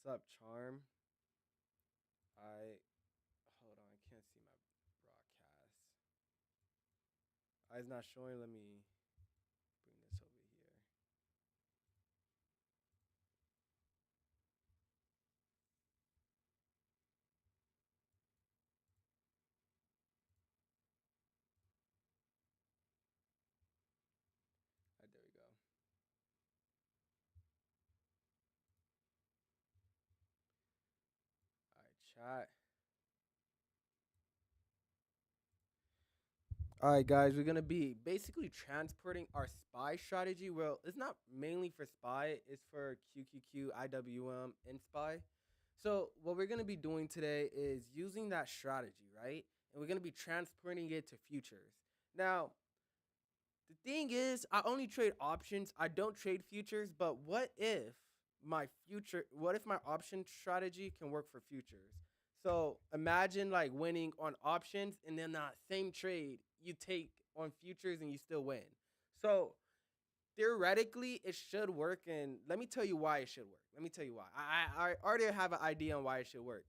What's up, Charm? I hold on, I can't see my broadcast. It's not showing. Let me bring this over here. All right, there we go. All right, chat. All right, guys, we're gonna be basically transporting our spy strategy. Well, it's not mainly for spy; it's for QQQ, IWM, and spy. So, what we're gonna be doing today is using that strategy, right? And we're gonna be transporting it to futures. Now, the thing is, I only trade options. I don't trade futures. But what if my option strategy can work for futures? So imagine like winning on options and then that same trade you take on futures and you still win. So theoretically, it should work. And let me tell you why it should work. Let me tell you why. I already have an idea on why it should work.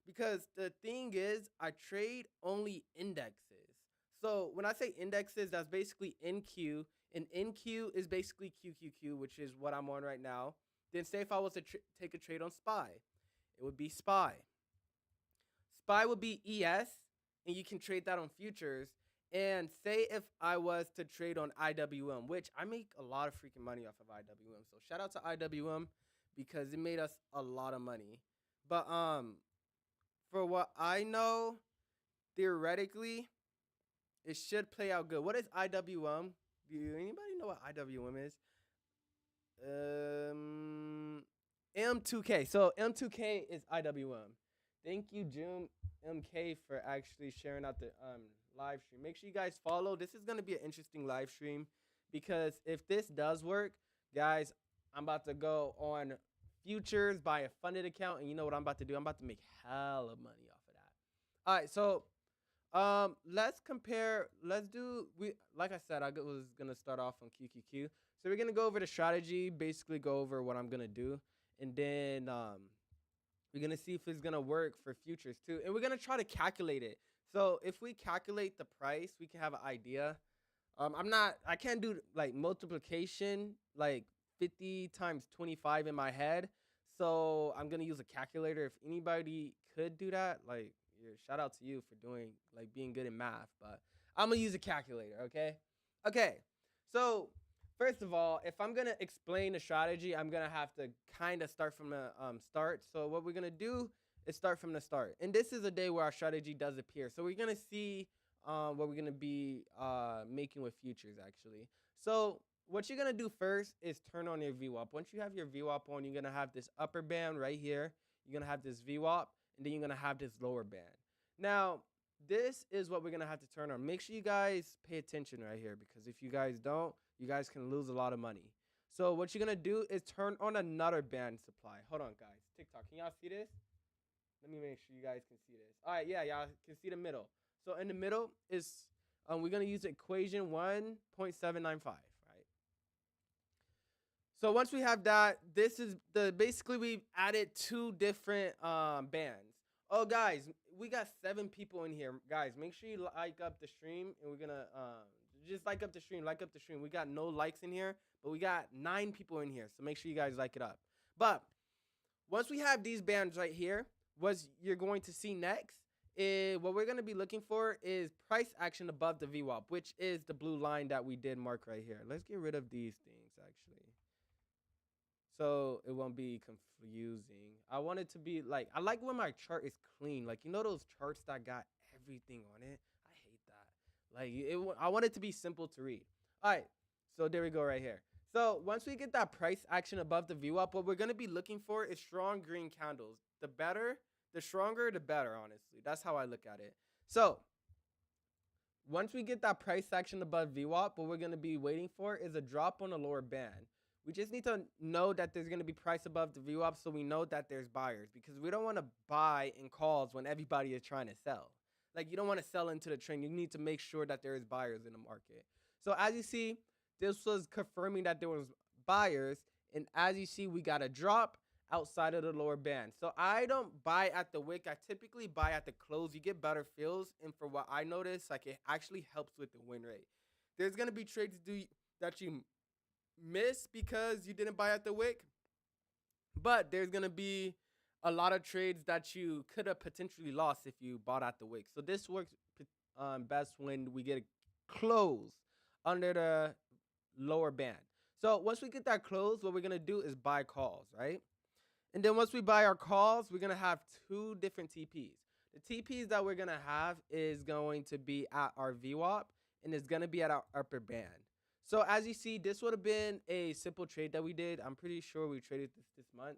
Because the thing is, I trade only indexes. So when I say indexes, that's basically NQ, and NQ is basically QQQ, which is what I'm on right now. Then say if I was to take a trade on SPY, it would be SPY. SPY would be ES, and you can trade that on futures. And say if I was to trade on IWM, which I make a lot of freaking money off of IWM. So shout out to IWM because it made us a lot of money. But for what I know, theoretically, it should play out good. What is IWM? Do anybody know what IWM is? M2K. So M2K is IWM. Thank you, Jim MK, for actually sharing out the live stream. Make sure you guys follow. This is gonna be an interesting live stream because if this does work, guys, I'm about to go on futures, buy a funded account, and you know what I'm about to do? I'm about to make hella money off of that. All right, so let's compare. Let's do we like I said, I was gonna start off on QQQ. So we're gonna go over the strategy, basically go over what I'm gonna do, and then we're gonna see if it's gonna work for futures too, and we're gonna try to calculate it. So if we calculate the price, we can have an idea. I can't do like multiplication like 50 times 25 in my head. So I'm gonna use a calculator. If anybody could do that, like, yeah, shout out to you for doing like being good in math. But I'm gonna use a calculator. Okay. Okay. So first of all, if I'm gonna explain the strategy, I'm gonna have to kind of start from the start. So what we're gonna do is start from the start. And this is a day where our strategy does appear. So we're gonna see what we're gonna be making with futures actually. So what you're gonna do first is turn on your VWAP. Once you have your VWAP on, you're gonna have this upper band right here. You're gonna have this VWAP, and then you're gonna have this lower band. Now, this is what we're gonna have to turn on. Make sure you guys pay attention right here because if you guys don't, you guys can lose a lot of money. So what you're gonna do is turn on another band supply. Hold on, guys. TikTok, can y'all see this? Let me make sure you guys can see this. All right, yeah, y'all can see the middle. So in the middle is we're gonna use equation 1.795, right? So once we have that, this is the basically we've added two different bands. Oh, guys, we got 7 people in here. Guys, make sure you like up the stream, and we're gonna just like up the stream, like up the stream. We got no likes in here, but we got 9 people in here, so make sure you guys like it up. But once we have these bands right here, what you're going to see next is what we're going to be looking for is price action above the VWAP, which is the blue line that we did mark right here. Let's get rid of these things actually, so it won't be confusing. I want it to be like, I like when my chart is clean. Like, you know those charts that got everything on it? I hate that. Like, I want it to be simple to read. All right, so there we go right here. So once we get that price action above the VWAP, what we're going to be looking for is strong green candles. The stronger, the better, honestly. That's how I look at it. So once we get that price action above VWAP, what we're going to be waiting for is a drop on the lower band. We just need to know that there's going to be price above the VWAP so we know that there's buyers, because we don't want to buy in calls when everybody is trying to sell. Like, you don't want to sell into the trend. You need to make sure that there is buyers in the market. So as you see, this was confirming that there was buyers. And as you see, we got a drop. outside of the lower band. So I don't buy at the wick. I typically buy at the close. You get better feels, and for what I notice, like it actually helps with the win rate. There's gonna be trades that you miss because you didn't buy at the wick, but there's gonna be a lot of trades that you could have potentially lost if you bought at the wick. So this works best when we get a close under the lower band. So once we get that close, what we're gonna do is buy calls, right? And then once we buy our calls, we're gonna have two different TPs. The TPs that we're gonna have is going to be at our VWAP and it's gonna be at our upper band. So as you see, this would have been a simple trade that we did. I'm pretty sure we traded this month.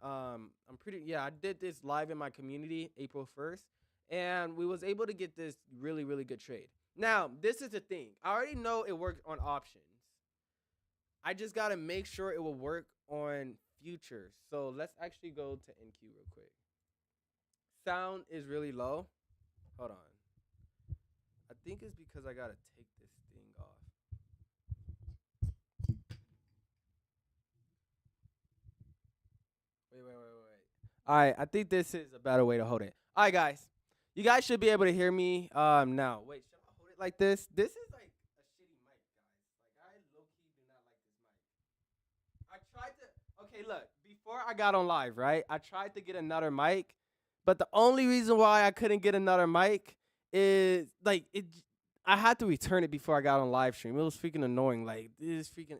I did this live in my community April 1st, and we was able to get this really, really good trade. Now, this is the thing. I already know it works on options. I just gotta make sure it will work on futures. So let's actually go to NQ real quick. Sound is really low. Hold on. I think it's because I gotta take this thing off. Wait. All right, I think this is a better way to hold it. All right, guys. You guys should be able to hear me now. Wait, should I hold it like this? This is like a shitty mic, guys. Like I low key do not like this mic. I tried to Okay, look, before I got on live, right? I tried to get another mic, but the only reason why I couldn't get another mic is like it I had to return it before I got on live stream. It was freaking annoying. Like this freaking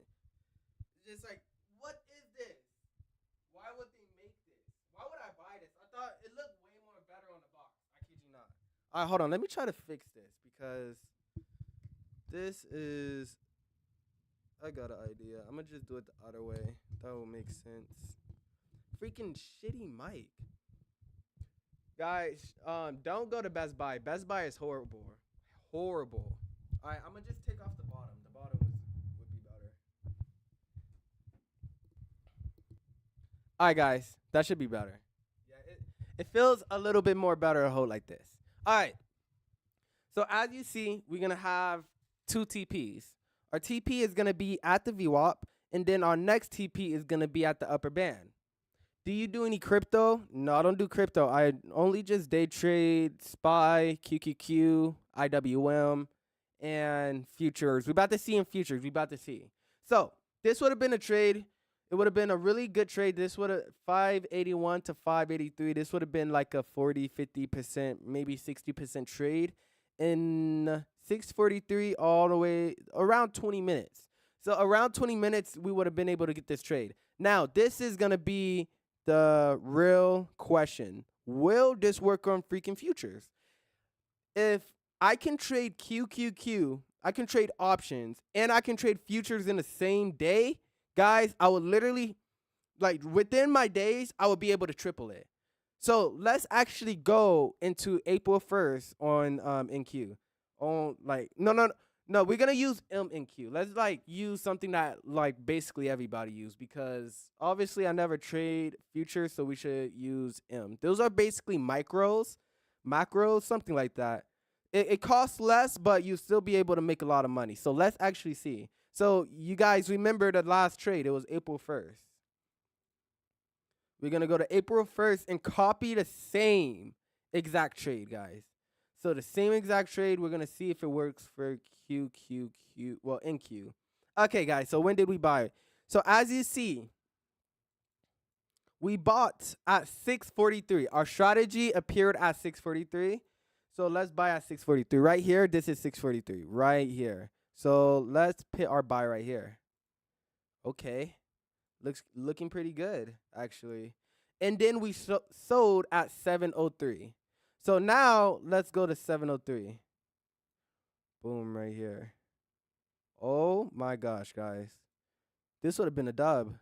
just like what is this? Why would they make this? Why would I buy this? I thought it looked way more better on the box. I kid you not. All right, hold on. Let me try to fix this because this is. I got an idea. I'm gonna just do it the other way. That will make sense. Freaking shitty mic. Guys, don't go to Best Buy. Best Buy is horrible. Horrible. All right, I'm gonna just take off the bottom. The bottom would be better. All right, guys, that should be better. Yeah, it feels a little bit more better to hold like this. All right. So as you see, we're gonna have two TPs. Our TP is gonna be at the VWAP, and then our next TP is gonna be at the upper band. Do you do any crypto? No, I don't do crypto. I only just day trade, SPY, QQQ, IWM, and futures. We about to see in futures. We about to see. So this would have been a trade. It would have been a really good trade. This would have 581 to 583. This would have been like a 40, 50%, maybe 60% trade in 643 all the way around 20 minutes. So around 20 minutes, we would have been able to get this trade. Now, this is going to be the real question. Will this work on freaking futures? If I can trade QQQ, I can trade options, and I can trade futures in the same day, guys, I would literally, like within my days, I would be able to triple it. So let's actually go into April 1st on NQ. On like no, we're gonna use MNQ. Let's like use something that like basically everybody use because obviously I never trade futures, so we should use M. Those are basically macros, something like that. It costs less, but you still be able to make a lot of money. So let's actually see. So you guys remember the last trade? It was April 1st. We're gonna go to April 1st and copy the same exact trade, guys. So the same exact trade, we're gonna see if it works for QQQ, well, NQ. Okay, guys, so when did we buy it? So as you see, we bought at 643. Our strategy appeared at 643. So let's buy at 643. Right here, this is 643, right here. So let's put our buy right here. Okay, looking pretty good, actually. And then we sold at 703. So now let's go to 703. Boom, right here. Oh my gosh, guys. This would have been a dub.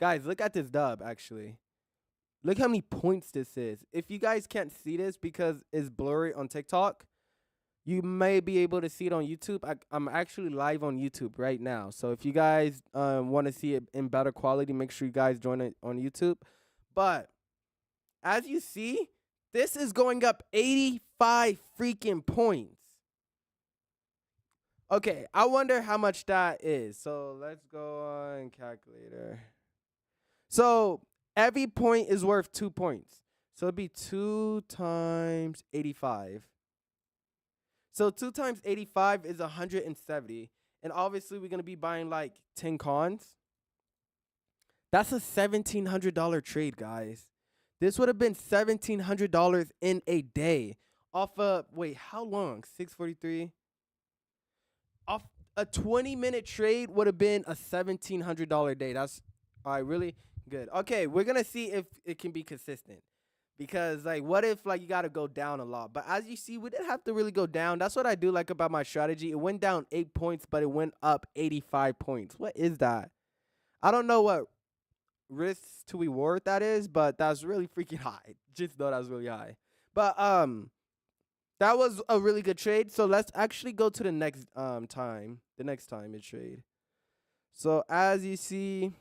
Guys, look at this dub, actually. Look how many points this is. If you guys can't see this because it's blurry on TikTok, you may be able to see it on YouTube. I'm actually live on YouTube right now. So if you guys want to see it in better quality, make sure you guys join it on YouTube. But as you see, this is going up 85 freaking points. Okay, I wonder how much that is. So let's go on calculator. So Every point is worth 2 points. So it'd be 2 times 85. So 2 times 85 is 170. And obviously we're going to be buying like 10 cons. That's a $1,700 trade, guys. This would have been $1,700 in a day. Off of, wait, how long? 643? Off a 20-minute trade would have been a $1,700 day. That's all right, really good. Okay, we're going to see if it can be consistent. Because like what if like you gotta go down a lot? But as you see, we didn't have to really go down. That's what I do like about my strategy. It went down 8 points, but it went up 85 points. What is that? I don't know what risk to reward that is, but that's really freaking high. Just know that's really high. But that was a really good trade. So let's actually go to the next time. The next time it trade. So as you see,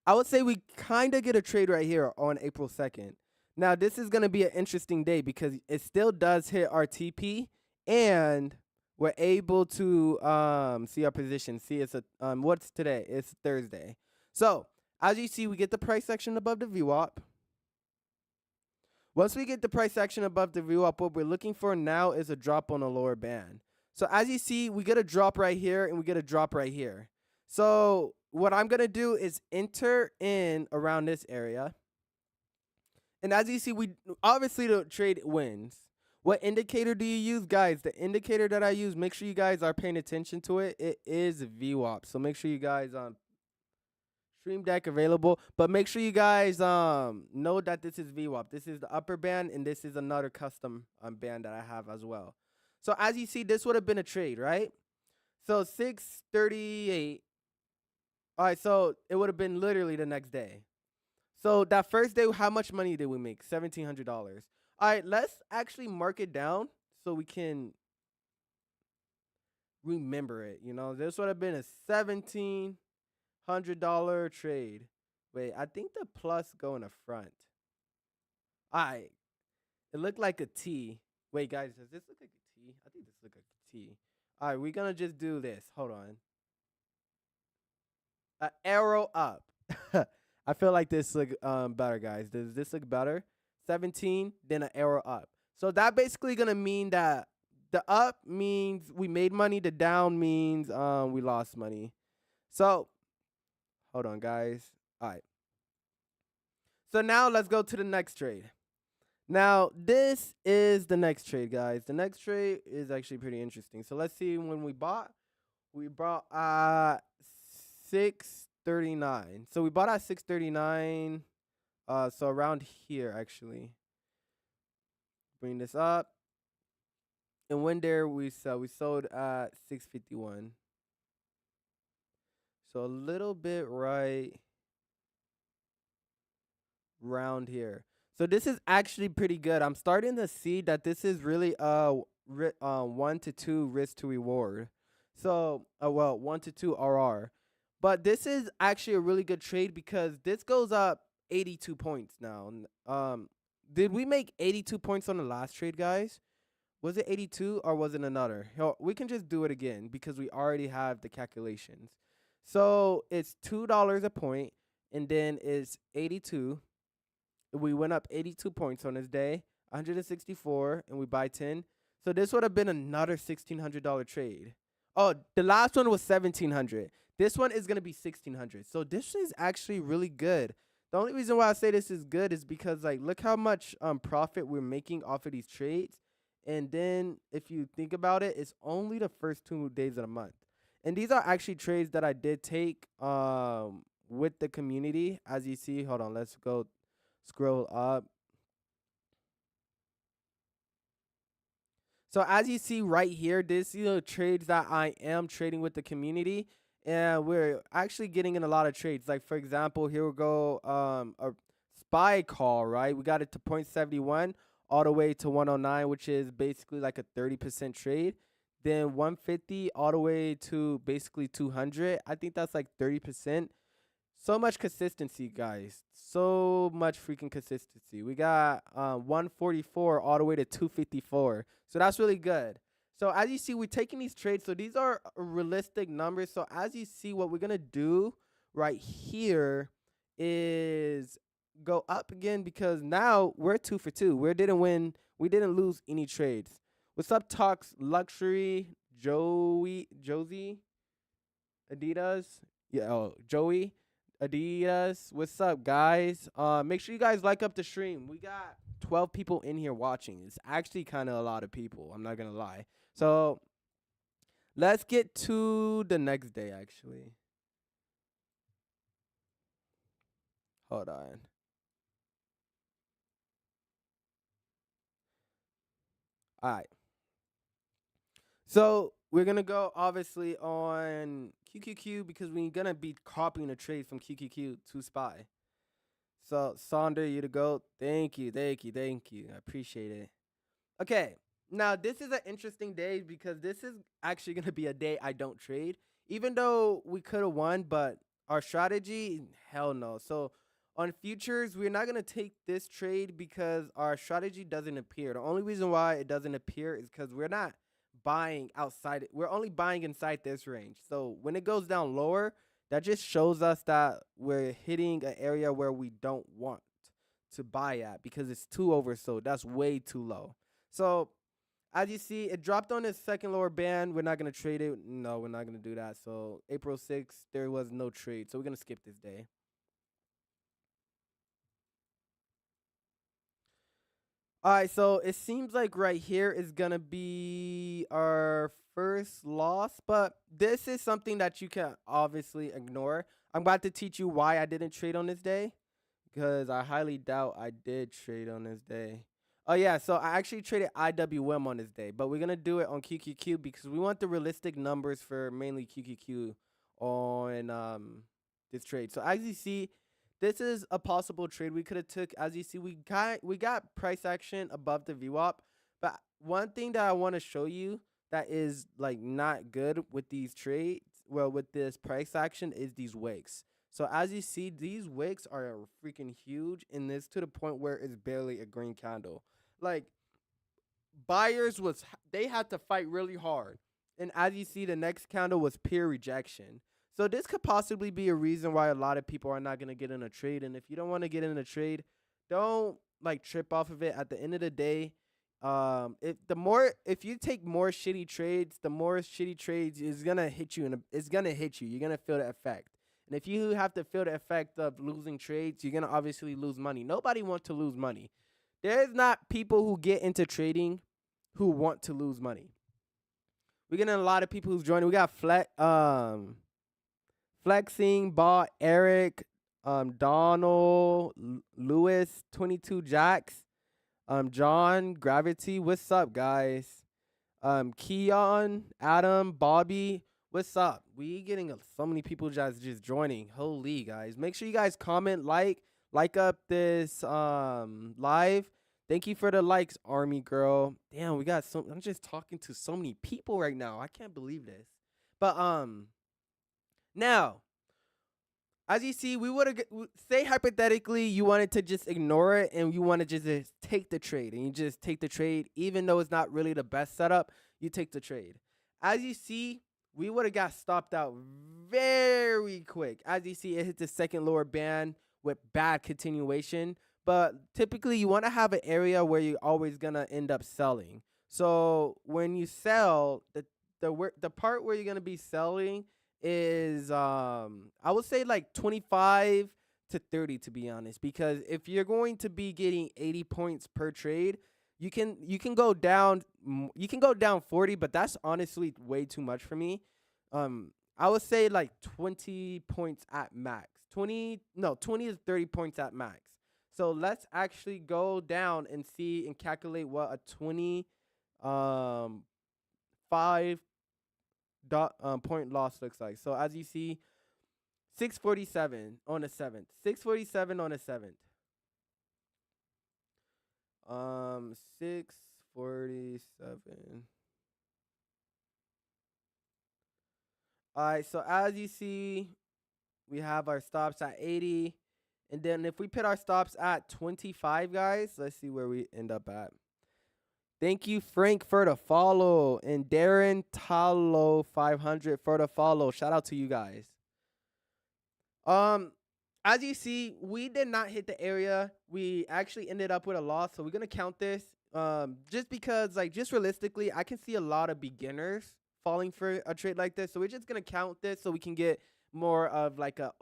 I would say we kind of get a trade right here on April 2nd. Now, this is going to be an interesting day because it still does hit our TP and we're able to see our position. See, it's a what's today? It's Thursday. So, as you see, we get the price section above the VWAP. Once we get the price section above the VWAP, what we're looking for now is a drop on the lower band. So, as you see, we get a drop right here and we get a drop right here. So, what I'm going to do is enter in around this area. And as you see, we obviously the trade wins. What indicator do you use, guys? The indicator that I use, make sure you guys are paying attention to it. It is VWAP. So make sure you guys Stream Deck available, but make sure you guys know that this is VWAP. This is the upper band, and this is another custom band that I have as well. So as you see, this would have been a trade, right? So 638. All right, so it would have been literally the next day. So that first day, how much money did we make? $1,700. All right, let's actually mark it down so we can remember it. You know, this would have been a $1,700 trade. Wait, I think the plus go in the front. All right, it looked like a T. Wait, guys, does this look like a T? I think this looks like a T. All right, we're gonna just do this. Hold on. An arrow up. I feel like this look better, guys. Does this look better? 17, then an arrow up. So that basically gonna mean that the up means we made money. The down means we lost money. So hold on, guys. All right. So now let's go to the next trade. Now this is the next trade, guys. The next trade is actually pretty interesting. So let's see when we bought. We bought 639. So we bought at 639. So around here actually. Bring this up. And when there we sold at 651. So a little bit right round here. So this is actually pretty good. I'm starting to see that this is really 1 to 2 risk to reward. So well, 1 to 2 RR. But this is actually a really good trade because this goes up 82 points now. Did we make 82 points on the last trade, guys? Was it 82 or was it another? We can just do it again because we already have the calculations. So it's $2 a point, and then it's 82. We went up 82 points on this day, 164, and we buy 10. So this would have been another $1,600 trade. Oh, the last one was $1,700. This one is going to be $1,600. So this is actually really good. The only reason why I say this is good is because, like, look how much profit we're making off of these trades. And then if you think about it, it's only the first 2 days of the month. And these are actually trades that I did take with the community. As you see, hold on, let's go scroll up. So as you see right here, this trades that I am trading with the community, and we're actually getting in a lot of trades. Like for example, here we go, a spy call, right? We got it to 0.71 all the way to 109, which is basically like a 30% trade. Then 150 all the way to basically 200. I think that's like 30%. So much consistency, guys. So much freaking consistency. We got 144 all the way to 254. So that's really good. So as you see, we're taking these trades. So these are realistic numbers. So as you see, what we're going to do right here is go up again because now we're 2 for 2. We didn't win. We didn't lose any trades. What's up, Talks Luxury, Josie, Adidas? Yeah, oh, Joey, Adidas. What's up, guys? Make sure you guys like up the stream. We got 12 people in here watching. It's actually kind of a lot of people. I'm not gonna lie. So let's get to the next day. Actually, hold on. All right. So we're gonna go obviously on QQQ because we're gonna be copying a trade from QQQ to Spy. So Sonder, you to go. Thank you, thank you, thank you. I appreciate it. Okay, now this is an interesting day because this is actually gonna be a day I don't trade, even though we could have won, but our strategy, hell no. So on futures, we're not gonna take this trade because our strategy doesn't appear. The only reason why it doesn't appear is because we're not buying outside. We're only buying inside this range. So when it goes down lower, that just shows us that we're hitting an area where we don't want to buy at because it's too oversold. That's way too low. So as you see, it dropped on its second lower band. We're not gonna trade it. No, we're not gonna do that. So April 6th, there was no trade. So we're gonna skip this day. All right, so it seems like right here is gonna be our first loss, but this is something that you can obviously ignore. I'm about to teach you why I didn't trade on this day because I highly doubt I did trade on this day. Oh yeah, so I actually traded IWM on this day, but we're gonna do it on QQQ because we want the realistic numbers for mainly QQQ on this trade. So as you see, this is a possible trade we could have took. As you see, we got price action above the VWAP, but one thing that I want to show you that is like not good with these trades, well, with this price action is these wicks. So as you see, these wicks are freaking huge, and this to the point where it's barely a green candle. Like buyers was they had to fight really hard, and as you see, the next candle was pure rejection. So this could possibly be a reason why a lot of people are not gonna get in a trade. And if you don't want to get in a trade, don't like trip off of it. At the end of the day, if you take more shitty trades, the more shitty trades is gonna hit you, and it's gonna hit you. You're gonna feel the effect. And if you have to feel the effect of losing trades, you're gonna obviously lose money. Nobody wants to lose money. There's not people who get into trading who want to lose money. We're getting a lot of people who's joining. We got Flexing, Ball, Eric, Donald, Lewis, 22 Jacks, John, Gravity. What's up, guys? Keon, Adam, Bobby. What's up? We getting so many people just joining. Holy guys. Make sure you guys comment, like up this live. Thank you for the likes, Army Girl. Damn, we got I'm just talking to so many people right now. I can't believe this. But now, as you see, we would have say hypothetically you wanted to just ignore it and you want to just take the trade, and you just take the trade even though it's not really the best setup. You take the trade. As you see, we would have got stopped out very quick. As you see, it hit the second lower band with bad continuation. But typically, you want to have an area where you're always gonna end up selling. So when you sell, the part where you're gonna be selling is I would say like 25 to 30, to be honest, because if you're going to be getting 80 points per trade, you can go down 40, but that's honestly way too much for me. I would say like 20 points at max. 20 to 30 points at max. So let's actually go down and see and calculate what a 5 point loss looks like. So as you see, 647 on the 7th. 647 on the 7th. 647. All right, so as you see, we have our stops at 80. And then if we put our stops at 25, guys, let's see where we end up at. Thank you, Frank, for the follow. And Darren Talo 500 for the follow. Shout out to you guys. As you see, we did not hit the area. We actually ended up with a loss, so we're gonna count this. Just because, like, just realistically, I can see a lot of beginners falling for a trade like this. So we're just gonna count this so we can get more of like a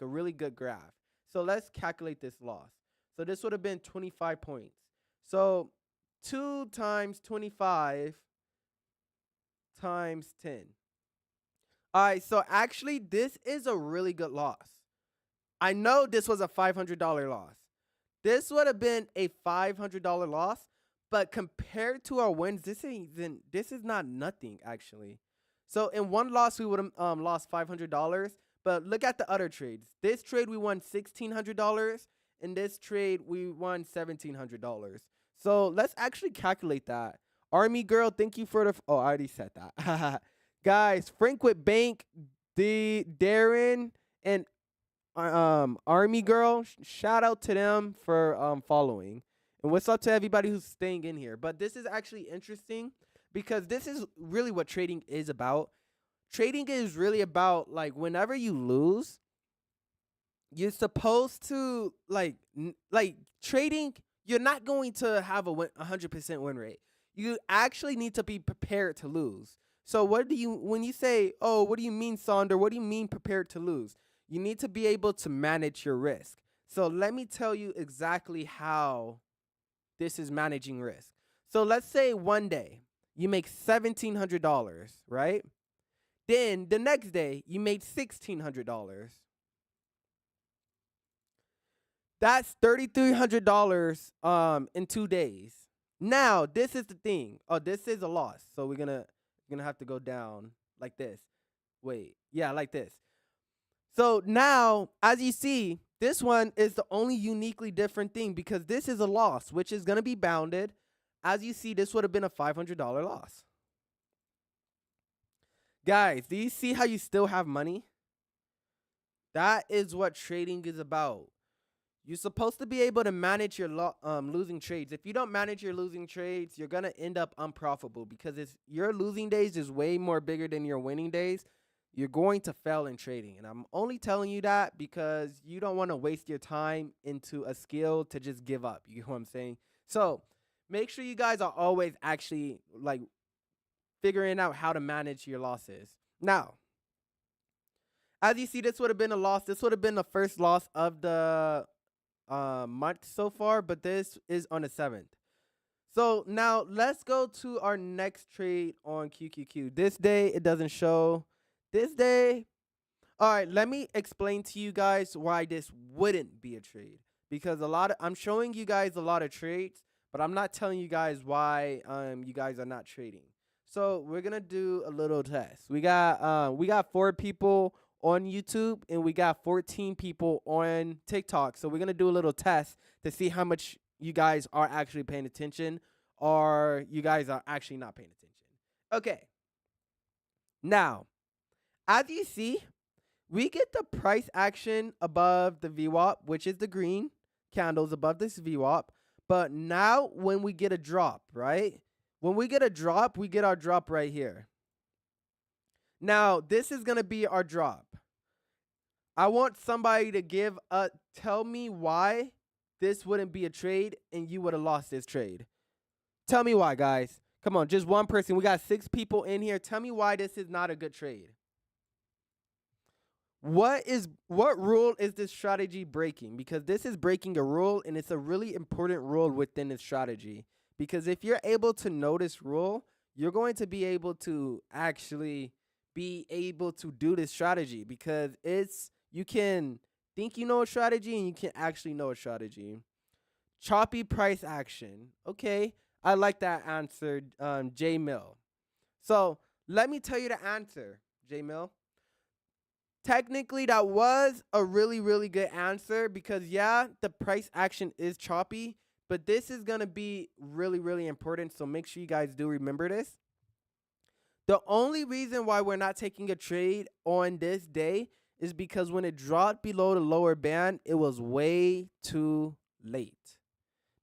really good graph. So let's calculate this loss. So this would have been 25 points. So 2 times 25 times 10. All right, so actually, this is a really good loss. I know this was a $500 loss. This would have been a $500 loss, but compared to our wins, this is not nothing actually. So in one loss, we would have lost $500. But look at the other trades. This trade we won $1,600. In this trade we won $1,700. So let's actually calculate that. Army girl, thank you for the. Oh, I already said that. Guys, Frank with Bank, the Darren and Army girl, shout out to them for following. And what's up to everybody who's staying in here. But this is actually interesting because this is really what trading is about. Trading is really about, like, whenever you lose, you're supposed to like trading, you're not going to have a 100% win rate. You actually need to be prepared to lose. So when you say, "Oh, what do you mean, Sonder? What do you mean prepared to lose?" You need to be able to manage your risk. So let me tell you exactly how this is managing risk. So let's say one day you make $1,700, right? Then the next day you made $1,600. That's $3,300 in 2 days. Now, this is the thing. Oh, this is a loss. So we're gonna have to go down like this. Wait. Yeah, like this. So now, as you see, this one is the only uniquely different thing because this is a loss, which is going to be bounded. As you see, this would have been a $500 loss. Guys, do you see how you still have money? That is what trading is about. You're supposed to be able to manage your losing trades. If you don't manage your losing trades, you're going to end up unprofitable because your losing days is way more bigger than your winning days. You're going to fail in trading. And I'm only telling you that because you don't want to waste your time into a skill to just give up. You know what I'm saying? So make sure you guys are always actually like figuring out how to manage your losses. Now, as you see, this would have been a loss. This would have been the first loss of the month so far, but this is on the 7th. So now let's go to our next trade on QQQ. This day, it doesn't show. This day, all right, let me explain to you guys why this wouldn't be a trade. Because I'm showing you guys a lot of trades, but I'm not telling you guys why you guys are not trading. So we're gonna do a little test. We got 4 people on YouTube and we got 14 people on TikTok. So we're gonna do a little test to see how much you guys are actually paying attention or you guys are actually not paying attention. Okay. Now, as you see, we get the price action above the VWAP, which is the green candles above this VWAP. But now when we get a drop, right? When we get a drop, we get our drop right here. Now, this is going to be our drop. I want somebody to tell me why this wouldn't be a trade and you would have lost this trade. Tell me why, guys. Come on, just one person. We got 6 people in here. Tell me why this is not a good trade. What rule is this strategy breaking? Because this is breaking a rule, and it's a really important rule within this strategy. Because if you're able to know this rule, you're going to be able to actually be able to do this strategy. Because you can think you know a strategy, and you can actually know a strategy. Choppy price action. Okay, I like that answer, J Mill. So let me tell you the answer, J Mill. Technically, that was a really, really good answer because, yeah, the price action is choppy, but this is going to be really, really important, so make sure you guys do remember this. The only reason why we're not taking a trade on this day is because when it dropped below the lower band, it was way too late.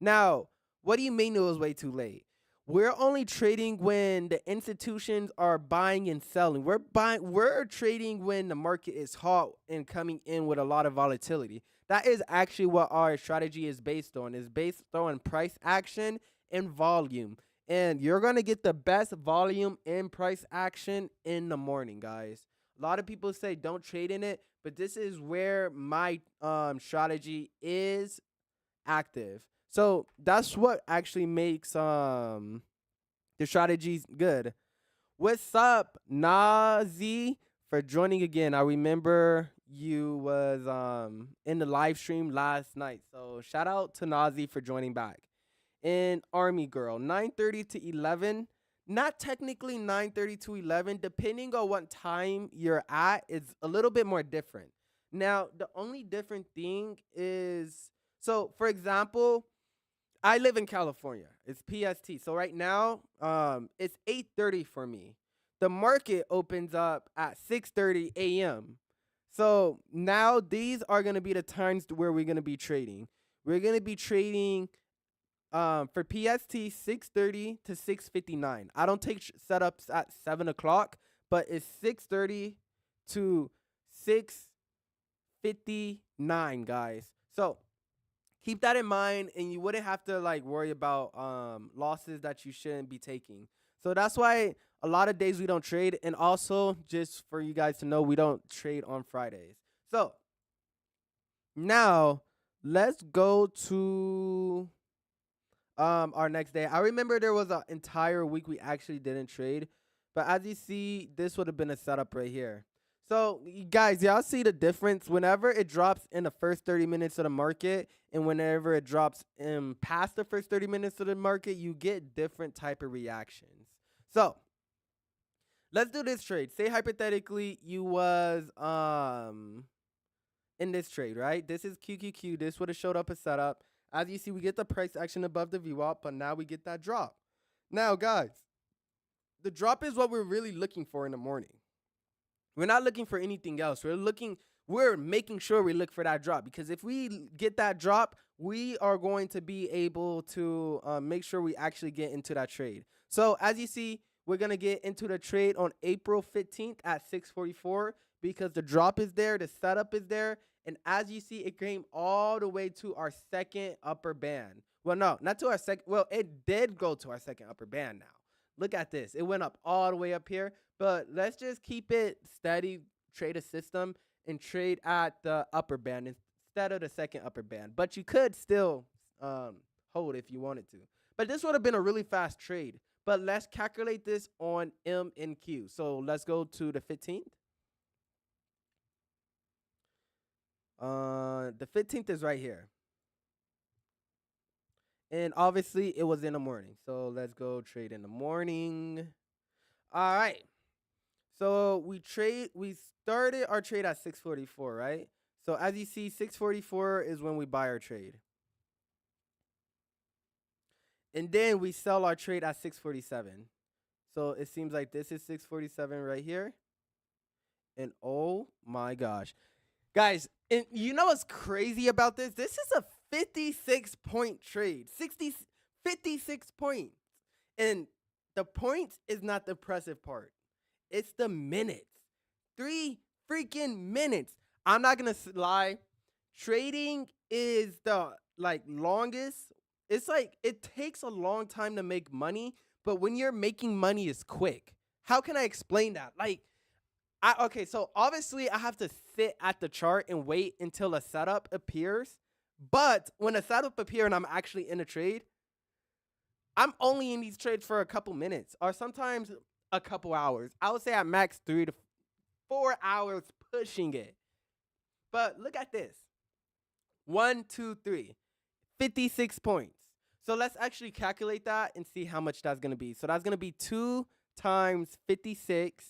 Now, what do you mean it was way too late? We're only trading when the institutions are buying and selling. We're trading when the market is hot and coming in with a lot of volatility. That is actually what our strategy is based on. Is based on price action and volume. And you're going to get the best volume and price action in the morning, guys. A lot of people say don't trade in it, but this is where my strategy is active. So that's what actually makes the strategies good. What's up, Nazi, for joining again? I remember you was in the live stream last night. So shout out to Nazi for joining back. And Army Girl, 9:30 to 11. Not technically 9:30 to 11, depending on what time you're at, it's a little bit more different. Now, the only different thing is, so for example, I live in California. It's PST. So right now, it's 8:30 for me. The market opens up at 6:30 a.m. So now these are gonna be the times where we're gonna be trading. We're gonna be trading for PST 6:30 to 6:59. I don't take setups at 7 o'clock, but it's 6:30 to 6:59, guys. So keep that in mind, and you wouldn't have to like worry about losses that you shouldn't be taking. So that's why a lot of days we don't trade, and also just for you guys to know, we don't trade on Fridays. So now let's go to our next day. I remember there was an entire week we actually didn't trade, but as you see, this would have been a setup right here. So guys, y'all see the difference whenever it drops in the first 30 minutes of the market and whenever it drops in past the first 30 minutes of the market, you get different type of reactions. So let's do this trade. Say hypothetically you was in this trade, right? This is QQQ. This would have showed up a setup. As you see, we get the price action above the VWAP, but now we get that drop. Now, guys, the drop is what we're really looking for in the morning. We're not looking for anything else. We're making sure we look for that drop, because if we get that drop, we are going to be able to make sure we actually get into that trade. So as you see, we're going to get into the trade on April 15th at 6:44 because the drop is there, the setup is there. And as you see, it came all the way to our second upper band. Well, no, not to our second. Well, it did go to our second upper band now. Look at this. It went up all the way up here. But let's just keep it steady, trade a system, and trade at the upper band instead of the second upper band. But you could still hold if you wanted to. But this would have been a really fast trade. But let's calculate this on MNQ. So let's go to the 15th. The 15th is right here. And obviously it was in the morning. So let's go trade in the morning. All right. So we started our trade at 6:44, right? So as you see, 6:44 is when we buy our trade. And then we sell our trade at 6:47. So it seems like this is 6:47 right here. And oh my gosh. Guys, and you know what's crazy about this? This is a 56-point trade. 56 points. And the points is not the impressive part. It's the minutes. 3 freaking minutes. I'm not going to lie. Trading is the longest. It's like it takes a long time to make money, but when you're making money is quick. How can I explain that? Okay, so obviously I have to sit at the chart and wait until a setup appears. But when a setup appears and I'm actually in a trade, I'm only in these trades for a couple minutes or sometimes a couple hours. I would say at max 3 to 4 hours pushing it. But look at this. 1, 2, 3. 56 points. So let's actually calculate that and see how much that's going to be. So that's going to be 2 times 56.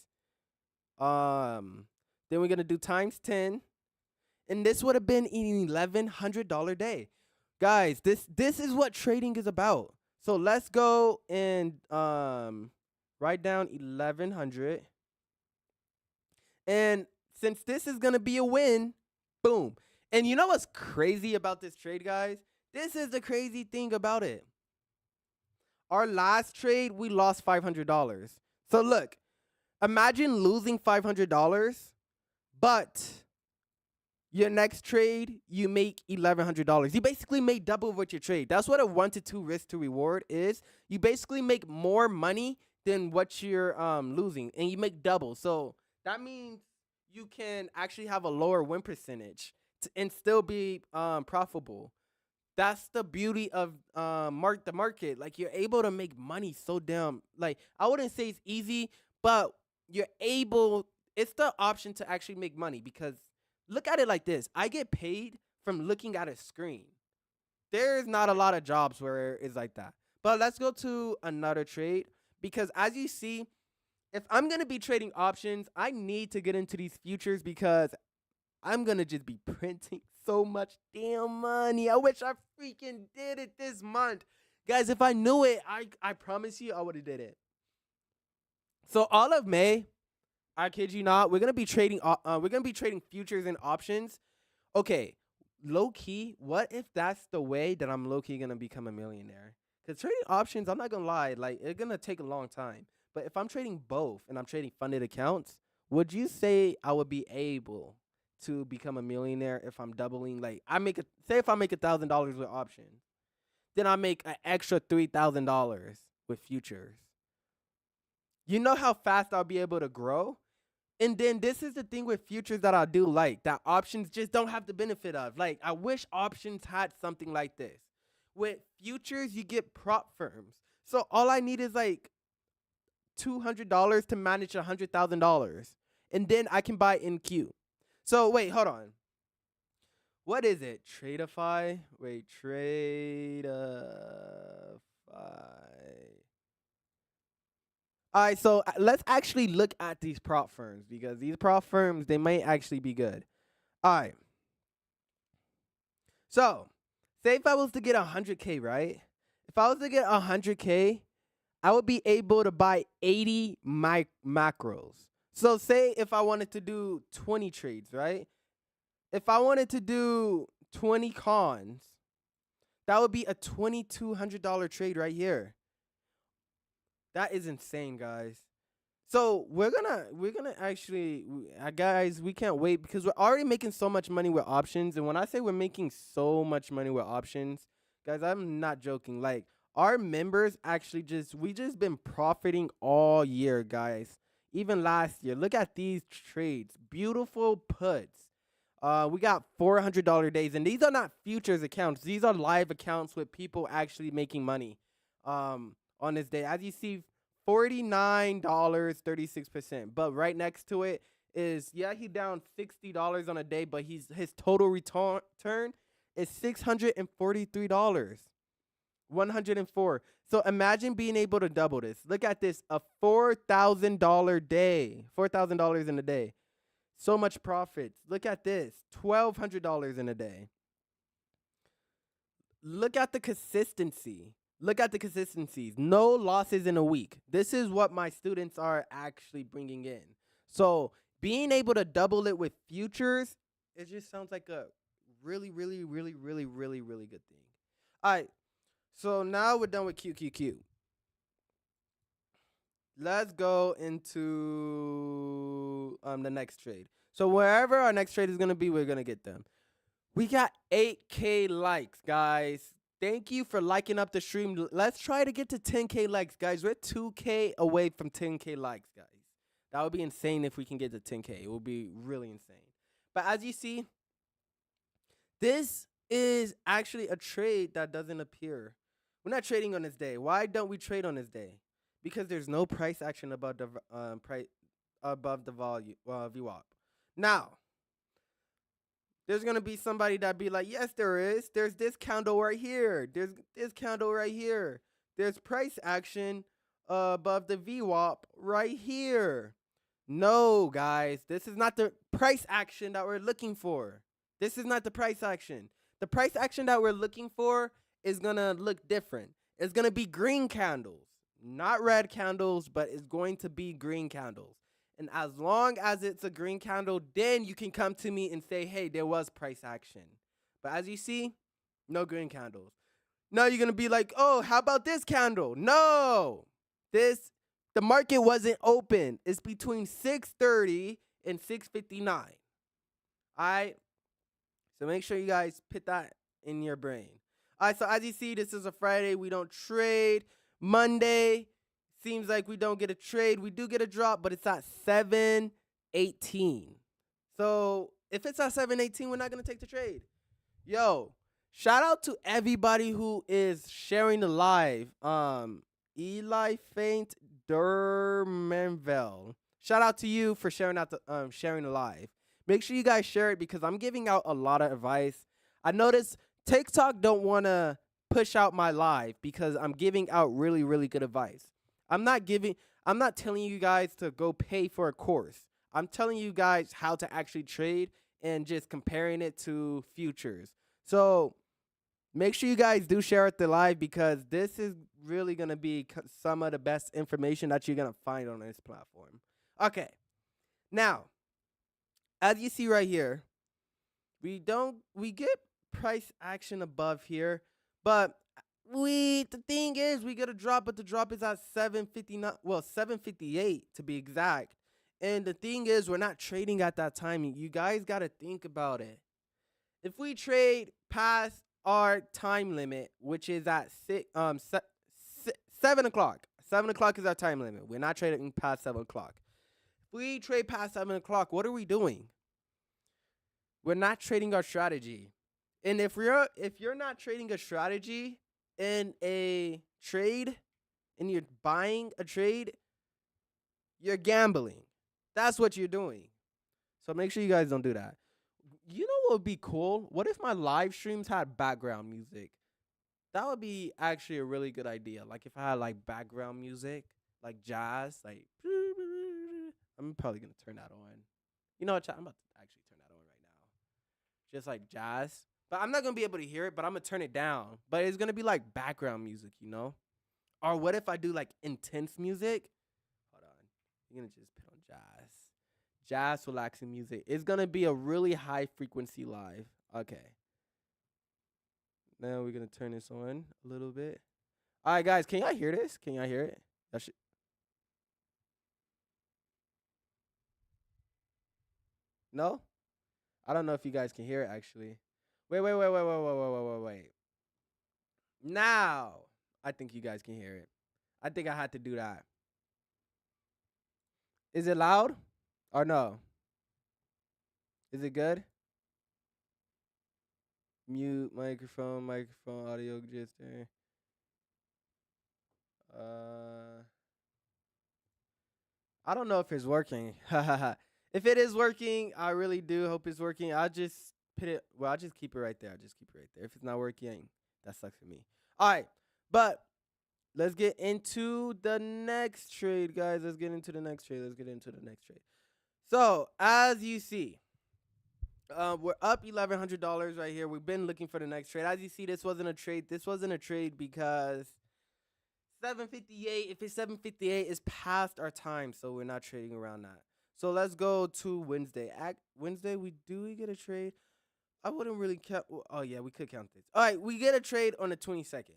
Then we're going to do times 10. And this would have been an $1,100 day. Guys, this is what trading is about. So let's go and write down 1,100. And since this is going to be a win, boom. And you know what's crazy about this trade, guys? This is the crazy thing about it. Our last trade, we lost $500. So look, imagine losing $500, but your next trade, you make $1,100. You basically made double with your trade. That's what a 1 to 2 risk to reward is. You basically make more money than what you're losing, and you make double. So that means you can actually have a lower win percentage and still be profitable. That's the beauty of the market. Like, you're able to make money so damn, like, I wouldn't say it's easy, but you're able, it's the option to actually make money. Because look at it like this: I get paid from looking at a screen. There's not a lot of jobs where it's like that. But let's go to another trade, because as you see, if I'm gonna be trading options, I need to get into these futures, because I'm gonna just be printing so much damn money. I wish I freaking did it this month. Guys, if I knew it, I promise you I would have did it. So all of May, I kid you not, we're gonna be trading futures and options. Okay, low key, what if that's the way that I'm low key gonna become a millionaire? Because trading options, I'm not gonna lie, like, it's gonna take a long time. But if I'm trading both and I'm trading funded accounts, would you say I would be able to become a millionaire if I'm doubling? Like, say if I make $1,000 with options, then I make an extra $3,000 with futures. You know how fast I'll be able to grow? And then this is the thing with futures that I do like, that options just don't have the benefit of. Like, I wish options had something like this. With futures, you get prop firms. So all I need is like $200 to manage $100,000. And then I can buy NQ. So wait, hold on. What is it? Tradeify? Wait, Tradeify. All right, so let's actually look at these prop firms, because these prop firms, they might actually be good. All right. So, say if I was to get 100K, right? If I was to get 100K, I would be able to buy 80 macros. So, say if I wanted to do 20 trades, right? If I wanted to do 20 cons, that would be a $2,200 trade right here. That is insane, guys. So we're gonna actually, guys, we can't wait, because we're already making so much money with options. And when I say we're making so much money with options, guys, I'm not joking. Like, our members actually we just been profiting all year, guys. Even last year. Look at these trades, beautiful puts. We got $400 days, and these are not futures accounts. These are live accounts with people actually making money. On this day, as you see, $49.36%. But right next to it is, yeah, he down $60 on a day, but his total return is $643. 104. So imagine being able to double this. Look at this, a $4,000 day, $4,000 in a day. So much profits. Look at this, $1,200 in a day. Look at the consistency. Look at the consistencies. No losses in a week. This is what my students are actually bringing in. So being able to double it with futures, it just sounds like a really, really, really, really, really, really good thing. All right. So now we're done with QQQ. Let's go into the next trade. So wherever our next trade is going to be, we're going to get them. We got 8K likes, guys. Thank you for liking up the stream. Let's try to get to 10K likes, guys. We're 2K away from 10K likes, guys. That would be insane if we can get to 10K. It would be really insane. But as you see, this is actually a trade that doesn't appear. We're not trading on this day. Why don't we trade on this day? Because there's no price action above the VWAP. Now, there's going to be somebody that be like, yes, there is. There's this candle right here. There's this candle right here. There's price action above the VWAP right here. No, guys, this is not the price action that we're looking for. This is not the price action. The price action that we're looking for is going to look different. It's going to be green candles, not red candles, but it's going to be green candles. And as long as it's a green candle, then you can come to me and say, hey, there was price action. But as you see, no green candles. No, you're gonna be like, oh, how about this candle? No, this the market wasn't open. It's between 6:30 and 6:59. All right, so make sure you guys put that in your brain. All right, so as you see, this is a Friday. We don't trade. Monday seems like we don't get a trade. We do get a drop, but it's at 7:18. So if it's at 7:18, we're not gonna take the trade. Yo, shout out to everybody who is sharing the live. Eli Faint Dermanvel. Shout out to you for sharing the live. Make sure you guys share it because I'm giving out a lot of advice. I noticed TikTok don't want to push out my live because I'm giving out really, really good advice. I'm not telling you guys to go pay for a course. I'm telling you guys how to actually trade and just comparing it to futures. So make sure you guys do share it the live because this is really going to be some of the best information that you're going to find on this platform. Okay. Now, as you see right here, we get price action above here, but the thing is we get a drop, but the drop is at 759, well, 758 to be exact. And the thing is we're not trading at that time. You guys got to think about it. If we trade past our time limit, which is at 7 o'clock. 7 o'clock is our time limit. We're not trading past 7 o'clock. If we trade past 7 o'clock, what are we doing? We're not trading our strategy. And if you're not trading a strategy in a trade and you're buying a trade, you're gambling. That's what you're doing. So make sure you guys don't do that. You know what would be cool? What if my live streams had background music? That would be actually a really good idea. Like if I had like background music, like jazz, like I'm probably gonna turn that on. You know what? I'm about to actually turn that on right now. Just like jazz. But I'm not gonna be able to hear it, but I'm gonna turn it down. But it's gonna be like background music, you know? Or what if I do like intense music? Hold on. You're gonna just put on jazz. Jazz relaxing music. It's gonna be a really high frequency live. Okay. Now we're gonna turn this on a little bit. All right, guys, can y'all hear this? Can y'all hear it? That should. No, I don't know if you guys can hear it actually. Wait. Now I think you guys can hear it. I think I had to do that. Is it loud or no? Is it good? Mute microphone, audio just there. I don't know if it's working. If it is working, I really do hope it's working. I'll just I'll just keep it right there. If it's not working, that sucks for me. All right, but let's get into the next trade, guys. Let's get into the next trade. So as you see, we're up $1,100 right here. We've been looking for the next trade. As you see, this wasn't a trade. Because 758. If it's 758, it's past our time, so we're not trading around that. So let's go to Wednesday. Wednesday, we get a trade. I wouldn't really count. Oh yeah, we could count this. All right, we get a trade on the 22nd.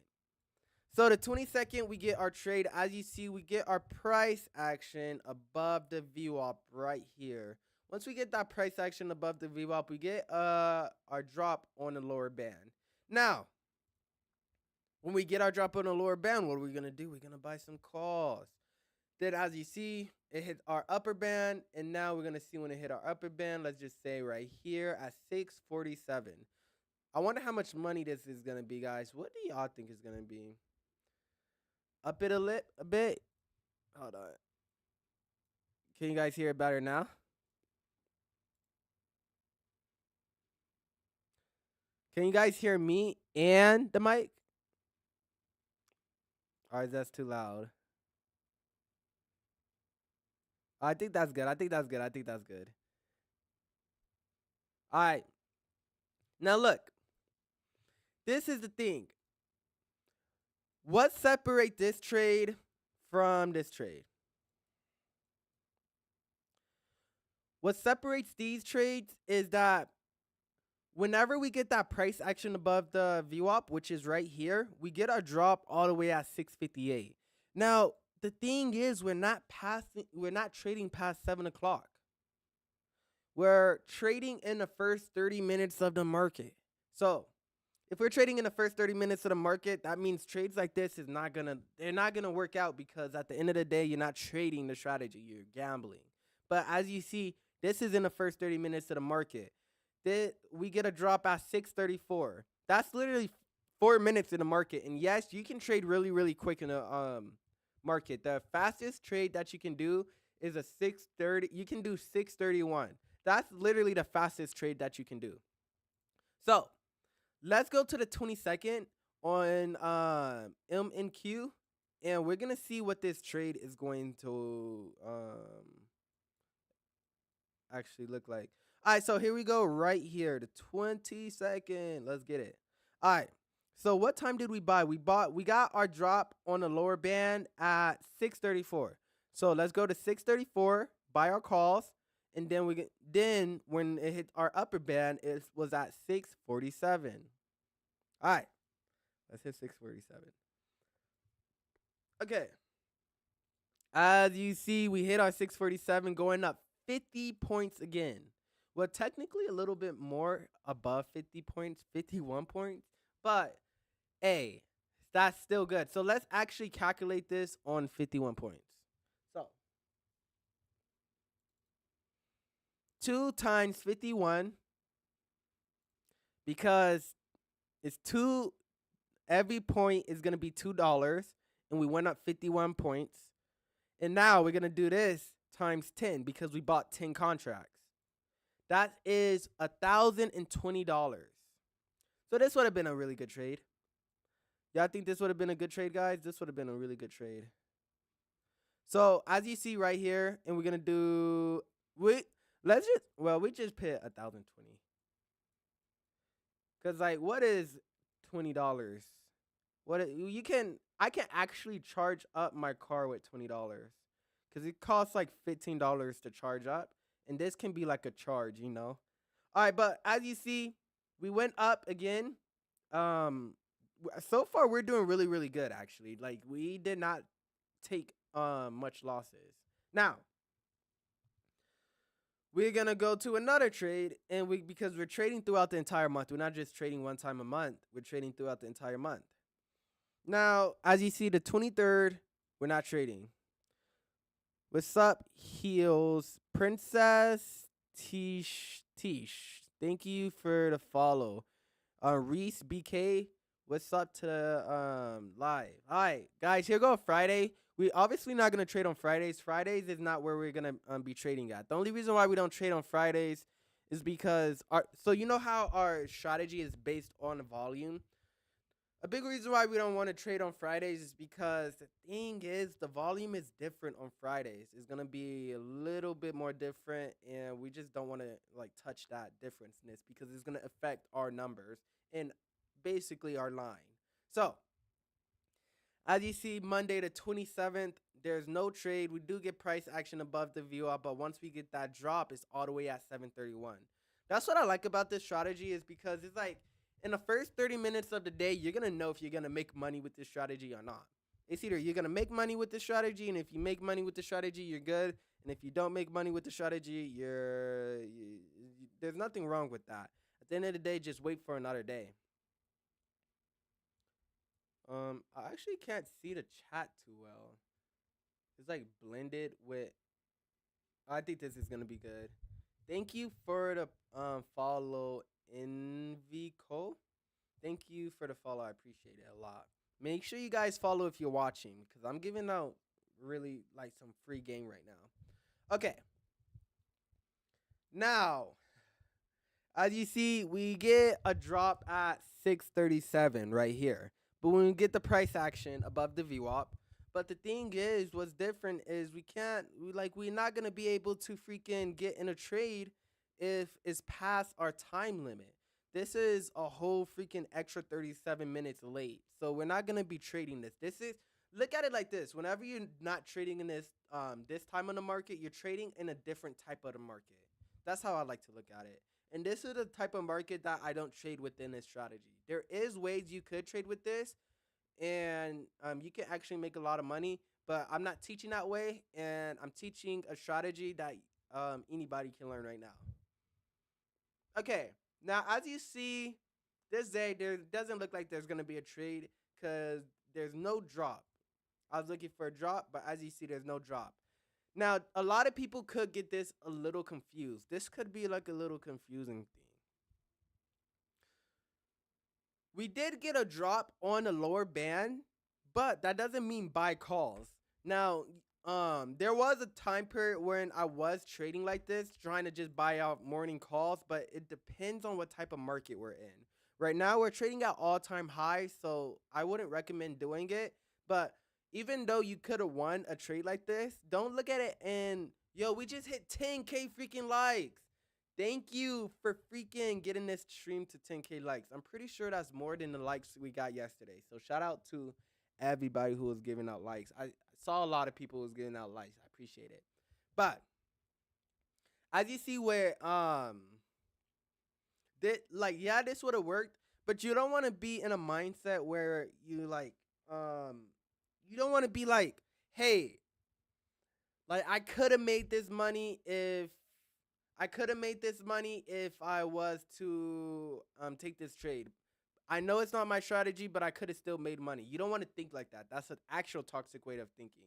So the 22nd, we get our trade. As you see, we get our price action above the VWAP right here. Once we get that price action above the VWAP, we get our drop on the lower band. Now, when we get our drop on the lower band, what are we going to do? We're going to buy some calls. Then as you see, it hit our upper band, and now we're going to see when it hit our upper band. Let's just say right here at 647. I wonder how much money this is going to be, guys. What do y'all think it's going to be? Up it a bit. Hold on. Can you guys hear it better now? Can you guys hear me and the mic? Or is that too loud? I think that's good. All right. Now look. This is the thing. What separates this trade from this trade? What separates these trades is that whenever we get that price action above the VWAP, which is right here, we get our drop all the way at 658. Now, the thing is, we're not trading past 7 o'clock. We're trading in the first 30 minutes of the market. So if we're trading in the first 30 minutes of the market, that means trades like this they're not gonna work out, because at the end of the day, you're not trading the strategy, you're gambling. But as you see, this is in the first 30 minutes of the market. We get a drop at 634. That's literally 4 minutes in the market. And yes, you can trade really, really quick in a market. The fastest trade that you can do is a 630. You can do 631. That's literally the fastest trade that you can do. So let's go to the 22nd on MNQ, and we're gonna see what this trade is going to actually look like. All right, so here we go right here, the 22nd. Let's get it. All right. So what time did we buy? We got our drop on the lower band at 634. So let's go to 634, buy our calls, and then when it hit our upper band, it was at 647. All right. Let's hit 647. Okay. As you see, we hit our 647, going up 50 points again. Well, technically a little bit more above 50 points, 51 points, but hey, that's still good. So let's actually calculate this on 51 points. So 2 times 51, because it's 2, every point is going to be $2, and we went up 51 points. And now we're going to do this times 10, because we bought 10 contracts. That is $1,020. So this would have been a really good trade. Y'all think this would have been a good trade, guys? This would have been a really good trade. So as you see right here, and we're gonna do we just put $1,020. Cause like, what is $20? I can actually charge up my car with $20, cause it costs like $15 to charge up. And this can be like a charge, you know. All right, but as you see, we went up again. So far we're doing really, really good, actually. Like, we did not take much losses. Now we're gonna go to another trade, and because we're trading throughout the entire month. We're not just trading one time a month. We're trading throughout the entire month. Now, as you see, the 23rd, we're not trading. What's up, Heels? Princess Tish. Thank you for the follow. Reese BK, what's up to live? All right, guys, here go Friday. We obviously not gonna trade on Fridays. Fridays is not where we're gonna be trading at. The only reason why we don't trade on Fridays is because so you know how our strategy is based on volume. A big reason why we don't want to trade on Fridays is because the thing is, the volume is different on Fridays. It's going to be a little bit more different, and we just don't want to like touch that differenceness, because it's going to affect our numbers and basically our line. So as you see, Monday the 27th, there's no trade. We do get price action above the VWAP, but once we get that drop, it's all the way at 731. That's what I like about this strategy, is because it's like, in the first 30 minutes of the day, you're going to know if you're going to make money with this strategy or not. It's either you're going to make money with this strategy, and if you make money with the strategy, you're good. And if you don't make money with the strategy, there's nothing wrong with that. At the end of the day, just wait for another day. I actually can't see the chat too well. It's like blended with. I think this is going to be good. Thank you for the follow, Envico. Thank you for the follow. I appreciate it a lot. Make sure you guys follow if you're watching, because I'm giving out really like some free game right now. Okay. Now, as you see, we get a drop at 637 right here. But when we get the price action above the VWAP, but the thing is, what's different is we're not going to be able to freaking get in a trade if it's past our time limit. This is a whole freaking extra 37 minutes late. So we're not going to be trading this. Look at it like this. Whenever you're not trading in this time on the market, you're trading in a different type of the market. That's how I like to look at it. And this is the type of market that I don't trade within this strategy. There is ways you could trade with this, and you can actually make a lot of money. But I'm not teaching that way, and I'm teaching a strategy that anybody can learn right now. Okay, now as you see, this day there doesn't look like there's gonna be a trade because there's no drop. I was looking for a drop, but as you see, there's no drop. Now, a lot of people could get this a little confused. This could be like a little confusing thing. We did get a drop on the lower band, but that doesn't mean buy calls. Now, there was a time period when I was trading like this, trying to just buy out morning calls, but it depends on what type of market we're in. Right now, we're trading at all-time highs, so I wouldn't recommend doing it. But even though you could have won a trade like this, don't look at it and yo, we just hit 10K freaking likes. Thank you for freaking getting this stream to 10K likes. I'm pretty sure that's more than the likes we got yesterday. So shout out to everybody who was giving out likes. I saw a lot of people who was giving out likes. I appreciate it. But as you see where this would have worked, but you don't want to be in a mindset where you don't want to be like, hey, like I could have made this money if I was to take this trade. I know it's not my strategy, but I could have still made money. You don't want to think like that. That's an actual toxic way of thinking.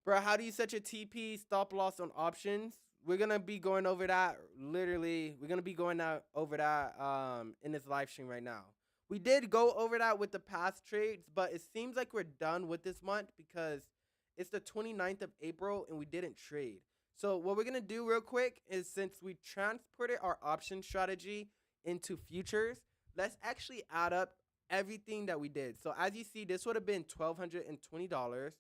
Bro, how do you set your TP stop loss on options? We're going to be going over that. Literally, we're going to be going over that in this live stream right now. We did go over that with the past trades, but it seems like we're done with this month because it's the 29th of April and we didn't trade. So what we're going to do real quick is, since we transported our option strategy into futures, let's actually add up everything that we did. So as you see, this would have been $1,220.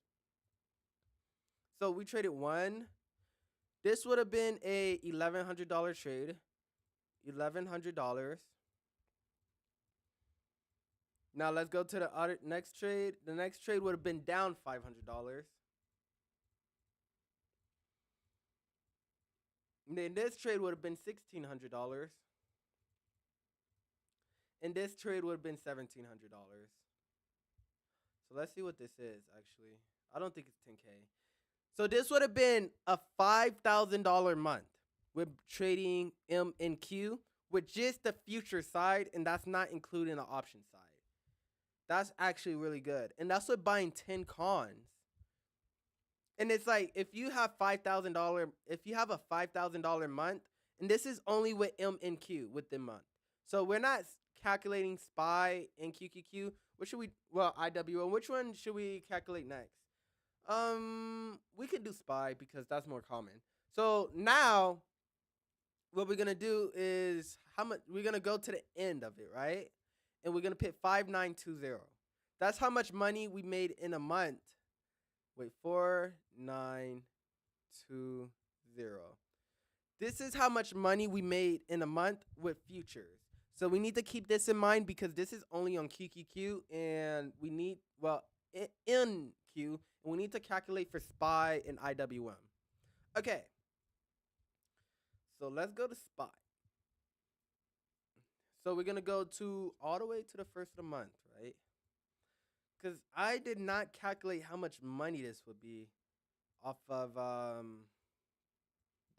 So we traded one. This would have been a $1,100 trade. $1,100. Now let's go to the next trade. The next trade would have been down $500. And then this trade would have been $1,600. And this trade would have been $1,700. So let's see what this is, actually. I don't think it's 10K. So this would have been a $5,000 month with trading M and Q with just the future side, and that's not including the option side. That's actually really good. And that's with buying 10 cons. And it's like, if you have a $5,000 month, and this is only with M and Q with the month. So we're not calculating SPY and QQQ. What should we, IWO, which one should we calculate next? We could do SPY because that's more common. So now what we're going to do is we're going to go to the end of it, right? And we're going to put 5920. That's how much money we made in a month. Wait, 4920. This is how much money we made in a month with futures. So we need to keep this in mind because this is only on QQQ, and we need, in Q, and we need to calculate for SPY and IWM. Okay. So let's go to SPY. So we're going to go all the way to the first of the month, right? Because I did not calculate how much money this would be off of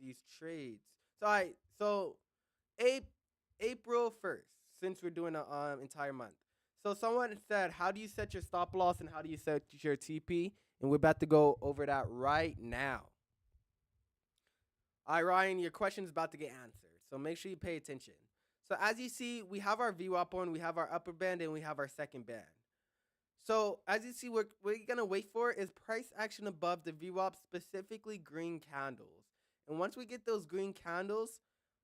these trades. So April 1st, since we're doing an entire month. So someone said, how do you set your stop loss and how do you set your TP? And we're about to go over that right now. All right, Ryan, your question is about to get answered. So make sure you pay attention. So as you see, we have our VWAP on, we have our upper band, and we have our second band. So as you see, what we're going to wait for is price action above the VWAP, specifically green candles. And once we get those green candles,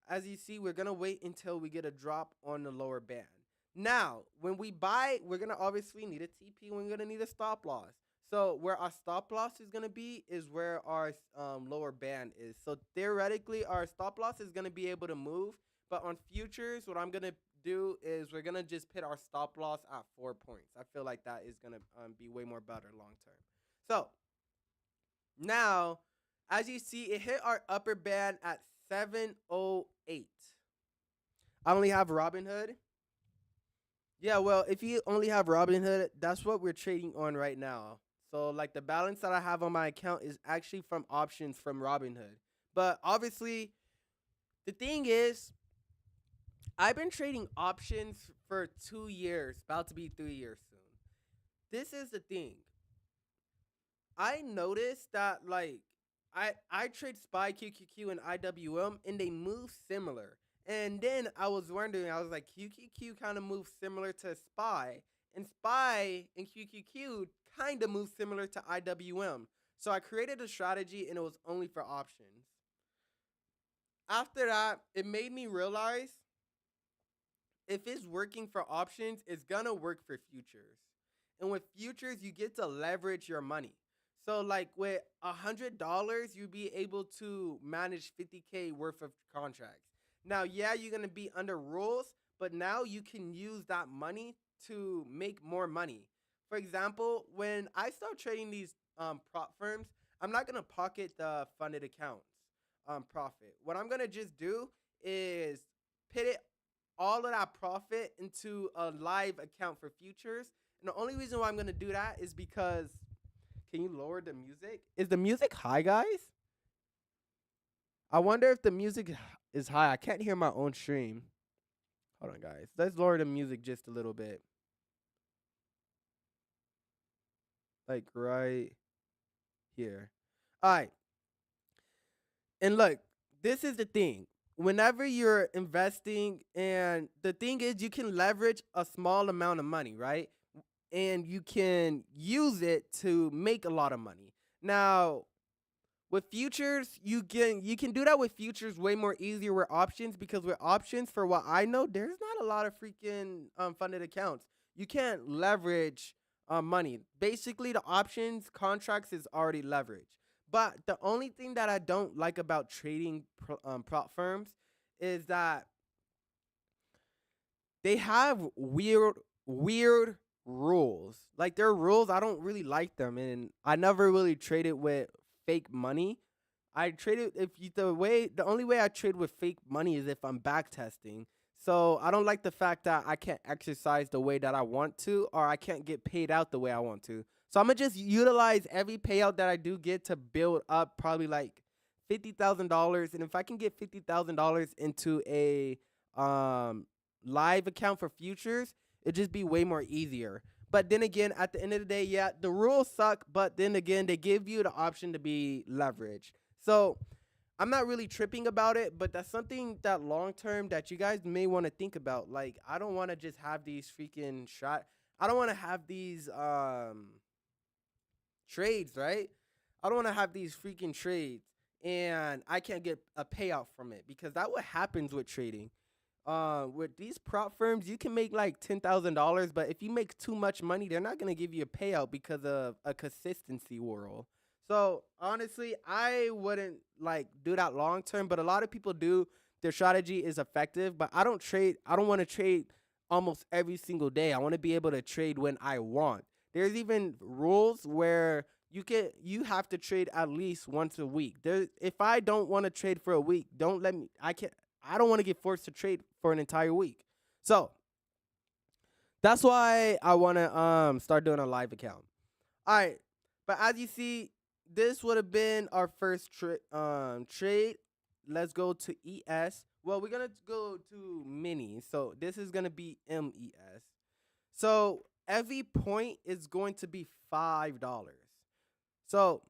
as you see, we're going to wait until we get a drop on the lower band. Now, when we buy, we're going to obviously need a TP. We're going to need a stop loss. So where our stop loss is going to be is where our lower band is. So theoretically, our stop loss is going to be able to move. But on futures, what I'm going to do is we're going to just put our stop loss at 4 points. I feel like that is going to be way more better long term. So now, as you see, it hit our upper band at 708. I only have Robinhood. Yeah, well, if you only have Robinhood, that's what we're trading on right now. So like the balance that I have on my account is actually from options from Robinhood. But obviously, the thing is, I've been trading options for 2 years, about to be 3 years soon. This is the thing. I noticed that like I trade SPY, QQQ, and IWM, and they move similar. And then I was wondering, I was like, QQQ kind of moves similar to SPY, and SPY and QQQ kind of move similar to IWM. So I created a strategy, and it was only for options. After that, it made me realize if it's working for options, it's gonna work for futures. And with futures, you get to leverage your money. So like with $100, you'll be able to manage 50K worth of contracts. Now, yeah, you're gonna be under rules, but now you can use that money to make more money. For example, when I start trading these prop firms, I'm not gonna pocket the funded accounts profit. What I'm gonna just do is put it all of that profit into a live account for futures. And the only reason why I'm gonna do that is because can you lower the music? Is the music high, guys? I wonder if the music is high. I can't hear my own stream. Hold on, guys. Let's lower the music just a little bit. Like right here. All right. And look, this is the thing. Whenever you're investing, and the thing is, you can leverage a small amount of money, right? And you can use it to make a lot of money. Now, with futures, you can do that with futures way more easier with options because with options, for what I know, there's not a lot of freaking funded accounts. You can't leverage money. Basically, the options contracts is already leveraged. But the only thing that I don't like about trading prop firms is that they have weird rules. Like their rules, I don't really like them, and I never really traded with fake money. I traded if you, the only way I trade with fake money is if I'm back testing. So I don't like the fact that I can't exercise the way that I want to, or I can't get paid out the way I want to. So I'm gonna just utilize every payout that I do get to build up probably like $50,000, and if I can get $50,000 into a um live account for futures, it'd just be way more easier. But then again, at the end of the day, yeah, the rules suck, but then again, they give you the option to be leveraged. So I'm not really tripping about it, but that's something that long term that you guys may want to think about. Like, I don't want to just have these freaking shot. I don't want to have these trades, right? I don't want to have these freaking trades and I can't get a payout from it because that what happens with trading. With these prop firms, you can make like $10,000, but if you make too much money, they're not gonna give you a payout because of a consistency world. So honestly, I wouldn't like do that long term, but a lot of people do. Their strategy is effective, but I don't trade. I don't want to trade almost every single day. I want to be able to trade when I want. There's even rules where you have to trade at least once a week. There, if I don't want to trade for a week, don't let me. I don't want to get forced to trade for an entire week. So that's why I want to start doing a live account. All right, but as you see, this would have been our first trade. Let's go to ES. Well, we're gonna go to mini. So this is gonna be MES. So every point is going to be $5. So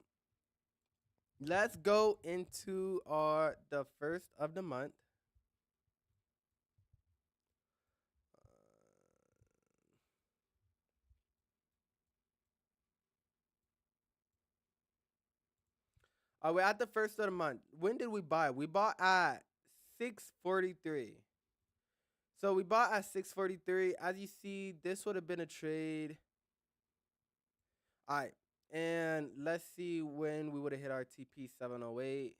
let's go into our the first of the month. We're at the first of the month. When did we buy? We bought at 643. So we bought at 643. As you see, this would have been a trade. All right. And let's see when we would have hit our TP 708.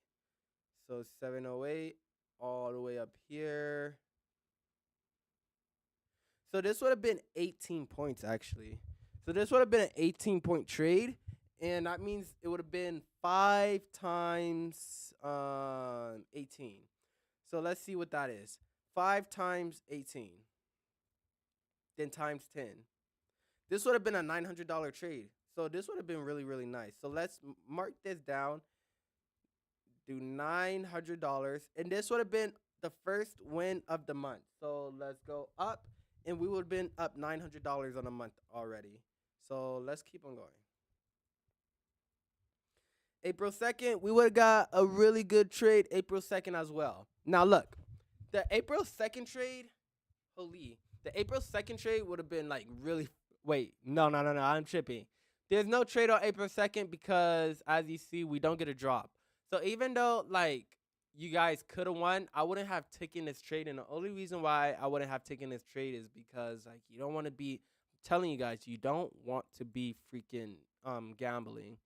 So 708 all the way up here. So this would have been 18 points actually. So this would have been an 18-point trade. And that means it would have been 5 times 18. So let's see what that is. 5 times 18, then times 10. This would have been a $900 trade. So this would have been really, really nice. So let's mark this down. Do $900. And this would have been the first win of the month. So let's go up. And we would have been up $900 on a month already. So let's keep on going. April 2nd, we would have got a really good trade April 2nd as well. Now look, the April 2nd trade, holy, the April 2nd trade would have been like really, wait, no, I'm tripping. There's no trade on April 2nd because as you see, we don't get a drop. So even though like you guys could have won, I wouldn't have taken this trade. And the only reason why I wouldn't have taken this trade is because like you don't want to be, I'm telling you guys, you don't want to be freaking gambling.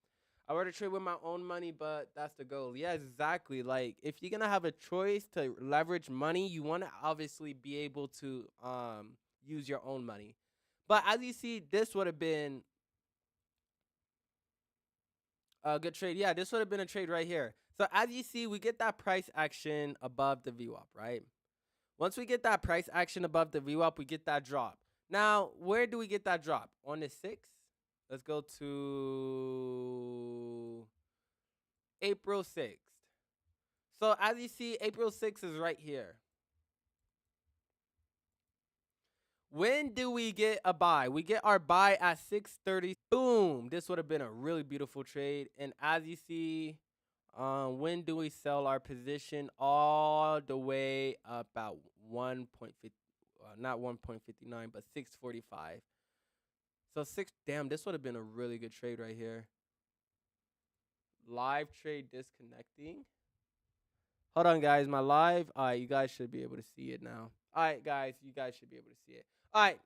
I would have trade with my own money, but that's the goal. Yeah, exactly. Like if you're gonna have a choice to leverage money, you want to obviously be able to use your own money. But as you see, this would have been a good trade. Yeah, this would have been a trade right here. So as you see, we get that price action above the VWAP, right? Once we get that price action above the VWAP, we get that drop. Now, where do we get that drop? On the 6th? Let's go to April 6th. So as you see, April 6th is right here. When do we get a buy? We get our buy at 6:30. Boom. This would have been a really beautiful trade. And as you see, when do we sell our position? All the way up at 1.50, not 1.59, but 6:45. So damn, this would have been a really good trade right here. Live trade disconnecting. Hold on, guys. My live. All right, you guys should be able to see it now. All right, guys, you guys should be able to see it. All right.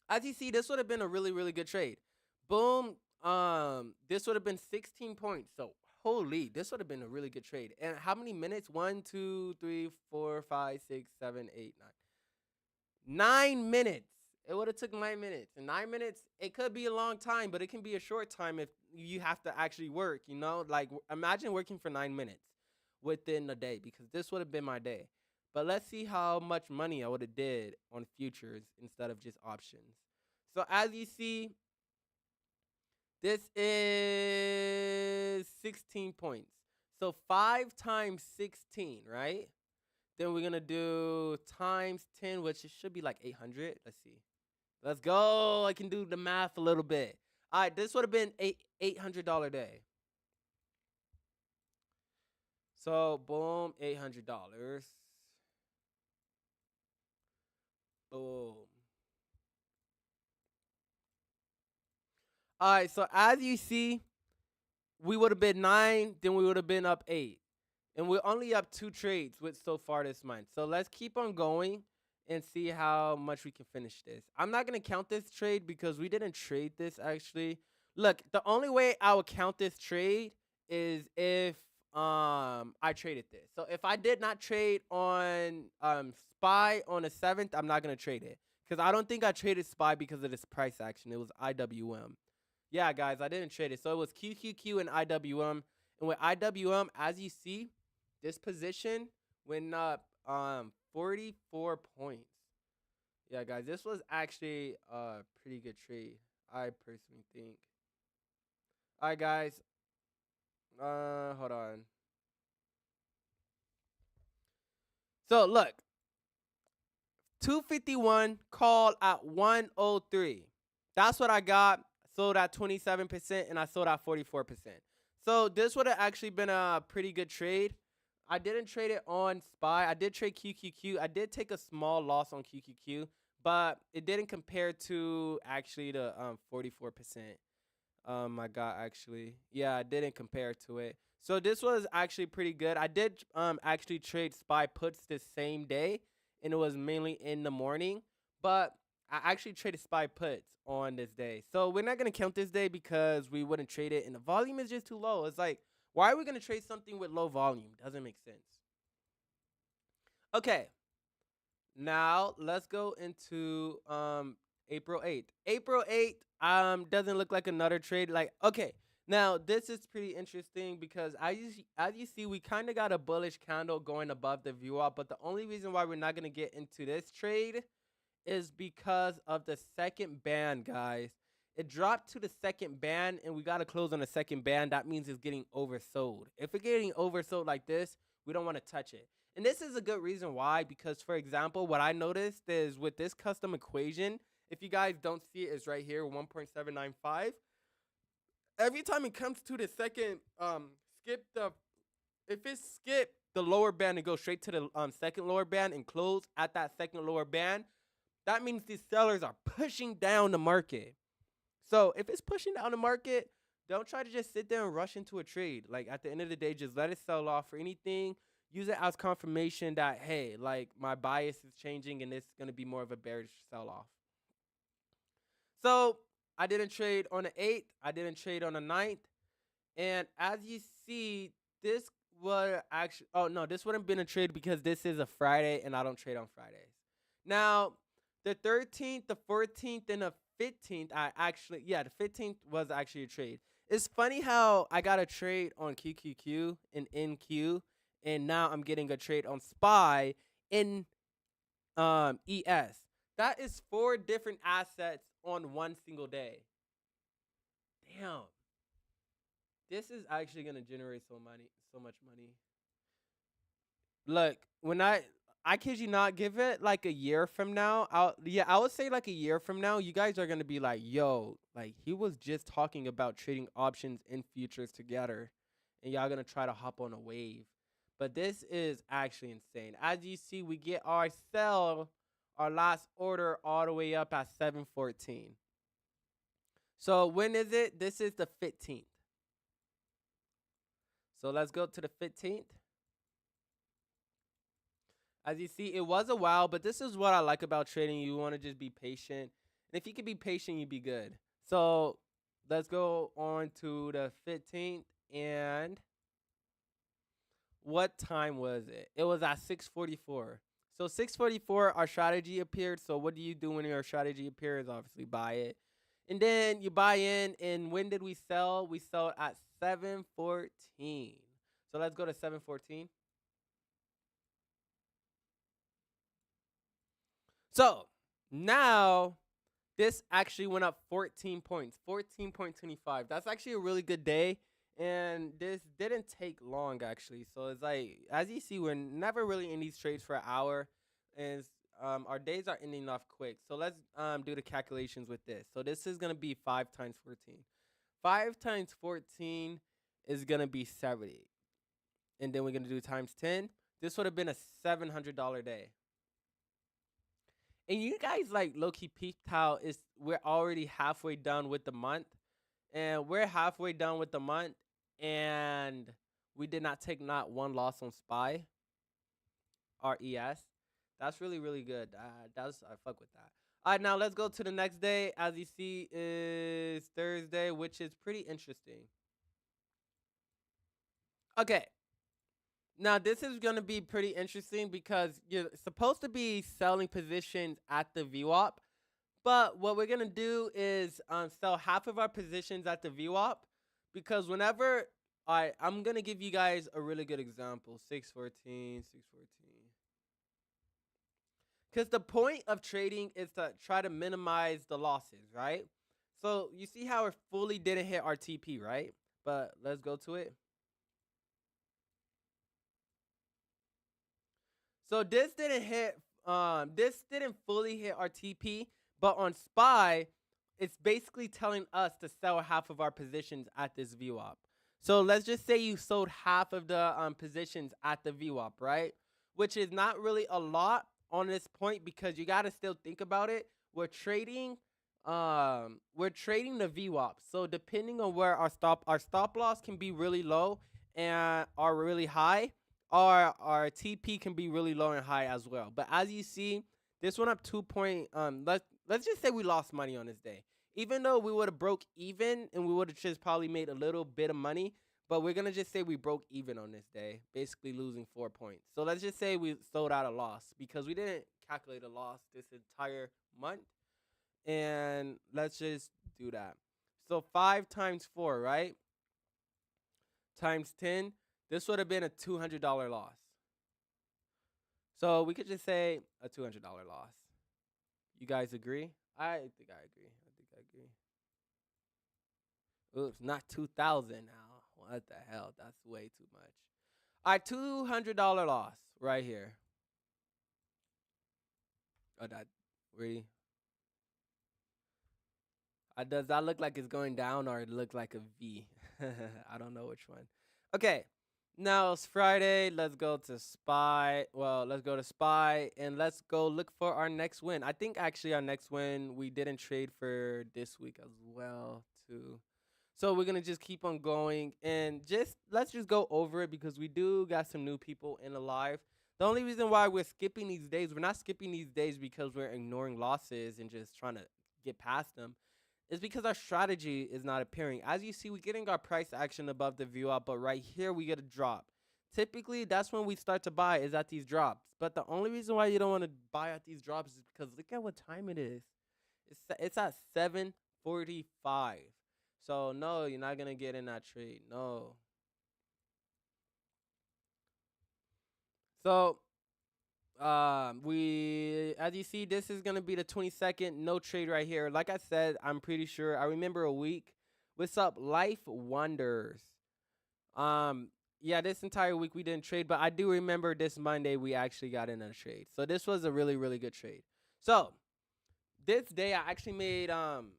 As you see, this would have been a really, really good trade. Boom. This would have been 16 points. So holy, this would have been a really good trade. And how many minutes? 1, 2, 3, 4, 5, 6, 7, 8, 9. 9 minutes. It would have took 9 minutes. And 9 minutes, it could be a long time, but it can be a short time if you have to actually work, you know? Like imagine working for 9 minutes within a day, because this would have been my day. But let's see how much money I would have did on futures instead of just options. So as you see, this is 16 points. So 5 times 16, right? Then we're going to do times 10, which it should be like 800. Let's see. Let's go. I can do the math a little bit. All right, this would have been $800 day. So, boom, $800. Boom. All right, so as you see, we would have been 9, then we would have been up 8. And we're only up 2 trades with so far this month. So let's keep on going and see how much we can finish this. I'm not going to count this trade because we didn't trade this actually. Look, the only way I would count this trade is if I traded this. So if I did not trade on SPY on the 7th, I'm not going to trade it. Because I don't think I traded SPY because of this price action. It was IWM. Yeah, guys, I didn't trade it. So it was QQQ and IWM. And with IWM, as you see, this position went up 44 points. Yeah, guys, this was actually a pretty good trade, I personally think. All right, guys. Hold on. So look, 251 call at 103. That's what I got. Sold at 27% and I sold at 44%. So this would have actually been a pretty good trade. I didn't trade it on SPY. I did trade QQQ. I did take a small loss on QQQ, but it didn't compare to actually the 44%. I got actually. Yeah, I didn't compare to it. So this was actually pretty good. I did actually trade SPY puts the same day, and it was mainly in the morning. But I actually traded SPY puts on this day. So we're not gonna count this day because we wouldn't trade it, and the volume is just too low. It's like, why are we gonna trade something with low volume? Doesn't make sense. Okay. Now let's go into April 8th. April 8th doesn't look like another trade. Like, okay, Now, this is pretty interesting because as you see, we kind of got a bullish candle going above the view up, but the only reason why we're not going to get into this trade is because of the second band, guys. It dropped to the second band, and we got to close on the second band. That means it's getting oversold. If it's getting oversold like this, we don't want to touch it. And this is a good reason why, because, for example, what I noticed is with this custom equation, if you guys don't see it, it's right here, 1.795. Every time it comes to the second, skip the, if it skip the lower band and go straight to the second lower band and close at that second lower band, that means these sellers are pushing down the market. So if it's pushing down the market, don't try to just sit there and rush into a trade. Like at the end of the day, just let it sell off for anything. Use it as confirmation that, hey, like my bias is changing and it's going to be more of a bearish sell off. So I didn't trade on the 8th. I didn't trade on the 9th. And as you see, this would actually, oh no, this wouldn't have been a trade because this is a Friday and I don't trade on Fridays. Now, the 13th, the 14th, and the 15th, the 15th was actually a trade. It's funny how I got a trade on QQQ and NQ, and now I'm getting a trade on SPY in ES. That is 4 different assets on one single day. Damn. This is actually gonna generate so much money. Look, when I kid you not, give it like a year from now. I would say like a year from now, you guys are gonna be like, yo, like he was just talking about trading options and futures together, and y'all gonna try to hop on a wave. But this is actually insane. As you see, we get our sell, our last order all the way up at 714. So when is it? This is the 15th. So let's go to the 15th. As you see, it was a while, but this is what I like about trading. You want to just be patient. And if you can be patient, you be good. So let's go on to the 15th. And what time was it? It was at 6:44. So 6:44, our strategy appeared. So what do you do when your strategy appears? Obviously, buy it. And then you buy in. And when did we sell? We sold at 7:14. So let's go to 7:14. So now this actually went up 14 points, 14.25. That's actually a really good day. And this didn't take long, actually. So it's like, as you see, we're never really in these trades for an hour. And our days are ending off quick. So let's do the calculations with this. So this is going to be 5 times 14. 5 times 14 is going to be 70. And then we're going to do times 10. This would have been a $700 day. And you guys like low-key peeped how we're already halfway done with the month. And we're halfway done with the month. And we did not take not one loss on SPY or ES. That's really, really good. I fuck with that. All right, now let's go to the next day. As you see, is Thursday, which is pretty interesting. Okay. Now, this is going to be pretty interesting because you're supposed to be selling positions at the VWAP. But what we're going to do is sell half of our positions at the VWAP. Because whenever, I'm going to give you guys a really good example. 614, 614. Because the point of trading is to try to minimize the losses, right? So you see how it fully didn't hit our TP, right? But let's go to it. So this didn't hit, this didn't fully hit our TP, but on SPY, it's basically telling us to sell half of our positions at this VWAP. So let's just say you sold half of the positions at the VWAP, right? Which is not really a lot on this point because you got to still think about it. We're trading the VWAP. So depending on where our stop loss can be really low and are really high. Our TP can be really low and high as well. But as you see, this went up 2 point. Let's just say we lost money on this day. Even though we would have broke even and we would have just probably made a little bit of money, but we're gonna just say we broke even on this day, basically losing 4 points. So let's just say we sold out a loss because we didn't calculate a loss this entire month. And let's just do that. So 5 times 4, right? times 10, this would have been a $200 loss. So we could just say a $200 loss. You guys agree? I think I agree. I think I agree. Oops, not 2,000 now. What the hell? That's way too much. All right, $200 loss right here. Oh, that really? Does that look like it's going down or it look like a V? I don't know which one. Okay, now it's Friday. Let's go to Spy. Well, let's go to Spy and let's go look for our next win. I think actually our next win we didn't trade for this week as well too. So we're gonna just keep on going and just let's just go over it because we do got some new people in the live. The only reason why we're skipping these days, we're not skipping these days because we're ignoring losses and just trying to get past them. It's because our strategy is not appearing. As you see, we're getting our price action above the view up, but right here we get a drop. Typically, that's when we start to buy is at these drops. But the only reason why you don't want to buy at these drops is because look at what time it is. It's at 7:45. So no, you're not gonna get in that trade. No. So we as you see, this is gonna be the 22nd. No trade right here. Like I said, I'm pretty sure I remember a week. What's up, Life Wonders? Um, yeah, this entire week we didn't trade, but I do remember this Monday we actually got in a trade. So this was a really, really good trade. So this day I actually made $1,600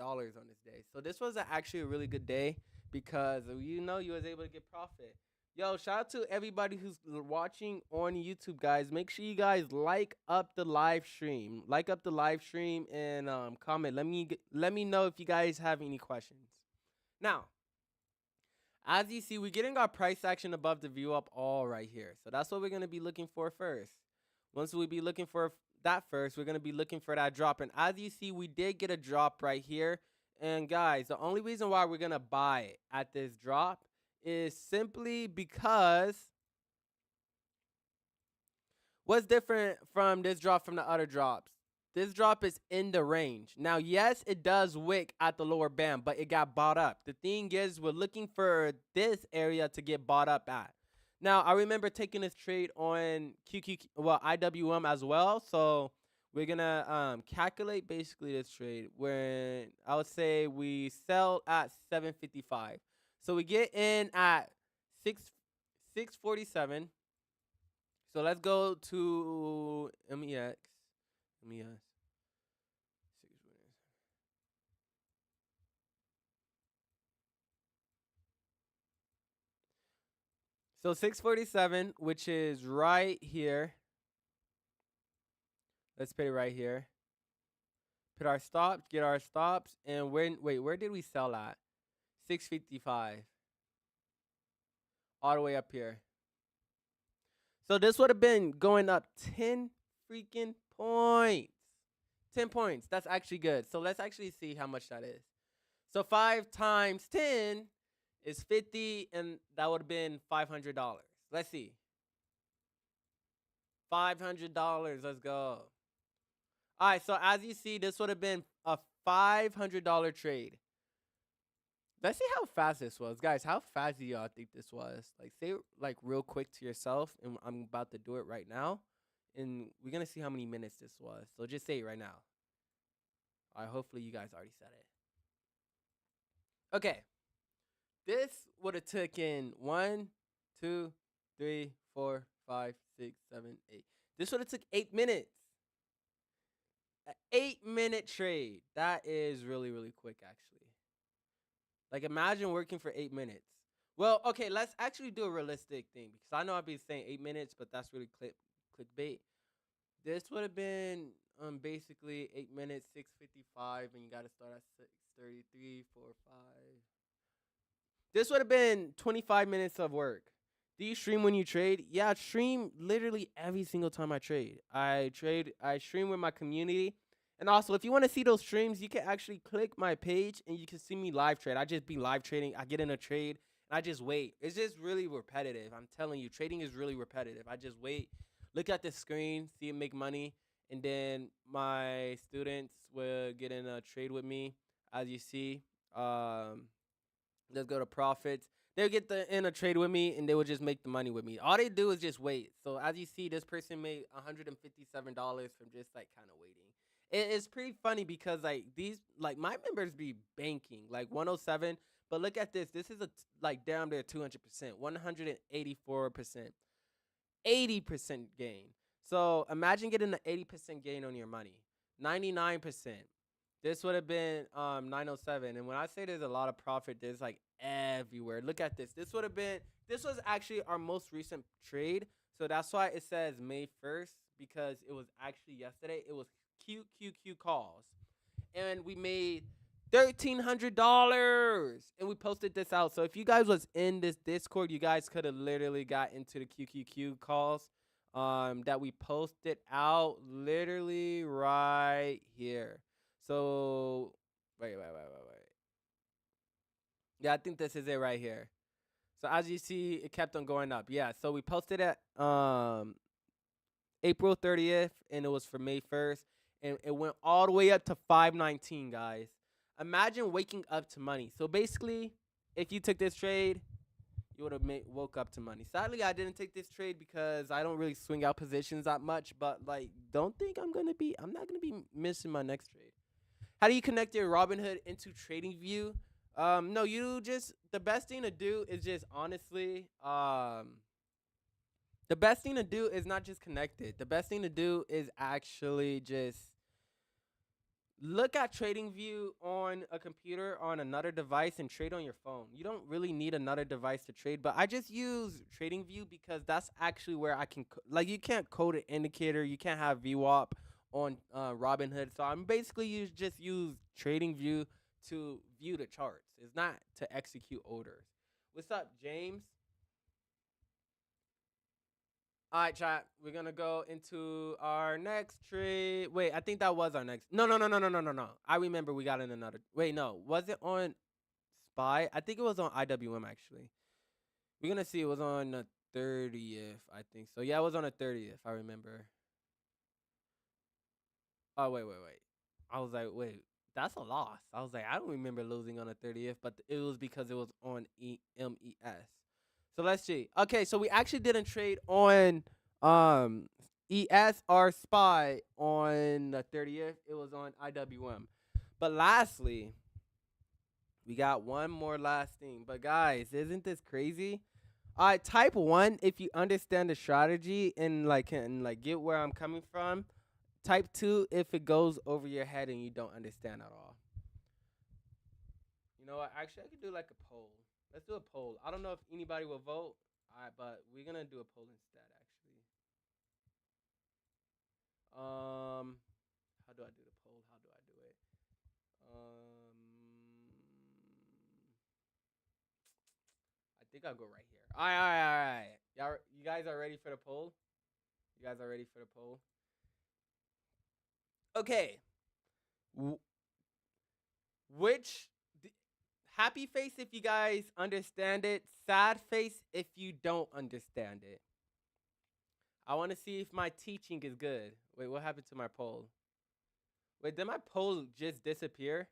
on this day. So this was actually a really good day because you was able to get profit. Yo, shout out to everybody who's watching on YouTube, guys. Make sure you guys like up the live stream, and comment. Let me know if you guys have any questions. Now, as you see, we're getting our price action above the view up all right here. So that's what we're gonna be looking for first. Once we be looking for that first, we're gonna be looking for that drop. And as you see, we did get a drop right here. And guys, the only reason why we're gonna buy at this drop is simply because what's different from this drop from the other drops? This drop is in the range. Now, yes, it does wick at the lower band, but it got bought up. The thing is, we're looking for this area to get bought up at. Now, I remember taking this trade on IWM as well. So we're gonna calculate basically this trade when I would say we sell at 755. So we get in at 647. So let's go to MEX. MES. So 647, which is right here. Let's put it right here. Put our stops, get our stops, and where did we sell at? 655. All the way up here. So this would have been going up 10 freaking points. 10 points. That's actually good. So let's actually see how much that is. So 5 times 10 is 50, and that would have been $500. Let's see. $500. Let's go. All right, so as you see, this would have been a $500 trade. Let's see how fast this was. Guys, how fast do y'all think this was? Like, say, like, real quick to yourself, and I'm about to do it right now. And we're going to see how many minutes this was. So just say it right now. All right, hopefully you guys already said it. Okay. This would have taken 1, 2, 3, 4, 5, 6, 7, 8. This would have took 8 minutes. An 8-minute trade. That is really, really quick, actually. Like, imagine working for 8 minutes. Well, okay, let's actually do a realistic thing because I know I've been saying 8 minutes, but that's really clickbait. This would have been basically 8 minutes, 6:55, and you got to start at 6:33, 4, 5. This would have been 25 minutes of work. Do you stream when you trade? Yeah, I stream literally every single time I trade. I stream with my community. And also, if you want to see those streams, you can actually click my page and you can see me live trade. I just be live trading. I get in a trade and I just wait. It's just really repetitive. I'm telling you, trading is really repetitive. I just wait, look at the screen, see it make money, and then my students will get in a trade with me. As you see, let's go to profits. They'll get in a trade with me, and they would just make the money with me. All they do is just wait. So as you see, this person made $157 from just like kind of waiting. It's pretty funny because like these like my members be banking like 107, but look at this. This is like down there 200%, 184%, 80% gain. So imagine getting an 80% gain on your money. 99%. This would have been 907. And when I say there's a lot of profit, there's like everywhere. Look at this. This was actually our most recent trade. So that's why it says May 1st, because it was actually yesterday. It was QQQ calls. And we made $1,300 and we posted this out. So if you guys was in this Discord, you guys could have literally got into the QQQ calls that we posted out literally right here. So wait. Yeah, I think this is it right here. So as you see, it kept on going up. Yeah, so we posted it April 30th, and it was for May 1st, and it went all the way up to 519, guys. Imagine waking up to money. So basically, if you took this trade, you would have woke up to money. Sadly, I didn't take this trade because I don't really swing out positions that much. But like, don't think I'm not gonna be missing my next trade. How do you connect your Robinhood into TradingView? No, you just the best thing to do is just honestly, the best thing to do is not just connect it. The best thing to do is actually just look at TradingView on a computer on another device and trade on your phone. You don't really need another device to trade, but I just use TradingView because that's actually where I can like you can't code an indicator, you can't have VWAP on Robinhood. So I'm basically just use TradingView to view the charts. It's not to execute orders. What's up, James? All right, chat. We're gonna go into our next trade. Wait, I think that was our next. No. I remember we got in another. Wait, no. Was it on Spy? I think it was on IWM actually. We're gonna see. It was on the 30th. I think so. Yeah, it was on the 30th. I remember. Oh wait. I was like, wait, that's a loss. I was like, I don't remember losing on the 30th, but it was because it was on MES. So let's see. Okay, so we actually didn't trade on ES or SPY on the 30th. It was on IWM. But lastly, we got one more last thing. But guys, isn't this crazy? All right, type 1 if you understand the strategy and like can like get where I'm coming from. Type 2 if it goes over your head and you don't understand at all. You know what? Actually, I could do like a poll. Let's do a poll. I don't know if anybody will vote, but we're gonna do a poll instead. Actually, how do I do the poll? How do I do it? I think I'll go right here. All right. You guys are ready for the poll? You guys are ready for the poll? Okay. Which happy face if you guys understand it, sad face if you don't understand it. I want to see if my teaching is good. Wait, what happened to my poll? Wait, did my poll just disappear?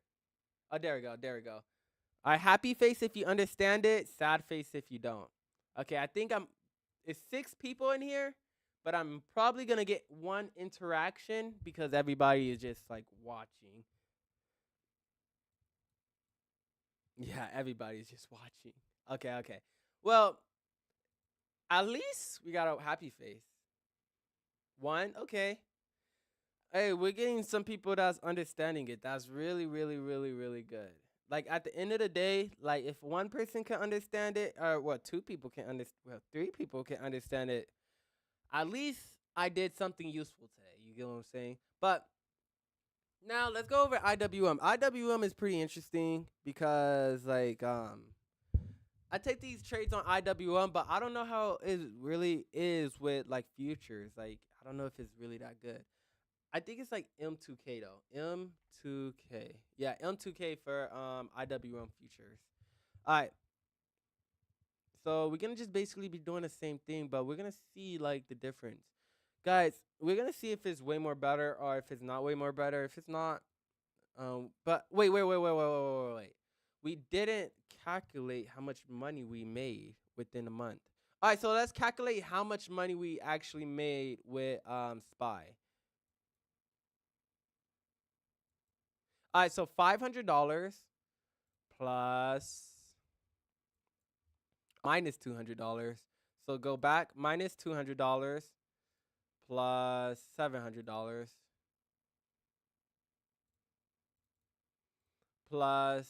Oh, there we go. All right, happy face if you understand it, sad face if you don't. Okay, I think it's 6 people in here, but I'm probably going to get one interaction because everybody is just like watching. Yeah, everybody's just watching. Okay. Well, at least we got a happy face. 1, okay. Hey, we're getting some people that's understanding it. That's really good. Like at the end of the day, like if one person can understand it, or what, 2 people can understand, well, 3 people can understand it. At least I did something useful today. You get what I'm saying? But now let's go over IWM. IWM is pretty interesting because like I take these trades on IWM, but I don't know how it really is with like futures. Like I don't know if it's really that good. I think it's like M2K though. M2K. Yeah, M2K for IWM futures. All right. So we're gonna just basically be doing the same thing, but we're gonna see like the difference. Guys, we're gonna see if it's way more better or if it's not way more better. If it's not, but wait. we didn't calculate how much money we made within a month. All right, so let's calculate how much money we actually made with Spy. All right, so $500 plus minus $200. So go back minus $200 plus $700 plus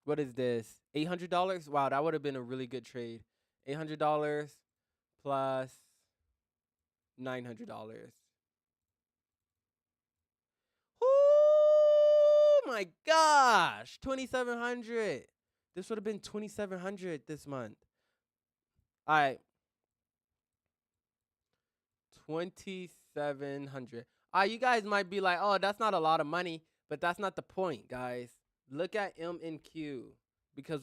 what is this? $800? Wow, that would have been a really good trade. $800 plus $900. Oh my gosh, 2,700. This would have been 2,700 this month. All right, 2,700. You guys might be like, oh, that's not a lot of money, but that's not the point, guys. Look at M and Q because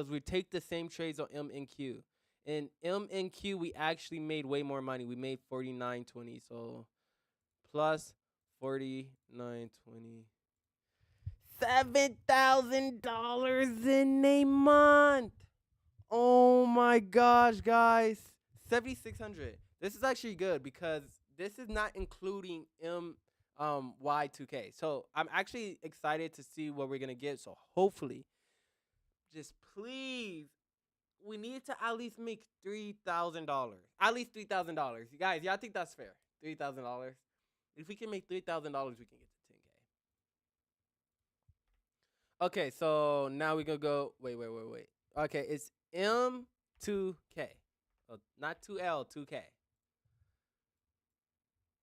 we take the same trades on M and Q. In M and Q, we actually made way more money. We made 49.20. So plus 49.20. $7,000 in a month. Oh my gosh, guys. 7,600. This is actually good because this is not including Y2K. So I'm actually excited to see what we're gonna get. So hopefully, just please, we need to at least make $3,000. At least $3,000. You guys, y'all think that's fair? $3,000. If we can make $3,000, we can get to 10K. Okay, so now we're gonna go. Wait. Okay, it's M2K. So not 2L, 2K.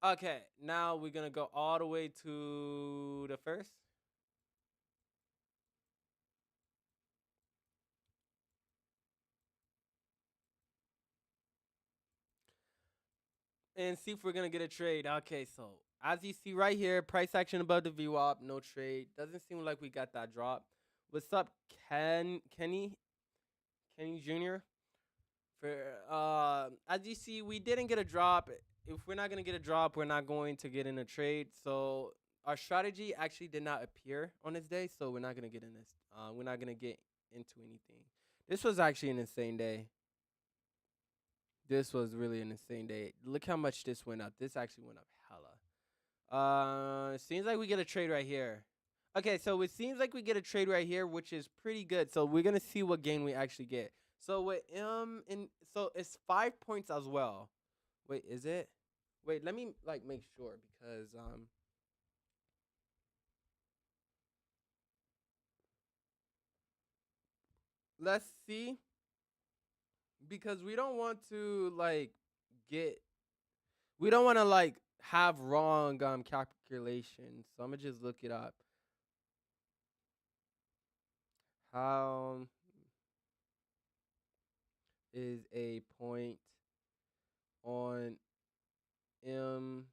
Okay, now we're gonna go all the way to the first. And see if we're gonna get a trade. Okay, so as you see right here, price action above the VWAP, no trade. Doesn't seem like we got that drop. What's up, Kenny Jr.? As you see, we didn't get a drop. If we're not gonna get a drop, we're not going to get in a trade. So our strategy actually did not appear on this day, so we're not gonna get in this. We're not gonna get into anything. This was actually an insane day. This was really an insane day. Look how much this went up. This actually went up hella. It seems like we get a trade right here. Okay, so it seems like we get a trade right here, which is pretty good. So we're gonna see what gain we actually get. So with so it's 5 points as well. Wait, is it? Wait, let me like make sure because let's see, because we don't want to like get we don't want to like have wrong calculations. So I'm gonna just look it up. How is a point on M2K?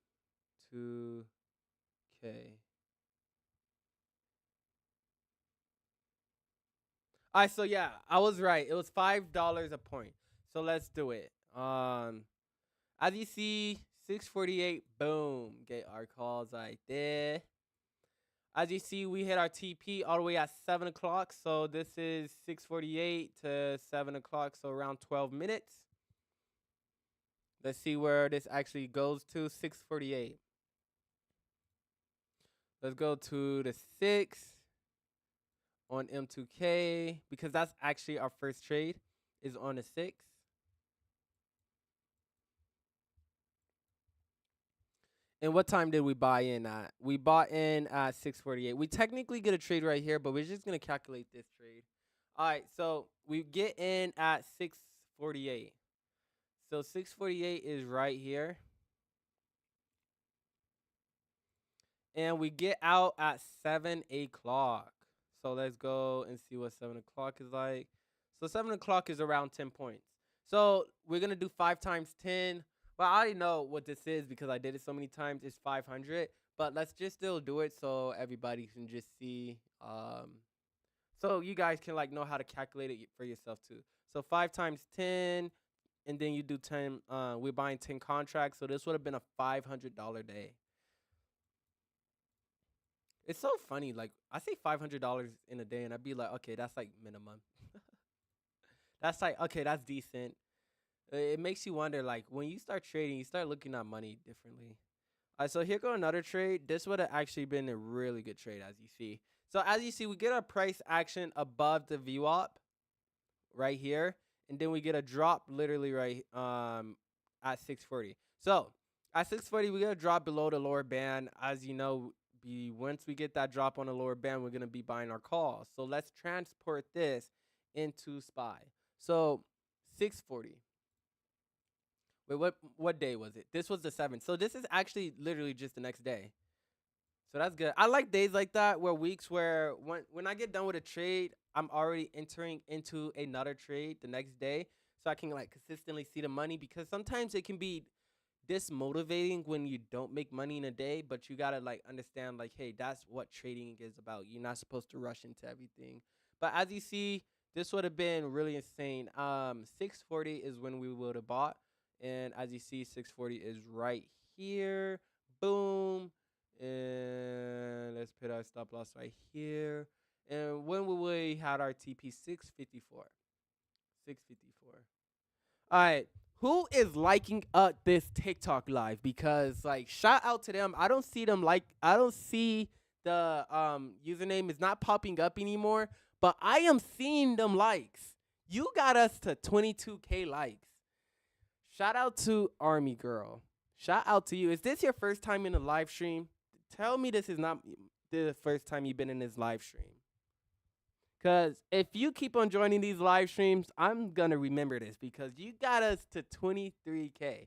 All right, so yeah, I was right. It was $5 a point. So let's do it. As you see, 648. Boom, get our calls right there. As you see, we hit our TP all the way at 7 o'clock. So this is 6:48 to 7 o'clock, so around 12 minutes. Let's see where this actually goes to. 6:48. Let's go to the 6 on M2K because that's actually our first trade is on the 6. And what time did we buy in at? We bought in at 6:48. We technically get a trade right here, but we're just going to calculate this trade. All right, so we get in at 6:48. So 6:48 is right here. And we get out at 7 o'clock. So let's go and see what 7 o'clock is like. So 7 o'clock is around 10 points. So we're going to do 5 times 10. Well, I already know what this is because I did it so many times. It's 500. But let's just still do it so everybody can just see. So you guys can like know how to calculate it for yourself too. So 5 times 10. And then you do 10. We're buying 10 contracts. So this would have been a $500 day. It's so funny. Like I say $500 in a day, and I'd be like, okay, that's like minimum. That's like okay, that's decent. It makes you wonder, like when you start trading, you start looking at money differently. So here go another trade. This would have actually been a really good trade, as you see. So as you see, we get our price action above the VWAP right here, and then we get a drop literally right at 640. So at 640, we get a drop below the lower band. As you know, once we get that drop on the lower band, we're gonna be buying our calls. So let's transport this into SPY. So 640. Wait, what day was it? This was the 7th. So this is actually literally just the next day. So that's good. I like days like that, where weeks where when I get done with a trade, I'm already entering into another trade the next day, so I can like consistently see the money, because sometimes it can be dismotivating when you don't make money in a day, but you gotta like understand like, hey, that's what trading is about. You're not supposed to rush into everything. But as you see, this would have been really insane. 640 is when we would have bought, and as you see, 640 is right here. Boom. And let's put our stop loss right here. And when we had our TP 654. 654. All right. Who is liking up this TikTok live? Because like shout out to them. I don't see the username is not popping up anymore, but I am seeing them likes. You got us to 22K likes. Shout out to Army Girl. Shout out to you. Is this your first time in a live stream? Tell me this is not the first time you've been in this live stream. Because if you keep on joining these live streams, I'm going to remember this, because you got us to 23K.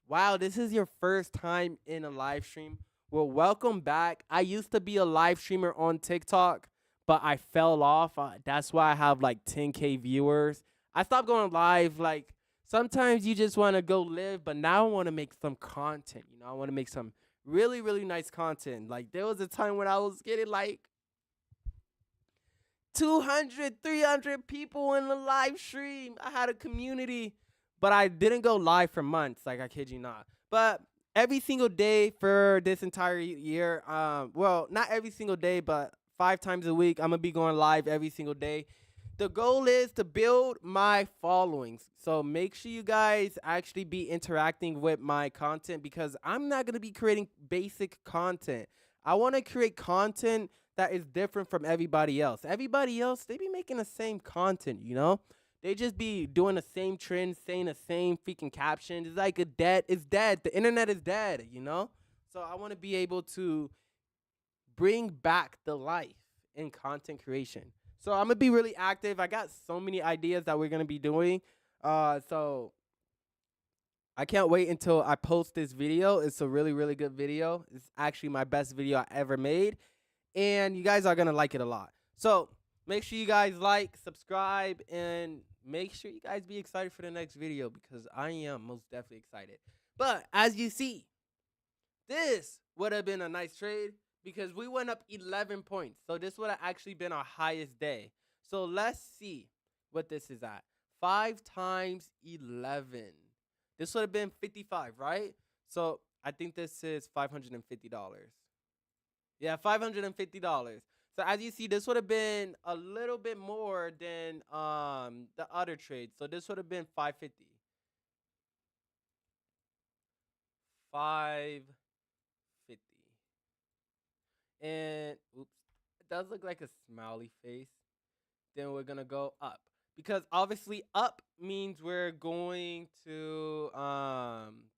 Wow, this is your first time in a live stream. Well, welcome back. I used to be a live streamer on TikTok, but I fell off. That's why I have like 10K viewers. I stopped going live. Like sometimes you just want to go live, but now I want to make some content. I want to make some really, really nice content. Like there was a time when I was getting like 200, 300 people in the live stream. I had a community, but I didn't go live for months. Like I kid you not. But every single day for this entire year, well, not every single day, but 5 times a week, I'm gonna be going live every single day. The goal is to build my followings. So make sure you guys actually be interacting with my content, because I'm not gonna be creating basic content. I want to create content that is different from everybody else. Everybody else, they be making the same content, They just be doing the same trends, saying the same freaking captions. It's like it's dead. The internet is dead, So I want to be able to bring back the life in content creation. So I'm gonna be really active. I got so many ideas that we're gonna be doing. So I can't wait until I post this video. It's a really, really good video. It's actually my best video I ever made, and you guys are gonna like it a lot. So make sure you guys like, subscribe, and make sure you guys be excited for the next video, because I am most definitely excited. But as you see, this would have been a nice trade, because we went up 11 points. So this would have actually been our highest day. So let's see what this is at. 5 times 11. This would have been 55, right? So I think this is $550. Yeah, $550. So as you see, this would have been a little bit more than the other trade. So this would have been 550. 550. And oops, it does look like a smiley face. Then we're gonna go up, because obviously up means we're going to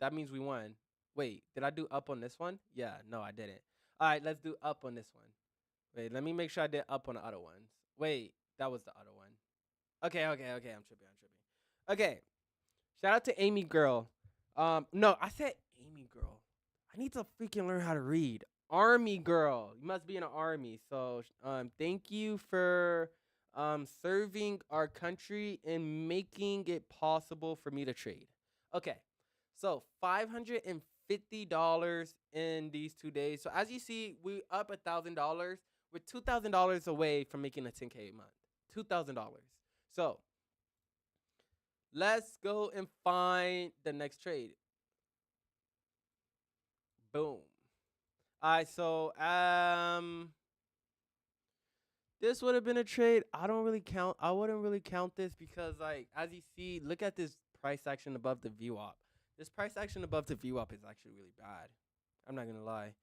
that means we won. Wait, did I do up on this one? Yeah, no, I didn't. All right, let's do up on this one. Wait, let me make sure I did up on the other ones. Wait, that was the other one. Okay, I'm tripping. Okay, shout out to Amy Girl. No, I said Amy Girl. I need to freaking learn how to read. Army Girl. You must be in an army. So, thank you for serving our country and making it possible for me to trade. Okay, so $550 in these 2 days. So as you see, we up $1,000. We're $2,000 away from making a 10K a month. $2,000. So let's go and find the next trade. Boom. All right, so this would have been a trade. I don't really count. I wouldn't really count this because, like, as you see, look at this price action above the VWAP. This price action above the VWAP is actually really bad. I'm not gonna lie.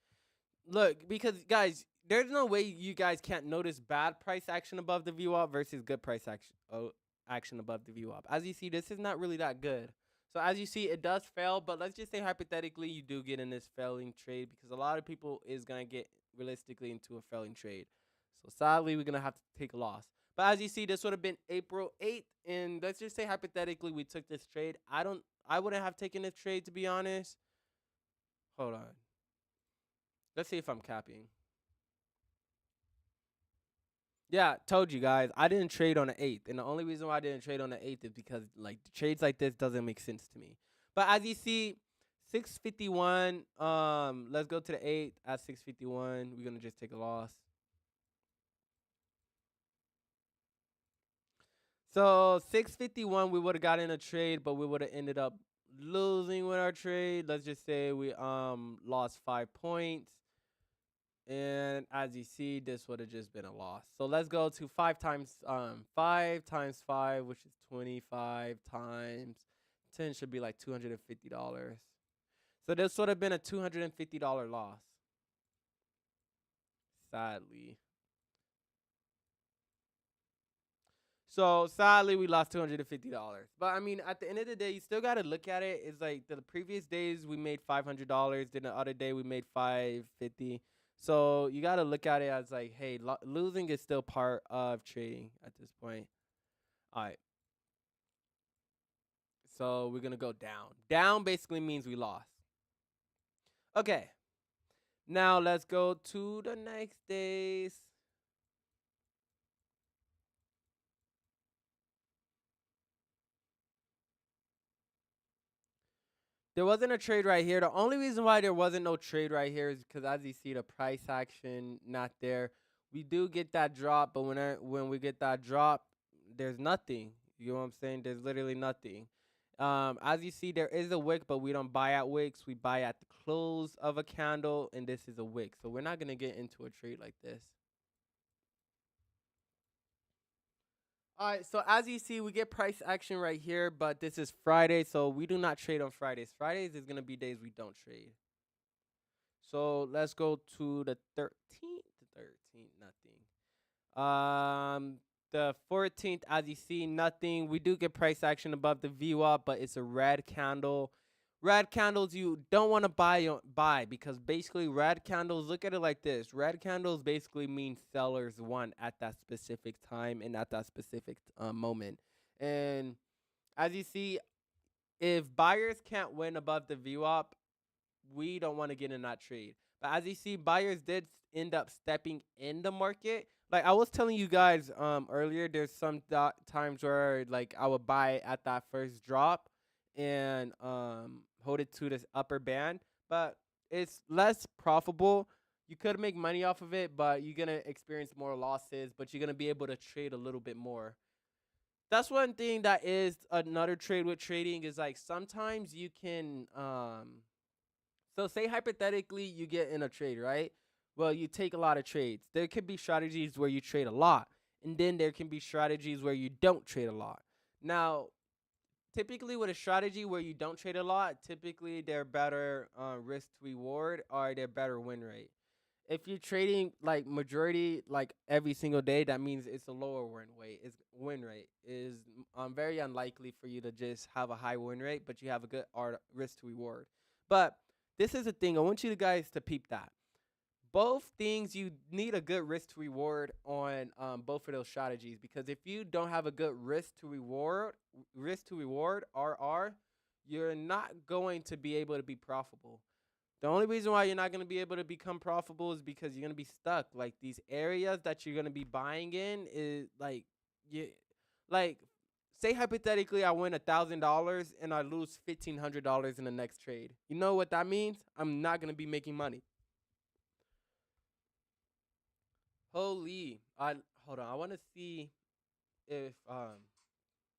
Look, because guys, there's no way you guys can't notice bad price action above the VWAP versus good price action above the VWAP. As you see, this is not really that good. So as you see, it does fail, but let's just say hypothetically you do get in this failing trade because a lot of people is gonna get realistically into a failing trade. So sadly, we're gonna have to take a loss. But as you see, this would have been April 8th, and let's just say hypothetically we took this trade. I wouldn't have taken this trade to be honest. Hold on. Let's see if I'm capping. Yeah, told you guys. I didn't trade on the 8th. And the only reason why I didn't trade on the 8th is because like trades like this doesn't make sense to me. But as you see, 651, let's go to the 8th at 651. We're going to just take a loss. So 651 we would have got in a trade, but we would have ended up losing with our trade. Let's just say we lost 5 points. And as you see, this would have just been a loss. So let's go to 5 times 5, which is 25 times 10 should be like $250. So this would have been a $250 loss. Sadly. So sadly, we lost $250. But I mean, at the end of the day, you still gotta look at it. It's like the previous days we made $500. Then the other day we made $550. So you gotta look at it as like, hey, losing is still part of trading at this point. All right. So we're gonna go down. Down basically means we lost. Okay. Now let's go to the next days. There wasn't a trade right here. The only reason why there wasn't no trade right here is because, as you see, the price action not there. We do get that drop, but when we get that drop, there's nothing. You know what I'm saying? There's literally nothing. As you see, there is a wick, but we don't buy at wicks. We buy at the close of a candle, and this is a wick. So we're not gonna get into a trade like this. All right, so as you see, we get price action right here, but this is Friday, so we do not trade on Fridays. Fridays is gonna be days we don't trade. So let's go to the 13th. The 13th, nothing. The 14th, as you see, nothing. We do get price action above the VWAP, but it's a red candle. Red candles you don't want to buy because basically red candles, look at it like this. Red candles basically mean sellers won at that specific time and at that specific moment. And as you see, if buyers can't win above the VWAP, we don't want to get in that trade. But as you see, buyers did end up stepping in the market. Like I was telling you guys earlier, there's some times where like I would buy at that first drop and hold it to this upper band, but it's less profitable. You could make money off of it, but you're gonna experience more losses. But you're gonna be able to trade a little bit more. That's one thing that is another trade with trading is like sometimes you can so say hypothetically you get in a trade, right? Well, you take a lot of trades. There could be strategies where you trade a lot, and then there can be strategies where you don't trade a lot. Now, typically with a strategy where you don't trade a lot, typically they're better risk to reward or they're better win rate. If you're trading like majority like every single day, that means it's a lower win rate is very unlikely for you to just have a high win rate, but you have a good risk to reward. But this is the thing. I want you guys to peep that. Both things you need a good risk to reward on both of those strategies because if you don't have a good risk to reward RR, you're not going to be able to be profitable. The only reason why you're not going to be able to become profitable is because you're going to be stuck. Like these areas that you're going to be buying in is like you like say hypothetically I win $1,000 and I lose $1,500 in the next trade. You know what that means? I'm not going to be making money. Holy. I hold on. I want to see if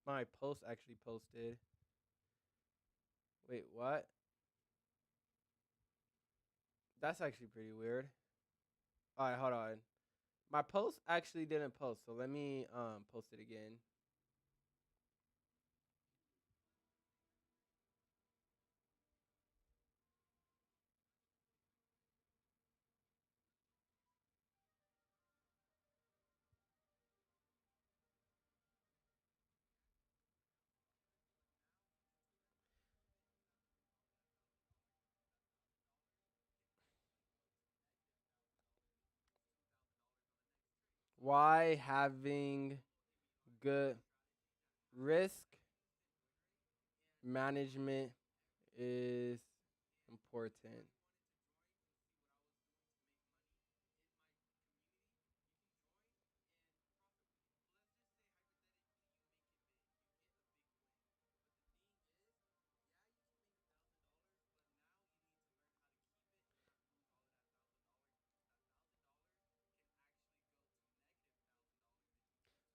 my post actually posted. Wait, what? That's actually pretty weird. All right, hold on. My post actually didn't post, so let me post it again. Why having good risk management is important.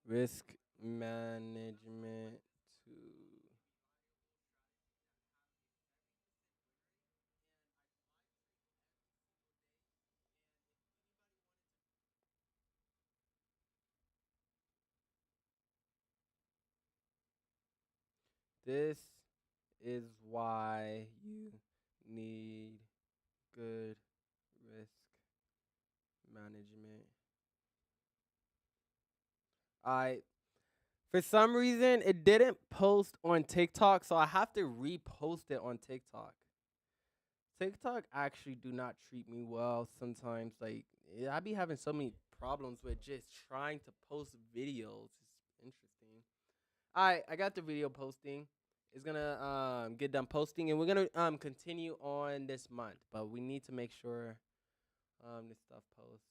Risk management to this is why you need good risk management. I For some reason it didn't post on TikTok, so I have to repost it on TikTok. TikTok actually do not treat me well sometimes. Like I be having so many problems with just trying to post videos. It's interesting. I got the video posting. It's gonna get done posting, and we're gonna continue on this month. But we need to make sure this stuff posts.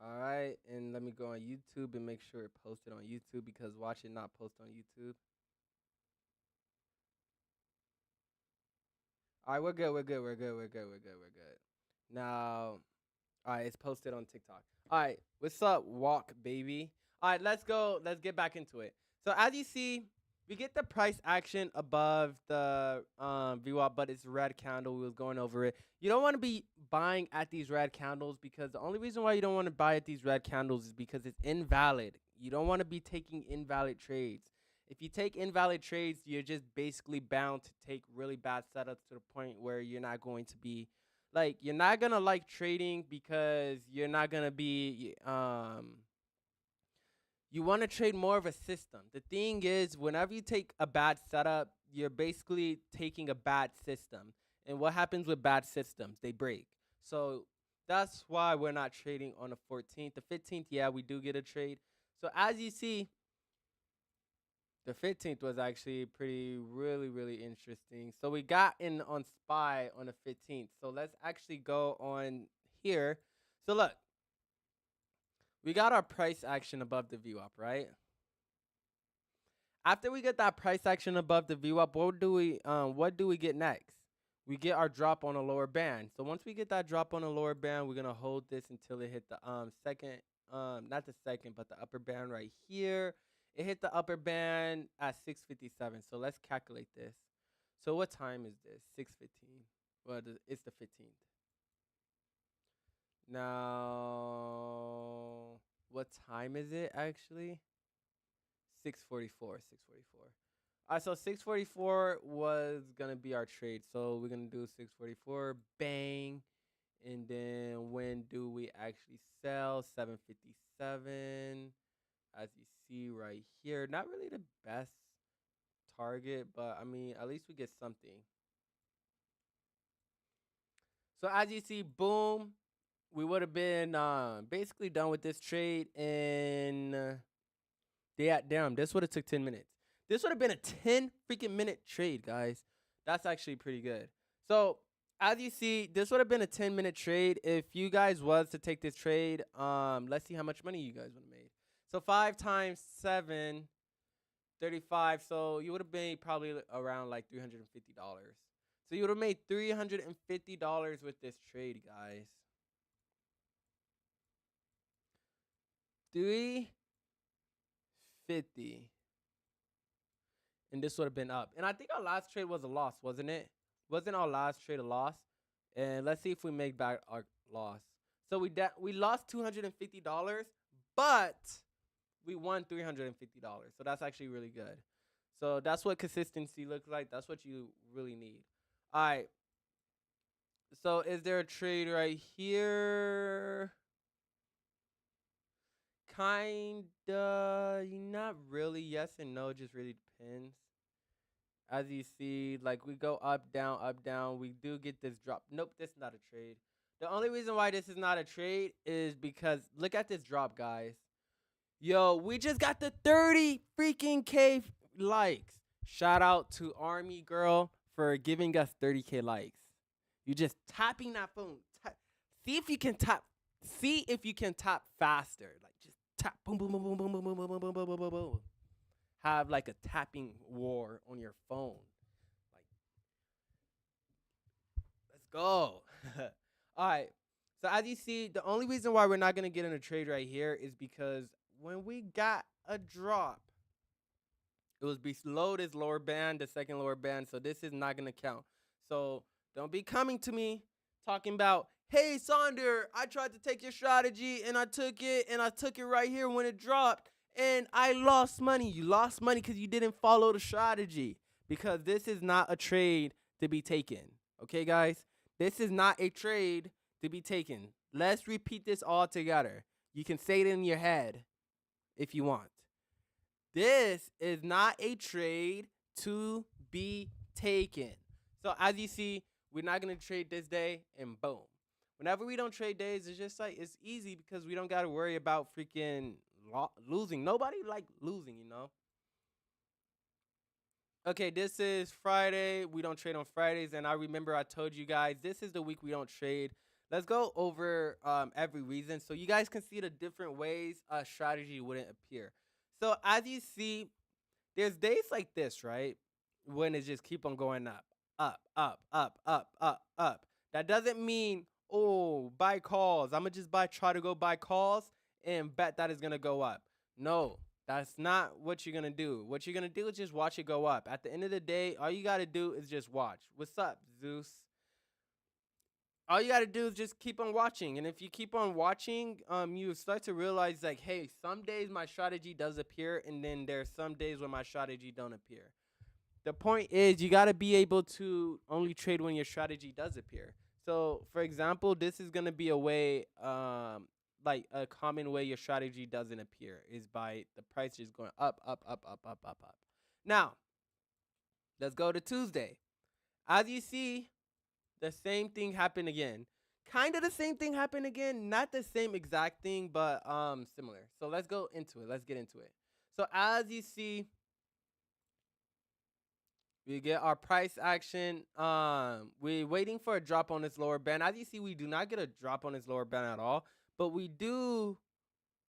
All right, and let me go on YouTube and make sure it posted on YouTube because watch it not post on YouTube. All right, we're good. We're good. We're good. We're good. We're good. We're good. Now, all right, it's posted on TikTok. All right, what's up, walk baby? All right, let's go. Let's get back into it. So as you see, we get the price action above the VWAP, but it's red candle. We was going over it. You don't want to be buying at these red candles because the only reason why you don't want to buy at these red candles is because it's invalid. You don't want to be taking invalid trades. If you take invalid trades, you're just basically bound to take really bad setups to the point where you're not going to be like you're not gonna like trading because you're not gonna be you want to trade more of a system. The thing is, whenever you take a bad setup, you're basically taking a bad system. And what happens with bad systems? They break. So that's why we're not trading on the 14th. The 15th, yeah, we do get a trade. So as you see, the 15th was actually pretty, really, really interesting. So we got in on SPY on the 15th. So let's actually go on here. So look, we got our price action above the VWAP, right? After we get that price action above the VWAP, what do we get next? We get our drop on a lower band. So once we get that drop on a lower band, we're gonna hold this until it hit the second not the second, but the upper band right here. It hit the upper band at 6:57. So let's calculate this. So what time is this? 6:15. Well, it's the 15th. Now, what time is it actually? 6:44. 6:44. So 6:44 was gonna be our trade. So we're gonna do 6:44. Bang. And then when do we actually sell? 7:57. As you see right here, not really the best target, but I mean at least we get something. So as you see, boom, we would have been basically done with this trade in yeah, damn, this would have took 10 minutes. This would have been a 10 freaking minute trade, guys. That's actually pretty good. So as you see, this would have been a 10-minute trade. If you guys was to take this trade, let's see how much money you guys would have made. So 5 times 7, 35. So you would have made probably around like $350. So you would have made $350 with this trade, guys. 350. And this would have been up. And I think our last trade was a loss, wasn't it? Wasn't our last trade a loss? And let's see if we make back our loss. So we lost $250, but we won $350. So that's actually really good. So that's what consistency looks like. That's what you really need. All right. So is there a trade right here? Kinda, not really. Yes and no, just really depends. As you see, like we go up, down, up, down. We do get this drop. Nope, this is not a trade. The only reason why this is not a trade is because look at this drop, guys. Yo, we just got the 30 freaking K likes. Shout out to Army Girl for giving us 30K likes. You just tapping that phone. See if you can tap. See if you can tap faster. Like just tap. Boom, boom, boom, boom, boom, boom, boom, boom, boom, boom, boom, boom, boom. Have like a tapping war on your phone. Like, let's go. All right. So as you see, the only reason why we're not gonna get in a trade right here is because when we got a drop, it was below this lower band, the second lower band. So this is not gonna count. So don't be coming to me talking about, hey Sonder, I tried to take your strategy and I took it right here when it dropped and I lost money. You lost money because you didn't follow the strategy. Because this is not a trade to be taken. Okay, guys? This is not a trade to be taken. Let's repeat this all together. You can say it in your head if you want. This is not a trade to be taken. So as you see, we're not going to trade this day and boom. Whenever we don't trade days, it's just like, it's easy because we don't got to worry about freaking losing. Nobody like losing, you know? Okay, this is Friday. We don't trade on Fridays. And I remember I told you guys, this is the week we don't trade. Let's go over every reason so you guys can see the different ways a strategy wouldn't appear. So as you see, there's days like this, right? When it just keep on going up, up, up, up, up, up, up. That doesn't mean, oh, buy calls. I'm going to just try to go buy calls and bet that is going to go up. No, that's not what you're going to do. What you're going to do is just watch it go up. At the end of the day, all you got to do is just watch. What's up, Zeus? All you got to do is just keep on watching. And if you keep on watching, you start to realize like, hey, some days my strategy does appear. And then there's some days where my strategy don't appear. The point is you got to be able to only trade when your strategy does appear. So, for example, this is going to be a way, like a common way your strategy doesn't appear is by the price just going up, up, up, up, up, up, up. Now, let's go to Tuesday. As you see, the same thing happened again. Kind of the same thing happened again. Not the same exact thing, but similar. So let's go into it. Let's get into it. So as you see, we get our price action. We're waiting for a drop on this lower band. As you see, we do not get a drop on this lower band at all. But we do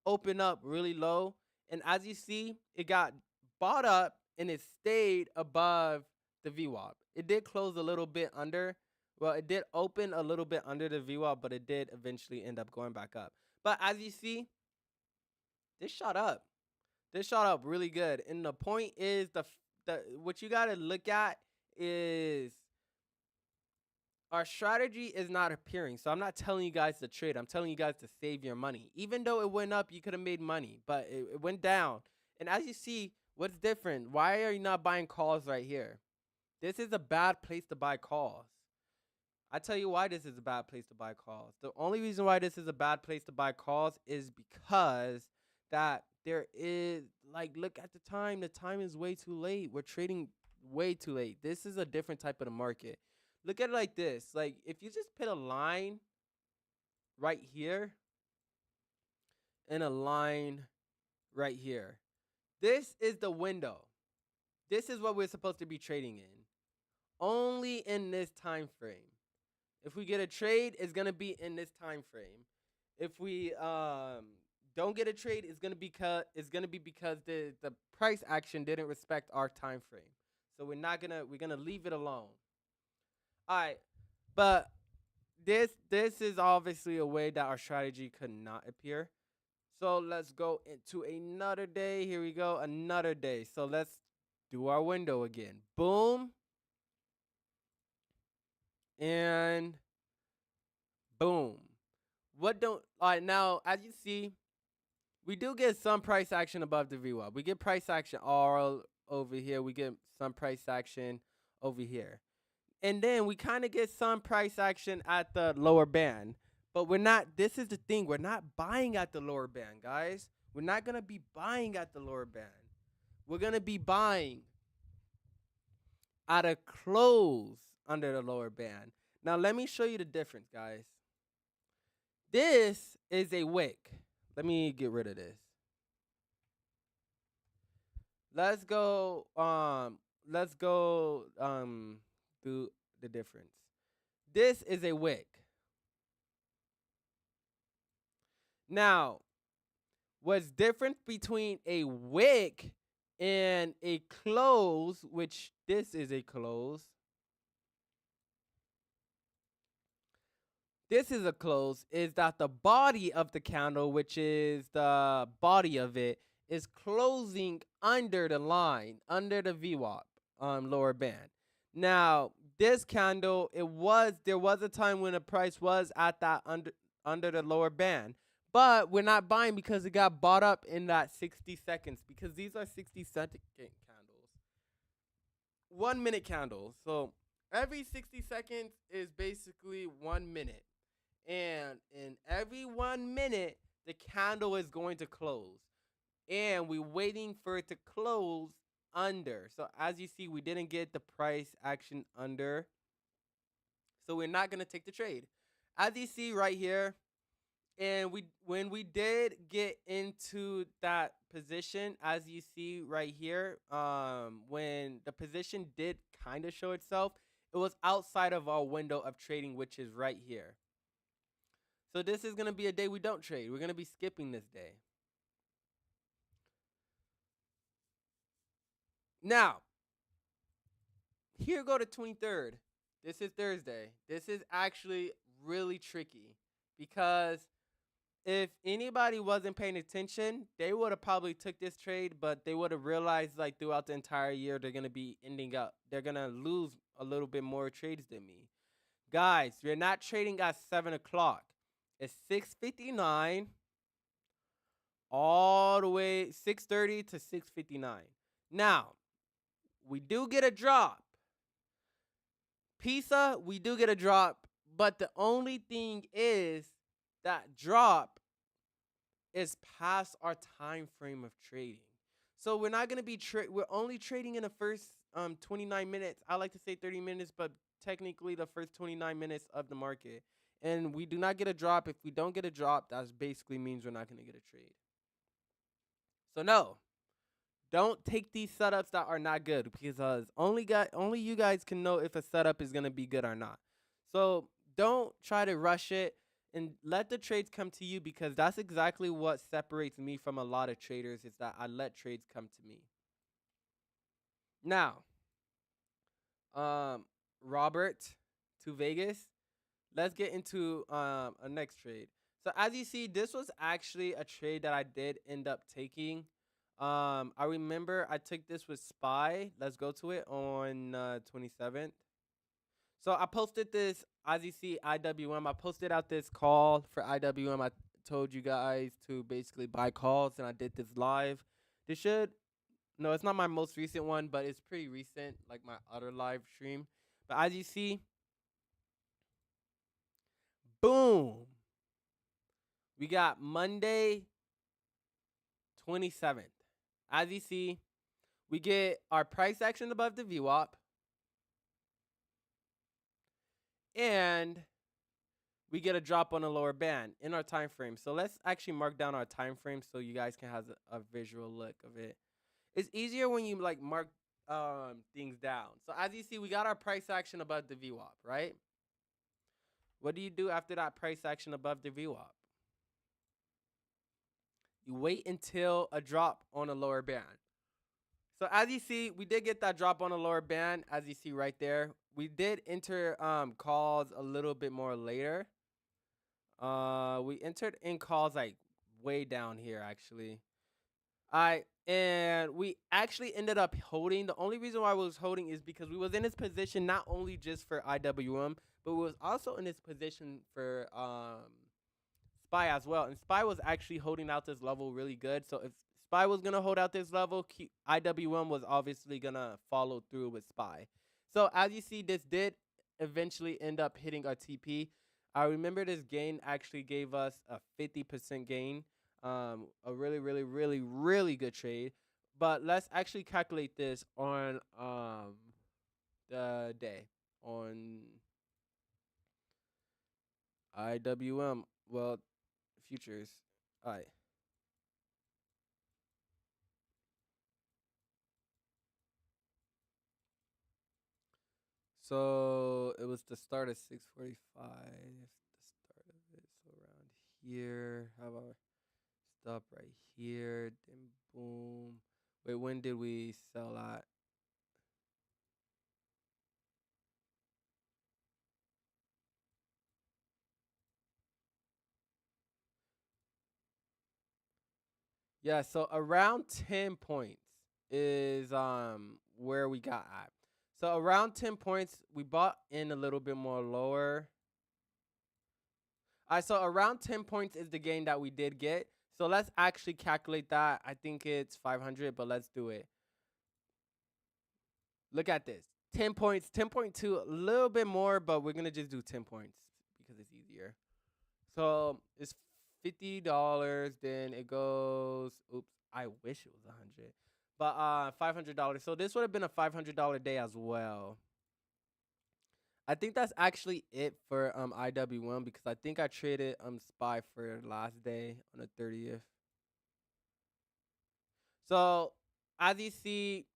open up really low. And as you see, it got bought up and it stayed above the VWAP. It did close a little bit under. Well, it did open a little bit under the VWAP, but it did eventually end up going back up. But as you see, this shot up. This shot up really good. And the point is, what you got to look at is our strategy is not appearing. So I'm not telling you guys to trade. I'm telling you guys to save your money. Even though it went up, you could have made money, but it went down. And as you see, what's different? Why are you not buying calls right here? This is a bad place to buy calls. I tell you why this is a bad place to buy calls. The only reason why this is a bad place to buy calls is because that there is, like, look at the time. The time is way too late. We're trading way too late. This is a different type of the market. Look at it like this. Like, if you just put a line right here and a line right here, this is the window. This is what we're supposed to be trading in. Only in this time frame. If we get a trade, it's going to be in this time frame. If we don't get a trade, it's gonna be because the price action didn't respect our time frame. So we're gonna leave it alone. All right, but this is obviously a way that our strategy could not appear. So let's go into another day. Here we go, another day. So let's do our window again. Boom and boom. What don't all right now? As you see, we do get some price action above the VWAP. We get price action all over here. We get some price action over here. And then we kind of get some price action at the lower band. But we're not, this is the thing, we're not buying at the lower band, guys. We're not going to be buying at the lower band. We're going to be buying at a close under the lower band. Now, let me show you the difference, guys. This is a wick. Let me get rid of this. Let's go through the difference. This is a wick. Now, what's different between a wick and a close, which this is a close. This is a close, is that the body of the candle, which is the body of it, is closing under the line, under the VWAP lower band. Now, this candle, there was a time when the price was at that under the lower band, but we're not buying because it got bought up in that 60 seconds, because these are 60-second candles, 1 minute candles. So every 60 seconds is basically 1 minute. And in every 1 minute, the candle is going to close. And we're waiting for it to close under. So as you see, we didn't get the price action under. So we're not going to take the trade. As you see right here, and when we did get into that position, as you see right here, when the position did kind of show itself, it was outside of our window of trading, which is right here. So this is going to be a day we don't trade. We're going to be skipping this day. Now, here go to 23rd. This is Thursday. This is actually really tricky because if anybody wasn't paying attention, they would have probably took this trade, but they would have realized like throughout the entire year they're going to be ending up. They're going to lose a little bit more trades than me. Guys, you're not trading at 7 o'clock. It's 6:59 all the way 6:30 to 6:59. Now, we do get a drop. Pizza, we do get a drop, but the only thing is that drop is past our time frame of trading. So we're not going to be we're only trading in the first 29 minutes. I like to say 30 minutes, but technically the first 29 minutes of the market. And we do not get a drop. If we don't get a drop, that basically means we're not going to get a trade. So no, don't take these setups that are not good, because only you guys can know if a setup is going to be good or not. So don't try to rush it and let the trades come to you, because that's exactly what separates me from a lot of traders, is that I let trades come to me. Now, Robert to Vegas. Let's get into a next trade. So as you see, this was actually a trade that I did end up taking. I remember I took this with Spy. Let's go to it on 27th. So I posted this, as you see, IWM. I posted out this call for IWM. I told you guys to basically buy calls, and I did this live. No, it's not my most recent one, but it's pretty recent, like my other live stream. But as you see, boom. We got Monday 27th. As you see, we get our price action above the VWAP. And we get a drop on the lower band in our time frame. So let's actually mark down our time frame so you guys can have a visual look of it. It's easier when you like mark things down. So as you see, we got our price action above the VWAP, right? What do you do after that price action above the VWAP? You wait until a drop on a lower band. So as you see, we did get that drop on the lower band, as you see right there. We did enter calls a little bit more later. We entered in calls like way down here actually. I and we actually ended up holding. The only reason why we was holding is because we was in this position not only just for IWM, but we was also in this position for Spy as well. And Spy was actually holding out this level really good. So if Spy was gonna hold out this level, IWM was obviously gonna follow through with Spy. So as you see, this did eventually end up hitting our TP. I remember this gain actually gave us a 50% gain. A really, really, really, really good trade. But let's actually calculate this on the day on IWM. Well, futures. All right. So it was the start at 6:45. The start of it. So around here. How about stop right here? Then boom. Wait, when did we sell at? Yeah, so around 10 points is where we got at. So around 10 points, we bought in a little bit more lower. All right, so around 10 points is the gain that we did get. So let's actually calculate that. I think it's 500, but let's do it. Look at this. 10 points, 10.2, a little bit more, but we're going to just do 10 points because it's easier. So it's $50. Then it goes, oops, I wish it was 100. But $500. So this would have been a $500 day as well. I think that's actually it for IW1 because I think I traded Spy for last day on the 30th. So as you see,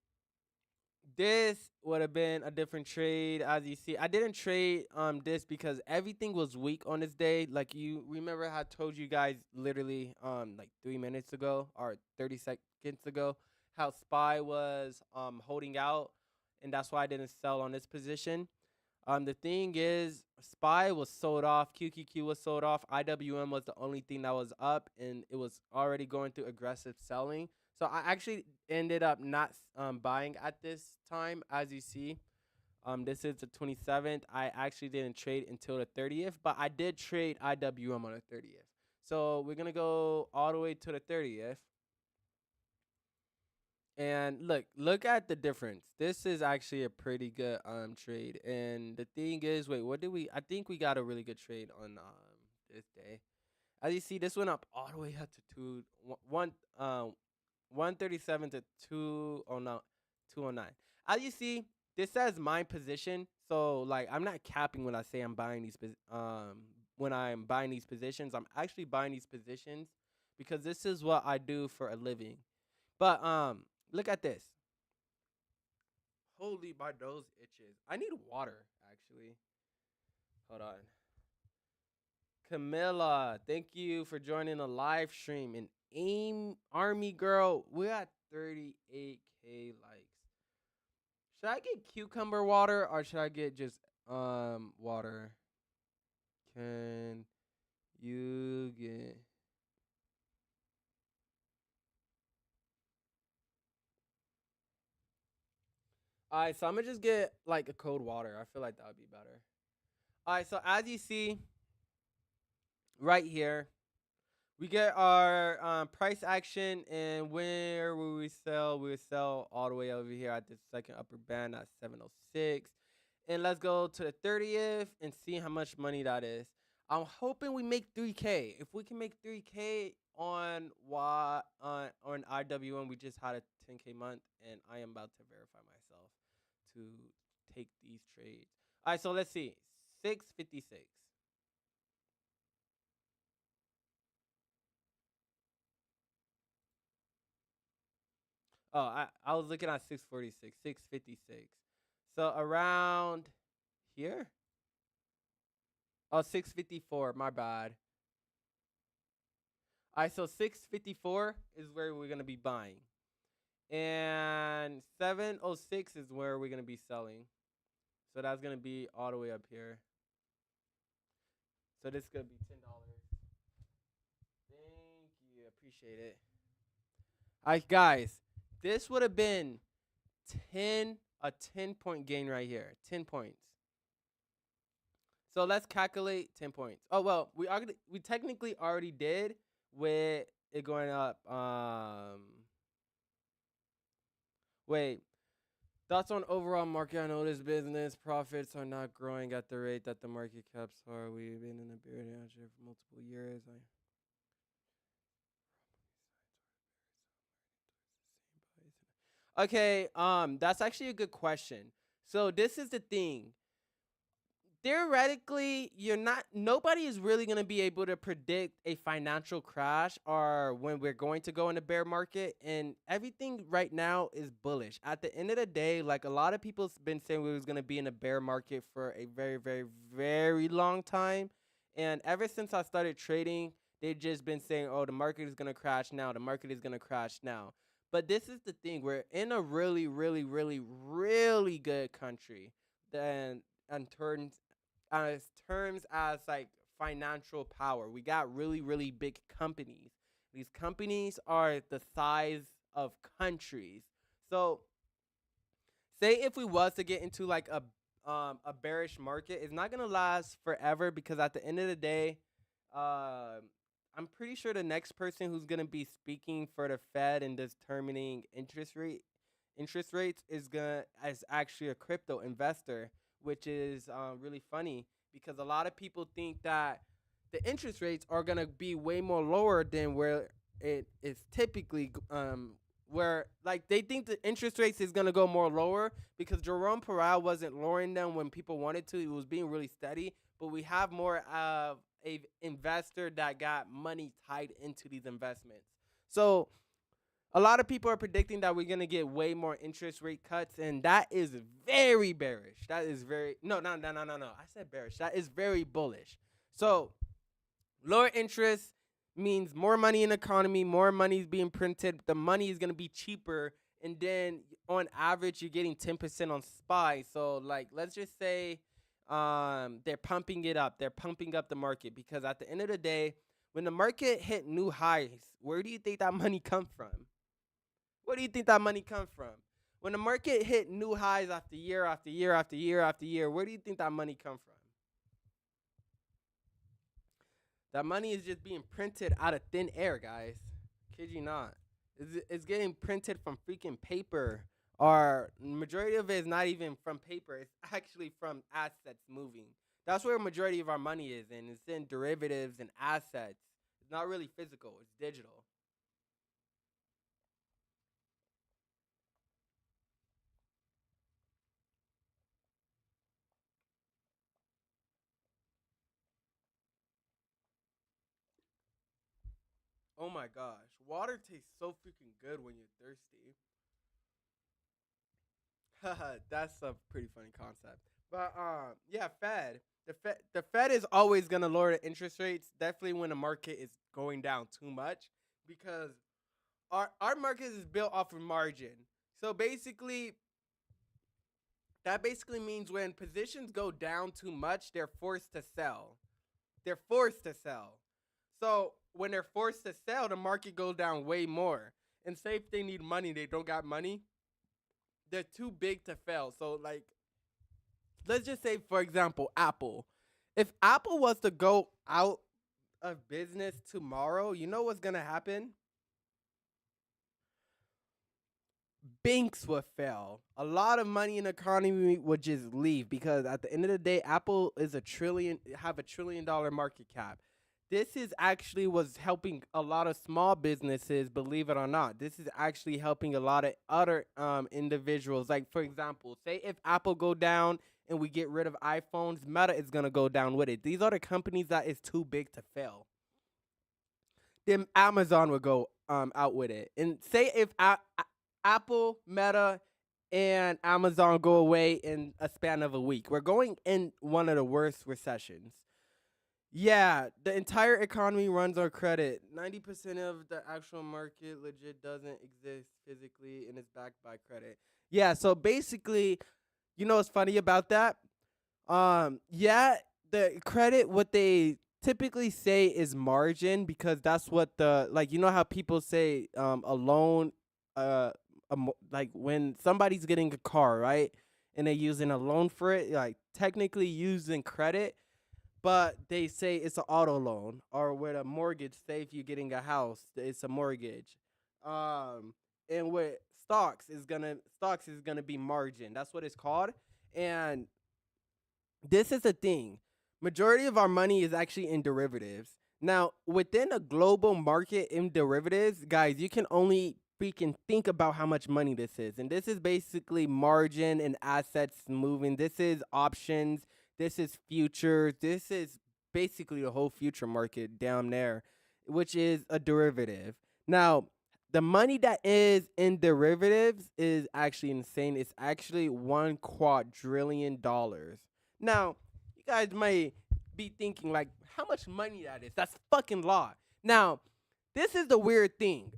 this would have been a different trade. As you see, I didn't trade this because everything was weak on this day. Like you remember, I told you guys literally like 3 minutes ago or 30 seconds ago how Spy was holding out, and that's why I didn't sell on this position. The thing is, Spy was sold off, QQQ was sold off, IWM was the only thing that was up, and it was already going through aggressive selling. So I actually ended up not buying at this time, as you see. This is the 27th. I actually didn't trade until the 30th, but I did trade IWM on the 30th. So we're gonna go all the way to the 30th. And look at the difference. This is actually a pretty good trade. And the thing is, wait, what did we? I think we got a really good trade on this day. As you see, this went up all the way up to 137 to 209. As you see, this says my position. So like I'm not capping when I say I'm buying these when I'm buying these positions. I'm actually buying these positions because this is what I do for a living. But look at this. Holy, my nose itches. I need water, actually. Hold on. Camilla, thank you for joining the live stream. And AIM Army Girl, we got 38K likes. Should I get cucumber water or should I get just water? Can you get Alright, so I'm gonna just get like a cold water. I feel like that would be better. Alright, so as you see right here, we get our price action, and where will we sell? We will sell all the way over here at the second upper band at 706. And let's go to the 30th and see how much money that is. I'm hoping we make 3K. If we can make 3K on on IWM, we just had a 10K month, and I am about to verify myself to take these trades. All right, so let's see. 656. Oh, I was looking at 646, 656. So around here? Oh, 654. My bad. All right, so 654 is where we're gonna be buying, and 706 is where we're gonna be selling. So that's gonna be all the way up here. So this is gonna be $10. Thank you, appreciate it. All right, guys, this would have been 10 point gain right here, 10 points. So let's calculate 10 points. Oh well, we technically already did with it going up. Wait. Thoughts on overall market? I know this business profits are not growing at the rate that the market caps are. We've been in a bear downturn for multiple years. Okay, that's actually a good question. So this is the thing. Theoretically, you're not nobody is really going to be able to predict a financial crash or when we're going to go in a bear market, and everything right now is bullish. At the end of the day, like a lot of people's been saying we was going to be in a bear market for a very very very long time, and ever since I started trading, they've just been saying, "Oh, the market is going to crash now. The market is going to crash now." But this is the thing, we're in a really really really really good country. Then in turn as terms as like financial power. We got really, really big companies. These companies are the size of countries. So say if we was to get into like a bearish market, it's not gonna last forever because at the end of the day, uh, I'm pretty sure the next person who's gonna be speaking for the Fed and determining interest rates is actually a crypto investor, which is really funny because a lot of people think that the interest rates are gonna be way more lower than where it is typically where like they think the interest rates is gonna go more lower because Jerome Powell wasn't lowering them when people wanted to. It was being really steady, but we have more of a investor that got money tied into these investments. So a lot of people are predicting that we're gonna get way more interest rate cuts, and that is very bearish. That is very no. I said bearish. That is very bullish. So lower interest means more money in the economy, more money is being printed. The money is gonna be cheaper, and then on average, you're getting 10% on SPY. So like, let's just say, they're pumping it up. They're pumping up the market because at the end of the day, when the market hit new highs, where do you think that money come from? Where do you think that money come from? When the market hit new highs after year after year after year after year, where do you think that money come from? That money is just being printed out of thin air, guys. Kid you not. It's getting printed from freaking paper. Or majority of it is not even from paper. It's actually from assets moving. That's where a majority of our money is in. It's in derivatives and assets. It's not really physical. It's digital. Oh my gosh. Water tastes so freaking good when you're thirsty. That's a pretty funny concept. But yeah, the Fed is always gonna lower the interest rates. Definitely when the market is going down too much, because our market is built off of margin. So basically, that basically means when positions go down too much, they're forced to sell. They're forced to sell. So when they're forced to sell, the market goes down way more. And say if they need money, they don't got money, they're too big to fail. So like, let's just say for example, Apple. If Apple was to go out of business tomorrow, you know what's gonna happen? Banks would fail. A lot of money in the economy would just leave because at the end of the day, Apple is a $1 trillion market cap. This is actually was helping a lot of small businesses, believe it or not. This is actually helping a lot of other individuals. Like for example, say if Apple go down and we get rid of iPhones, Meta is gonna go down with it. These are the companies that is too big to fail. Then Amazon would go out with it. And say if Apple, Meta, and Amazon go away in a span of a week, we're going in one of the worst recessions. Yeah, the entire economy runs on credit. 90% of the actual market legit doesn't exist physically and is backed by credit. Yeah, so basically, you know what's funny about that? Yeah, the credit, what they typically say is margin, because that's what the, like, you know how people say a loan, uh like when somebody's getting a car, right? And they're using a loan for it, like technically using credit, but they say it's an auto loan, or with a mortgage, say if you're getting a house, it's a mortgage. Um, and with stocks is gonna be margin. That's what it's called. And this is the thing. Majority of our money is actually in derivatives. Now, within a global market in derivatives, guys, you can only freaking think about how much money this is. And this is basically margin and assets moving. This is options. This is futures. This is basically the whole future market down there, which is a derivative. Now, the money that is in derivatives is actually insane. It's actually $1 quadrillion. Now, you guys might be thinking, like, how much money that is? That's fucking lot. Now, this is the weird thing.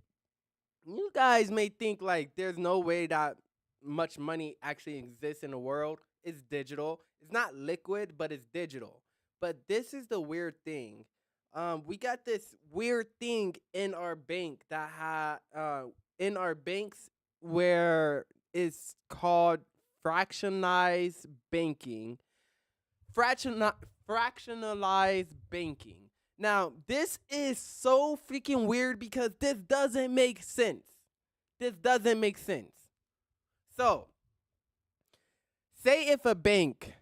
You guys may think like there's no way that much money actually exists in the world. It's digital. It's not liquid, but it's digital. But this is the weird thing. We got this weird thing in our bank that in our banks, where it's called fractionalized banking. Fractiona- Fractionalized banking. Now, this is so freaking weird because this doesn't make sense. This doesn't make sense. So, say if a bank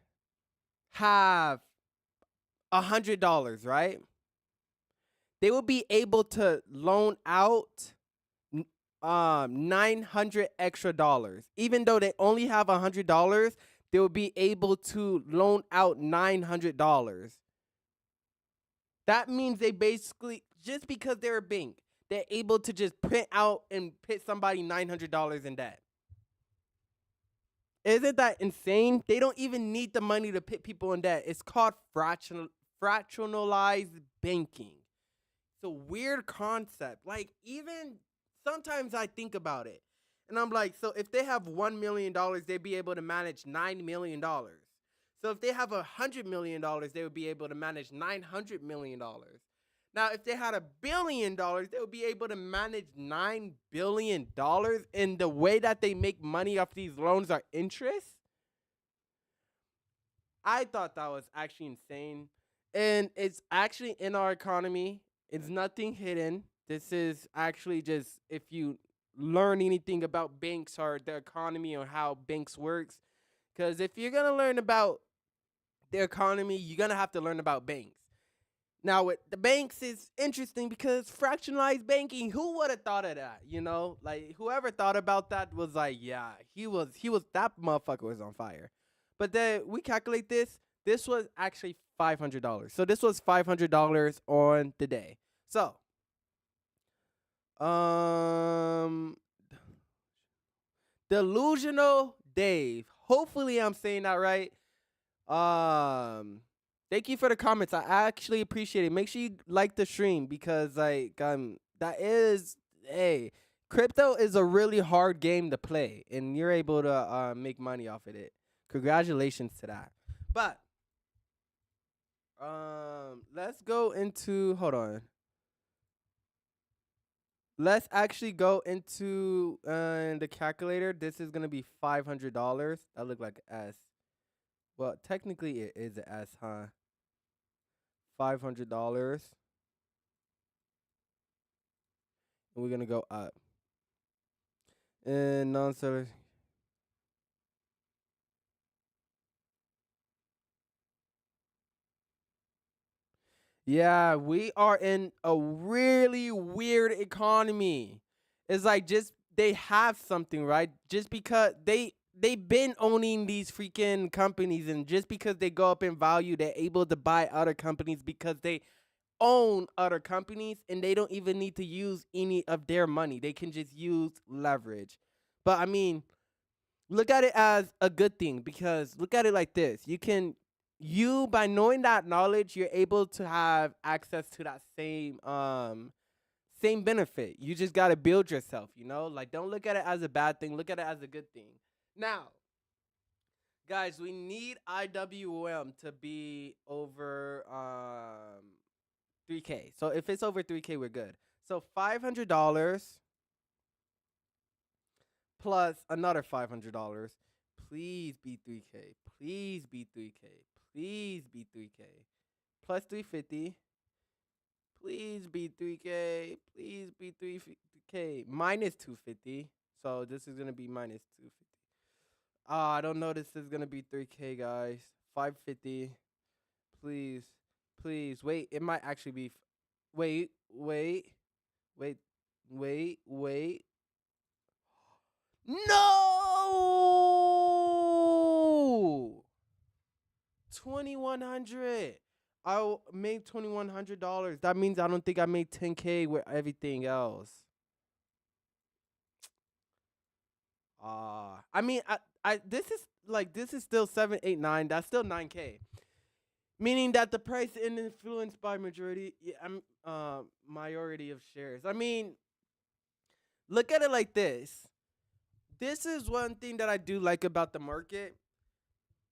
have $100, right? They will be able to loan out 900 extra dollars. Even though they only have $100, they will be able to loan out $900. That means they basically, just because they're a bank, they're able to just print out and put somebody $900 in debt. Isn't that insane? They don't even need the money to put people in debt. It's called fractionalized banking. It's a weird concept. Like, even sometimes I think about it and I'm like, so if they have $1 million, they'd be able to manage $9 million. So if they have $100 million, they would be able to manage $900 million. Now, if they had $1 billion, they would be able to manage $9 billion. And the way that they make money off these loans are interest. I thought that was actually insane. And it's actually in our economy. It's nothing hidden. This is actually just, if you learn anything about banks or the economy or how banks works. Because if you're going to learn about the economy, you're going to have to learn about banks. Now, with the banks, is interesting because fractionalized banking, who would have thought of that? You know, like, whoever thought about that was like, yeah, that motherfucker was on fire. But then we calculate this. This was actually $500. So this was $500 on the day. So, um, delusional Dave. Hopefully, I'm saying that right. Um, Thank you for the comments. I actually appreciate it. Make sure you like the stream, because like that is, hey, crypto is a really hard game to play, and you're able to make money off of it. Congratulations to that. But let's go into, hold on. Let's actually go into the calculator. This is gonna be $500. That look like an S. Well, technically it is an S, huh? $500. And we're gonna go up. And non-seller. Yeah, we are in a really weird economy. It's like, just they have something, right? Just because they've been owning these freaking companies, and just because they go up in value, they're able to buy other companies because they own other companies, and they don't even need to use any of their money. They can just use leverage. But I mean, look at it as a good thing, because look at it like this. you, by knowing that knowledge, you're able to have access to that same benefit. You just got to build yourself, like don't look at it as a bad thing, look at it as a good thing. Now, guys, we need IWM to be over 3K. So if it's over 3K, we're good. So $500 plus another $500. Please be 3K. Please be 3K. Please be 3K. Plus 350. Please be 3K. Please be 3K. Minus 250. So this is gonna be minus 250. I don't know. This is gonna be 3K, guys. 550. Please, please. Wait. It might actually be. Wait. Wait. Wait. Wait. Wait. No. 2,100. I made $2,100. That means I don't think I made 10K with everything else. I mean, this is still 7, 8, 9. That's still 9K. Meaning that the price is influenced by majority of shares. I mean, look at it like this. This is one thing that I do like about the market.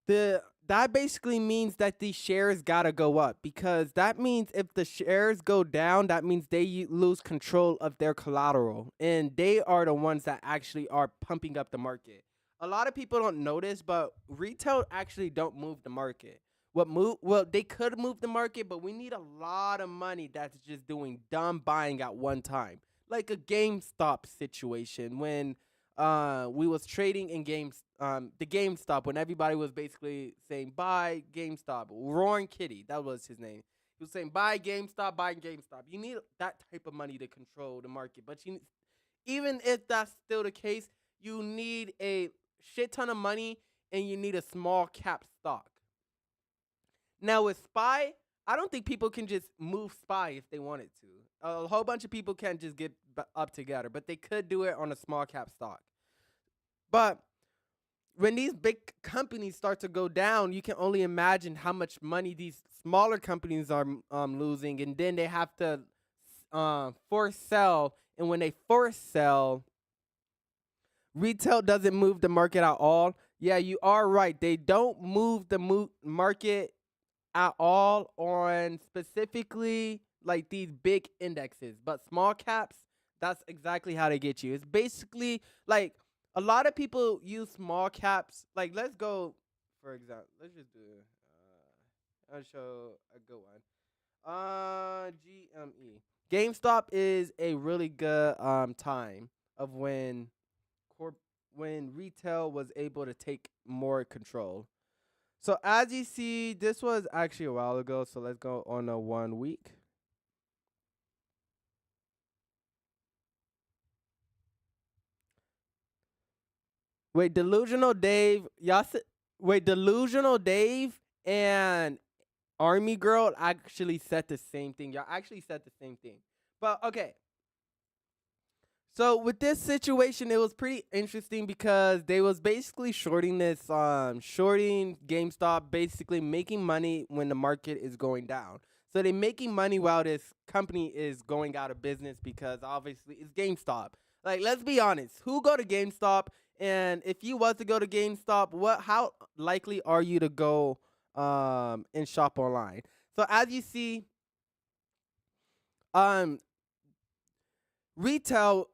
That basically means that these shares gotta go up, because that means if the shares go down, that means they lose control of their collateral, and they are the ones that actually are pumping up the market. A lot of people don't notice, but retail actually don't move the market. Well, they could move the market, but we need a lot of money that's just doing dumb buying at one time, like a GameStop situation when we was trading in the GameStop, when everybody was basically saying buy GameStop. Roaring Kitty, that was his name. He was saying buy GameStop, buy GameStop. You need that type of money to control the market. But even if that's still the case, you need a shit ton of money and you need a small cap stock. Now with SPY, I don't think people can just move SPY if they wanted to. A whole bunch of people can't just get up together, but they could do it on a small cap stock. But when these big companies start to go down, you can only imagine how much money these smaller companies are losing, and then they have to force sell. And when they force sell, retail doesn't move the market at all. Yeah, you are right. They don't move the market at all on specifically like these big indexes, but small caps, that's exactly how they get you. It's basically like a lot of people use small caps. Like, let's go, for example, let's just do I'll show a good one. GME. GameStop is a really good time of when retail was able to take more control. So as you see, this was actually a while ago. So let's go on a 1 week. Wait, Delusional Dave, Delusional Dave and Army Girl actually said the same thing. Y'all actually said the same thing. But okay. So with this situation, it was pretty interesting because they was basically shorting GameStop, basically making money when the market is going down. So they're making money while this company is going out of business because obviously it's GameStop. Like, let's be honest, who go to GameStop? And if you was to go to GameStop, how likely are you to go and shop online? So as you see, retail,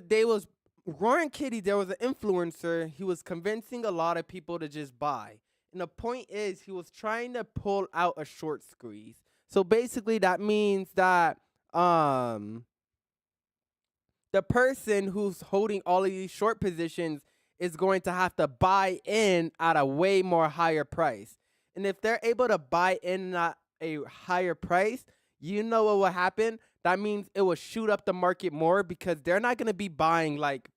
they was Roaring Kitty. There was an influencer. He was convincing a lot of people to just buy. And the point is, he was trying to pull out a short squeeze. So basically, that means that the person who's holding all of these short positions is going to have to buy in at a way more higher price. And if they're able to buy in at a higher price, you know what will happen? That means it will shoot up the market more because they're not going to be buying like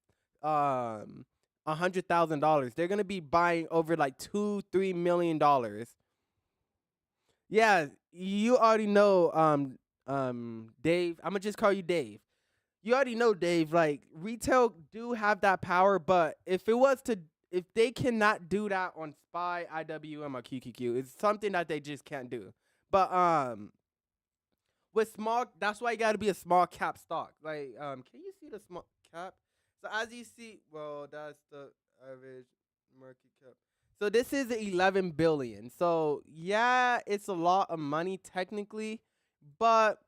$100,000. They're going to be buying over like $2-3 million. Yeah, you already know, Dave. I'm gonna just call you Dave. You already know, Dave. Like, retail do have that power, but if it was to if they cannot do that on SPY, IWM, or QQQ, it's something that they just can't do. But with small, that's why you got to be a small cap stock. Like, can you see the small cap? So as you see, well, that's the average market cap. So this is 11 billion. So yeah, it's a lot of money technically, but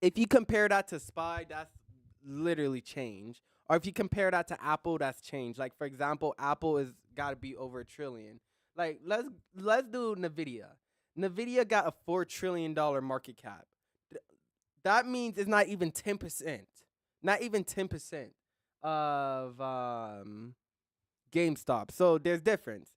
if you compare that to SPY, that's literally change. Or if you compare that to Apple, that's change. Like for example, Apple is got to be over a trillion. Like let's do Nvidia. Nvidia got a $4 trillion market cap. That means it's not even 10%. Not even 10% of GameStop. So there's difference.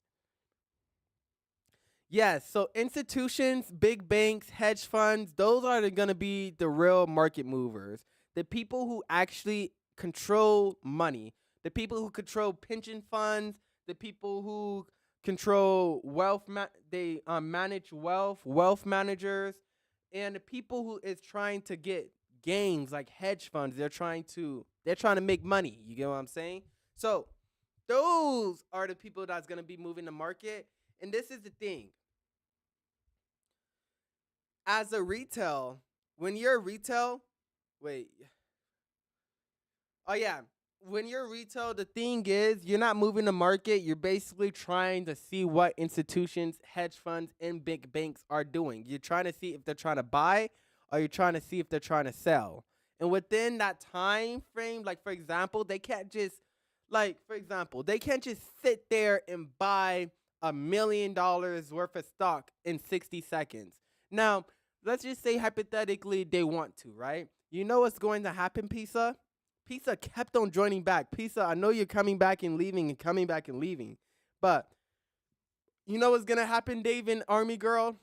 Yes, so institutions, big banks, hedge funds, those are going to be the real market movers. The people who actually control money, the people who control pension funds, the people who control wealth, they manage wealth managers, and the people who is trying to get gains like hedge funds. They're trying to make money. You get what I'm saying? So those are the people that's going to be moving the market. And this is the thing. As a retail, when you're retail, wait. Oh yeah, when you're retail, the thing is you're not moving the market. You're basically trying to see what institutions, hedge funds, and big banks are doing. You're trying to see if they're trying to buy or you're trying to see if they're trying to sell. And within that time frame, like for example, they can't just sit there and buy $1 million worth of stock in 60 seconds. Now, let's just say hypothetically they want to, right? You know what's going to happen, Pizza? Pizza kept on joining back. Pizza, I know you're coming back and leaving and coming back and leaving. But you know what's going to happen, Dave and Army Girl?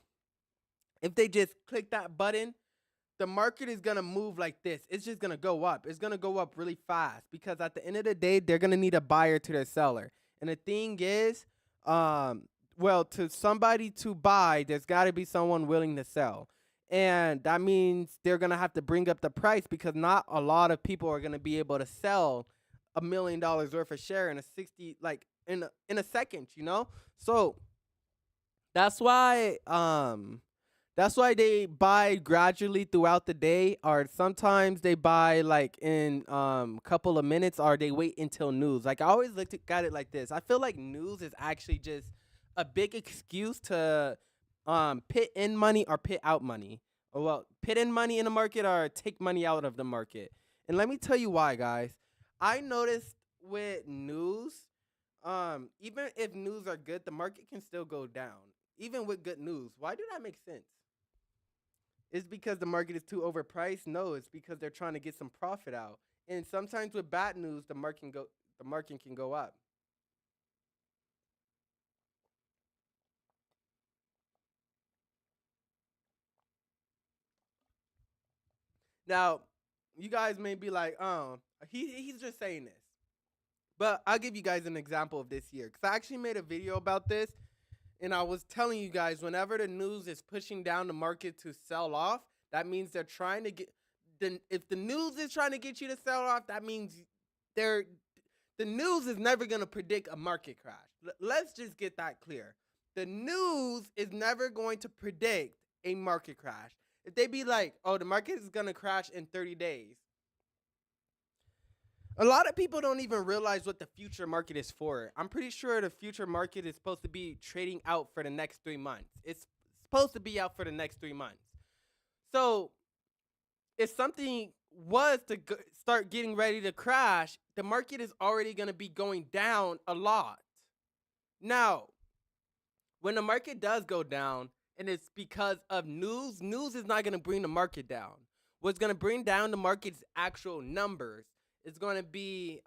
If they just click that button, the market is going to move like this. It's just going to go up. It's going to go up really fast because at the end of the day, they're going to need a buyer to their seller. And the thing is, to somebody to buy, there's got to be someone willing to sell. And that means they're going to have to bring up the price because not a lot of people are going to be able to sell $1 million worth of share in in a second, you know? So that's why they buy gradually throughout the day, or sometimes they buy like in couple of minutes, or they wait until news. Like I always look at it like this. I feel like news is actually just a big excuse to pit in money or pit out money. Or well, pit in money in the market or take money out of the market. And let me tell you why, guys. I noticed with news, even if news are good, the market can still go down. Even with good news. Why do that make sense? Is because the market is too overpriced? No, it's because they're trying to get some profit out. And sometimes with bad news, the market can go up. Now, you guys may be like, "Oh, he's just saying this." But I'll give you guys an example of this year, because I actually made a video about this, and I was telling you guys whenever the news is pushing down the market to sell off, that means they're trying to get. Then if the news is trying to get you to sell off, that means they're the news is never going to predict a market crash. Let's just get that clear. The news is never going to predict a market crash. If they be like, oh, the market is going to crash in 30 days. A lot of people don't even realize what the future market is for. I'm pretty sure the future market is supposed to be trading out for the next 3 months. It's supposed to be out for the next 3 months. So if something was to start getting ready to crash, the market is already going to be going down a lot. Now, when the market does go down and it's because of news is not going to bring the market down. What's going to bring down the market's actual numbers is going to be,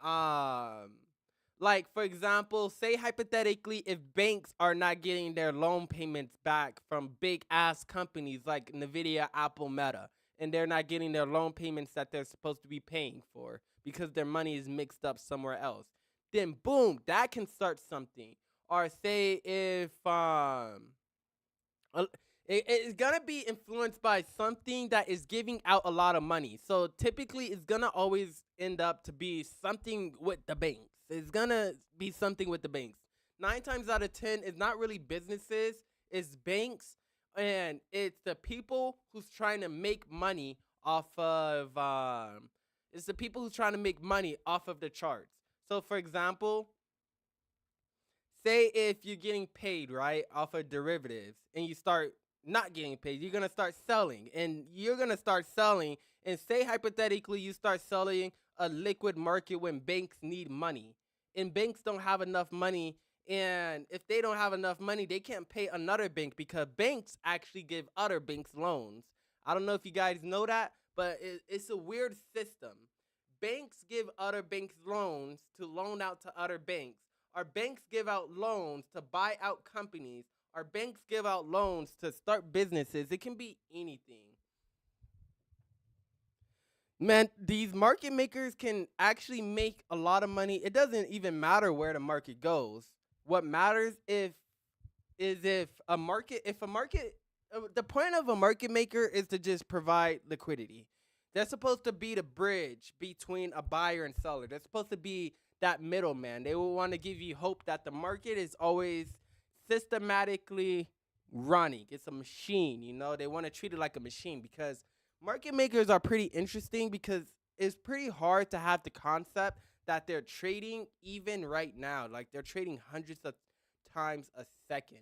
like, for example, say hypothetically, if banks are not getting their loan payments back from big ass companies like Nvidia, Apple, Meta, and they're not getting their loan payments that they're supposed to be paying for because their money is mixed up somewhere else, then boom, that can start something. Or say if it's gonna be influenced by something that is giving out a lot of money. So typically it's gonna always end up to be something with the banks. It's gonna be something with the banks. 9 times out of 10, it's not really businesses, it's banks, and it's the people who's trying to make money off of it's the people who's trying to make money off of the charts. So for example, say if you're getting paid right off of derivatives and you start not getting paid, you're gonna start selling, and you're gonna start selling, and say hypothetically you start selling a liquid market when banks need money, and banks don't have enough money, and if they don't have enough money, they can't pay another bank because banks actually give other banks loans. I don't know if you guys know that, but it's a weird system. Banks give other banks loans to loan out to other banks. Our banks give out loans to buy out companies. Our banks give out loans to start businesses. It can be anything. Man, these market makers can actually make a lot of money. It doesn't even matter where the market goes. What matters if a market the point of a market maker is to just provide liquidity. They're supposed to be the bridge between a buyer and seller. They're supposed to be that middleman. They will want to give you hope that the market is always systematically running. It's a machine, you know. They want to treat it like a machine because market makers are pretty interesting because it's pretty hard to have the concept that they're trading even right now. Like they're trading hundreds of times a second.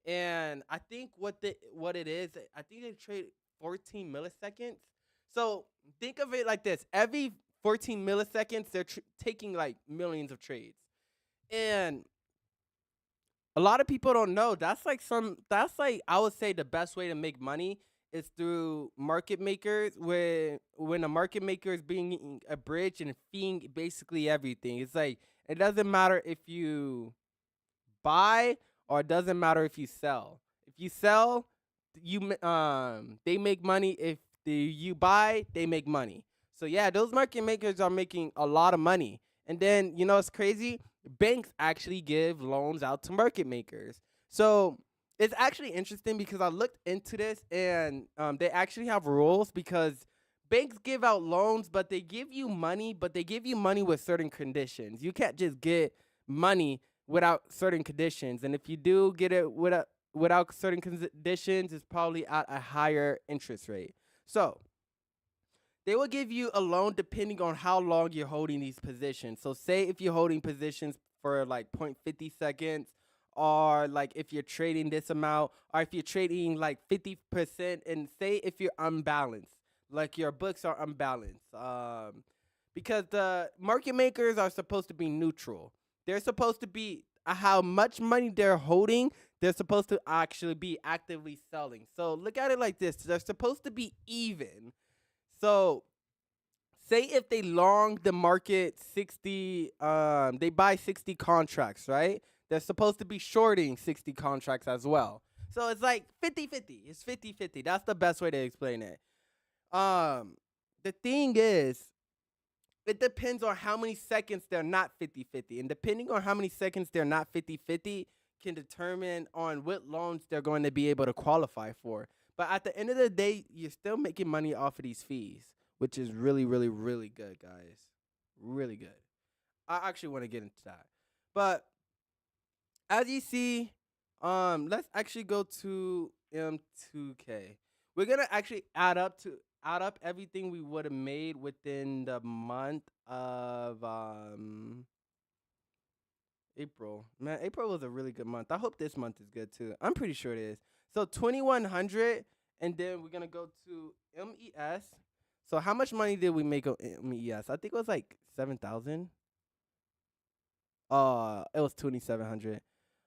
And I think what it is, I think they trade 14 milliseconds. So think of it like this: every 14 milliseconds, they're taking like millions of trades, and a lot of people don't know. That's like I would say the best way to make money is through market makers. When a market maker is being a bridge and feeding basically everything. It's like it doesn't matter if you buy or it doesn't matter if you sell. If you sell, they make money. If you buy, they make money. So yeah, those market makers are making a lot of money. And then you know it's crazy. Banks actually give loans out to market makers. So it's actually interesting because I looked into this, and they actually have rules because banks give out loans, but they give you money, but they give you money with certain conditions. You can't just get money without certain conditions. And if you do get it without certain conditions, it's probably at a higher interest rate. So they will give you a loan depending on how long you're holding these positions. So say if you're holding positions for like 0.50 seconds, or like if you're trading this amount, or if you're trading like 50%, and say if you're unbalanced, like your books are unbalanced. Because the market makers are supposed to be neutral. They're supposed to be how much money they're holding, they're supposed to actually be actively selling. So look at it like this: they're supposed to be even. So say if they long the market 60, they buy 60 contracts, right? They're supposed to be shorting 60 contracts as well. So it's like 50-50. It's 50-50. That's the best way to explain it. The thing is, it depends on how many seconds they're not 50-50. And depending on how many seconds they're not 50-50 can determine on what loans they're going to be able to qualify for. But at the end of the day, you're still making money off of these fees, which is really, really, really good, guys. Really good. I actually want to get into that. But as you see, let's actually go to M2K. We're gonna actually add up everything we would have made within the month of April. Man, April was a really good month. I hope this month is good too. I'm pretty sure it is. So 2100, and then we're gonna go to MES. So how much money did we make on MES? I think it was like 7,000. It was 2,700.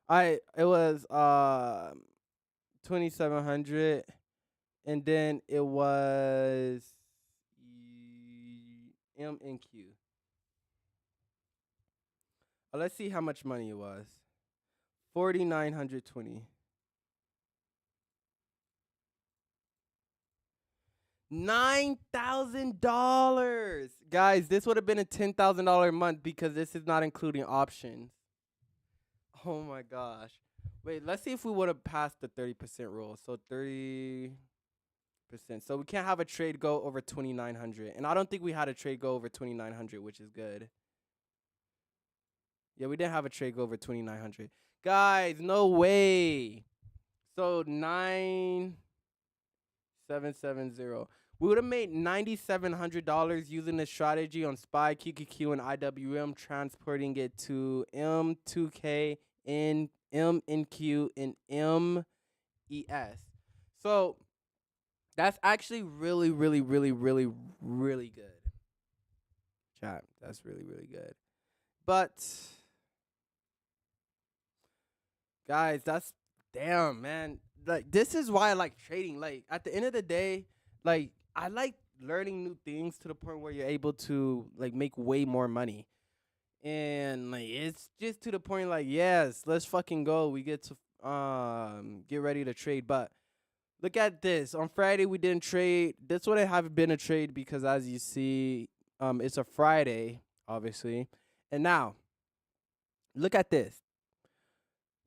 It was 2,700, and then it was M and Q. Let's see how much money it was. 4,920. $9,000. Guys, this would have been a $10,000 month because this is not including options. Oh my gosh. Wait, let's see if we would have passed the 30% rule. So 30%. So we can't have a trade go over 2,900. And I don't think we had a trade go over 2,900, which is good. Yeah, we didn't have a trade go over 2,900. Guys, no way. So 9,770. We would have made $9,700 using this strategy on SPY, QQQ, and IWM, transporting it to M2K, and MNQ, and MES. So that's actually really, really, really, really, really good. Chat, that's really, really good. But guys, that's damn, man. Like, this is why I like trading. Like, at the end of the day, like, I like learning new things to the point where you're able to like make way more money. And like, it's just to the point like, yes, let's fucking go. We get to get ready to trade. But look at this. On Friday we didn't trade. This would have been a trade because, as you see, it's a Friday, obviously. And now look at this.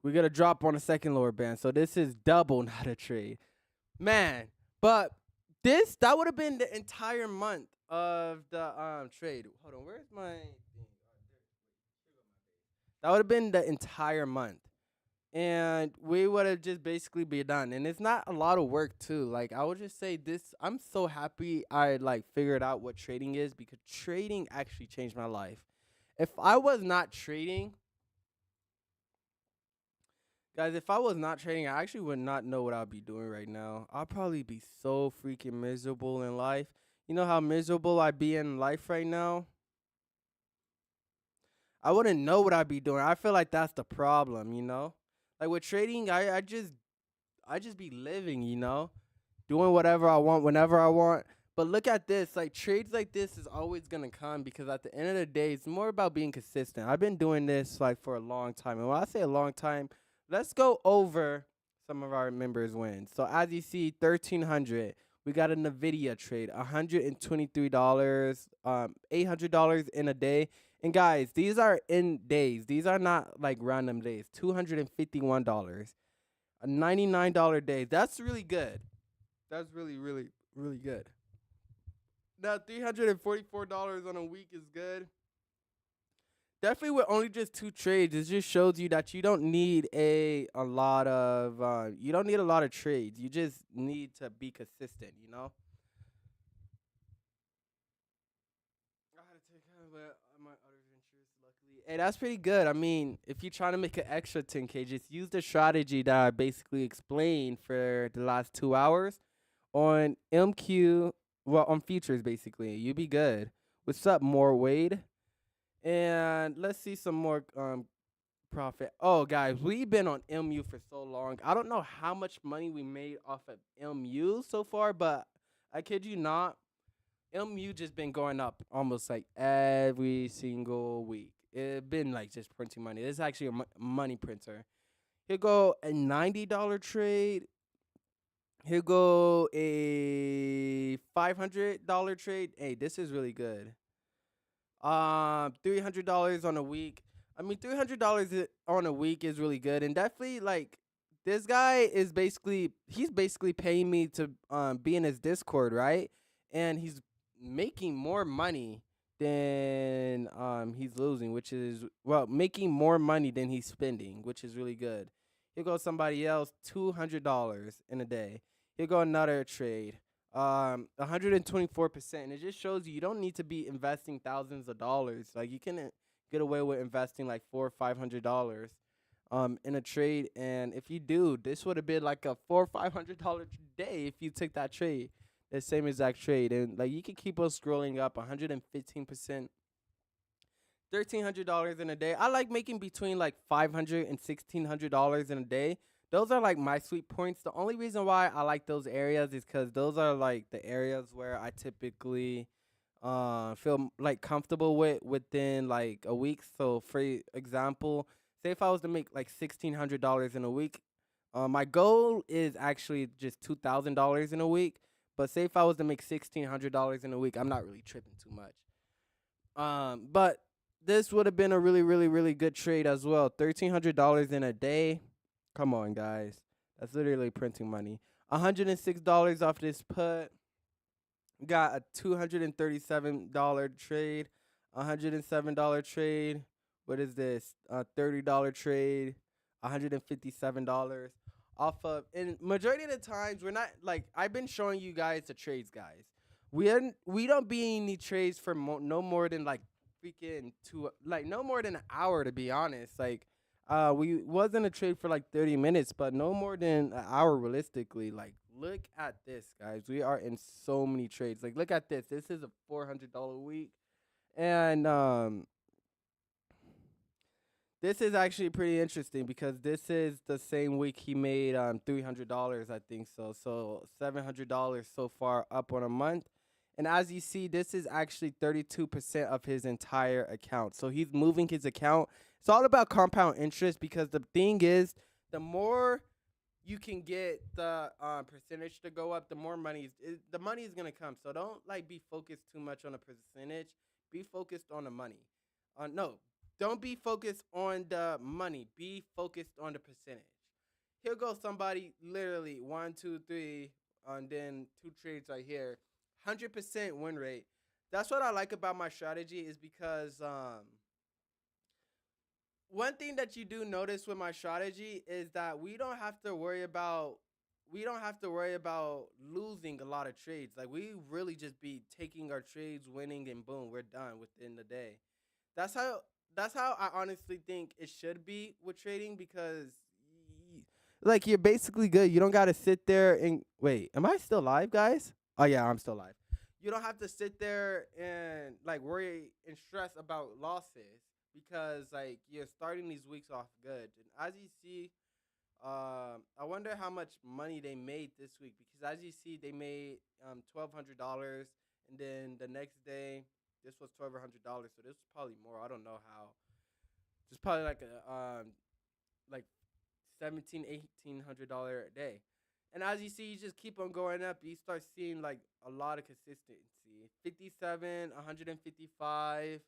We got a drop on a second lower band. So this is double, not a trade. Man, but that would have been the entire month of the trade. Hold on, where's my thing? That would have been the entire month. And we would have just basically be done. And it's not a lot of work too. Like, I would just say this, I'm so happy I like figured out what trading is, because trading actually changed my life. If I was not trading, guys, if I was not trading, I actually would not know what I'd be doing right now. I'd probably be so freaking miserable in life. You know how miserable I'd be in life right now? I wouldn't know what I'd be doing. I feel like that's the problem, you know? Like with trading, I just be living, you know? Doing whatever I want whenever I want. But look at this, like trades like this is always gonna come, because at the end of the day, it's more about being consistent. I've been doing this like for a long time. And when I say a long time, let's go over some of our members' wins. So as you see, 1,300. We got a Nvidia trade, $123, $800 in a day. And guys, these are in days. These are not like random days. $251, a $99 day. That's really good. That's really, really, really good. Now, $344 on a week is good. Definitely with only just 2 trades, it just shows you that you don't need a lot of trades. You just need to be consistent, you know? I had to take care of my other ventures, luckily. Hey, that's pretty good. I mean, if you're trying to make an extra 10K, just use the strategy that I basically explained for the last 2 hours on MQ, well, on futures, basically. You be good. What's up, more Wade? And let's see some more profit. Oh, guys, we've been on MU for so long. I don't know how much money we made off of MU so far, but I kid you not, MU just been going up almost like every single week. It's been like just printing money. This is actually a money printer. Here go a $90 trade. Here go a $500 trade. Hey, this is really good. $300 on a week. I mean, $300 on a week is really good, and definitely like this guy is he's basically paying me to be in his Discord, right? And he's making more money than he's losing, which is, well, making more money than he's spending, which is really good. Here goes somebody else, $200 in a day. Here go another trade. 124%. And it just shows you don't need to be investing thousands of dollars. Like, you can get away with investing like $400 or $500 in a trade. And if you do, this would have been like a $400 or $500 day if you took that trade, the same exact trade. And like, you can keep on scrolling up 115%, $1,300 in a day. I like making between like $500 and $1,600 in a day. Those are like my sweet points. The only reason why I like those areas is because those are like the areas where I typically feel like comfortable within like a week. So for example, say if I was to make like $1,600 in a week, my goal is actually just $2,000 in a week. But say if I was to make $1,600 in a week, I'm not really tripping too much. But this would have been a really, really, really good trade as well. $1,300 in a day. Come on, guys. That's literally printing money. $106 off this put. Got a $237 trade. $107 trade. what is this? $30 trade, $157 off of. And majority of the times, we're not like I've been showing you guys the trades, guys. We don't be in any trades for no more than like freaking two, like no more than an hour to be honest. Like, we wasn't a trade for like 30 minutes, but no more than an hour realistically. Like, look at this, guys. We are in so many trades. Like, look at this. This is a $400 week, and this is actually pretty interesting because this is the same week he made $300, I think so. So $700 so far up on a month. And as you see, this is actually 32% of his entire account. So he's moving his account. It's all about compound interest because the thing is, the more you can get the percentage to go up, the more the money is gonna come. So don't like be focused too much on the percentage. Be focused on the money. No, don't be focused on the money. Be focused on the percentage. Here goes somebody literally one, two, three, and then two trades right here. 100% win rate. That's what I like about my strategy is because one thing that you do notice with my strategy is that we don't have to worry about losing a lot of trades. Like we really just be taking our trades, winning, and boom, we're done within the day. That's how that's how I honestly think it should be with trading because like you're basically good. You don't gotta sit there and wait. Am I still live, guys? Oh yeah, I'm still live. You don't have to sit there and like worry and stress about losses because like you're starting these weeks off good. And as you see, I wonder how much money they made this week because as you see, they made $1,200, and then the next day this was $1,200. So this was probably more. I don't know how. It's probably like a like 1,700 $1,800 a day. And as you see, you just keep on going up. You start seeing like a lot of consistency. 57, 155,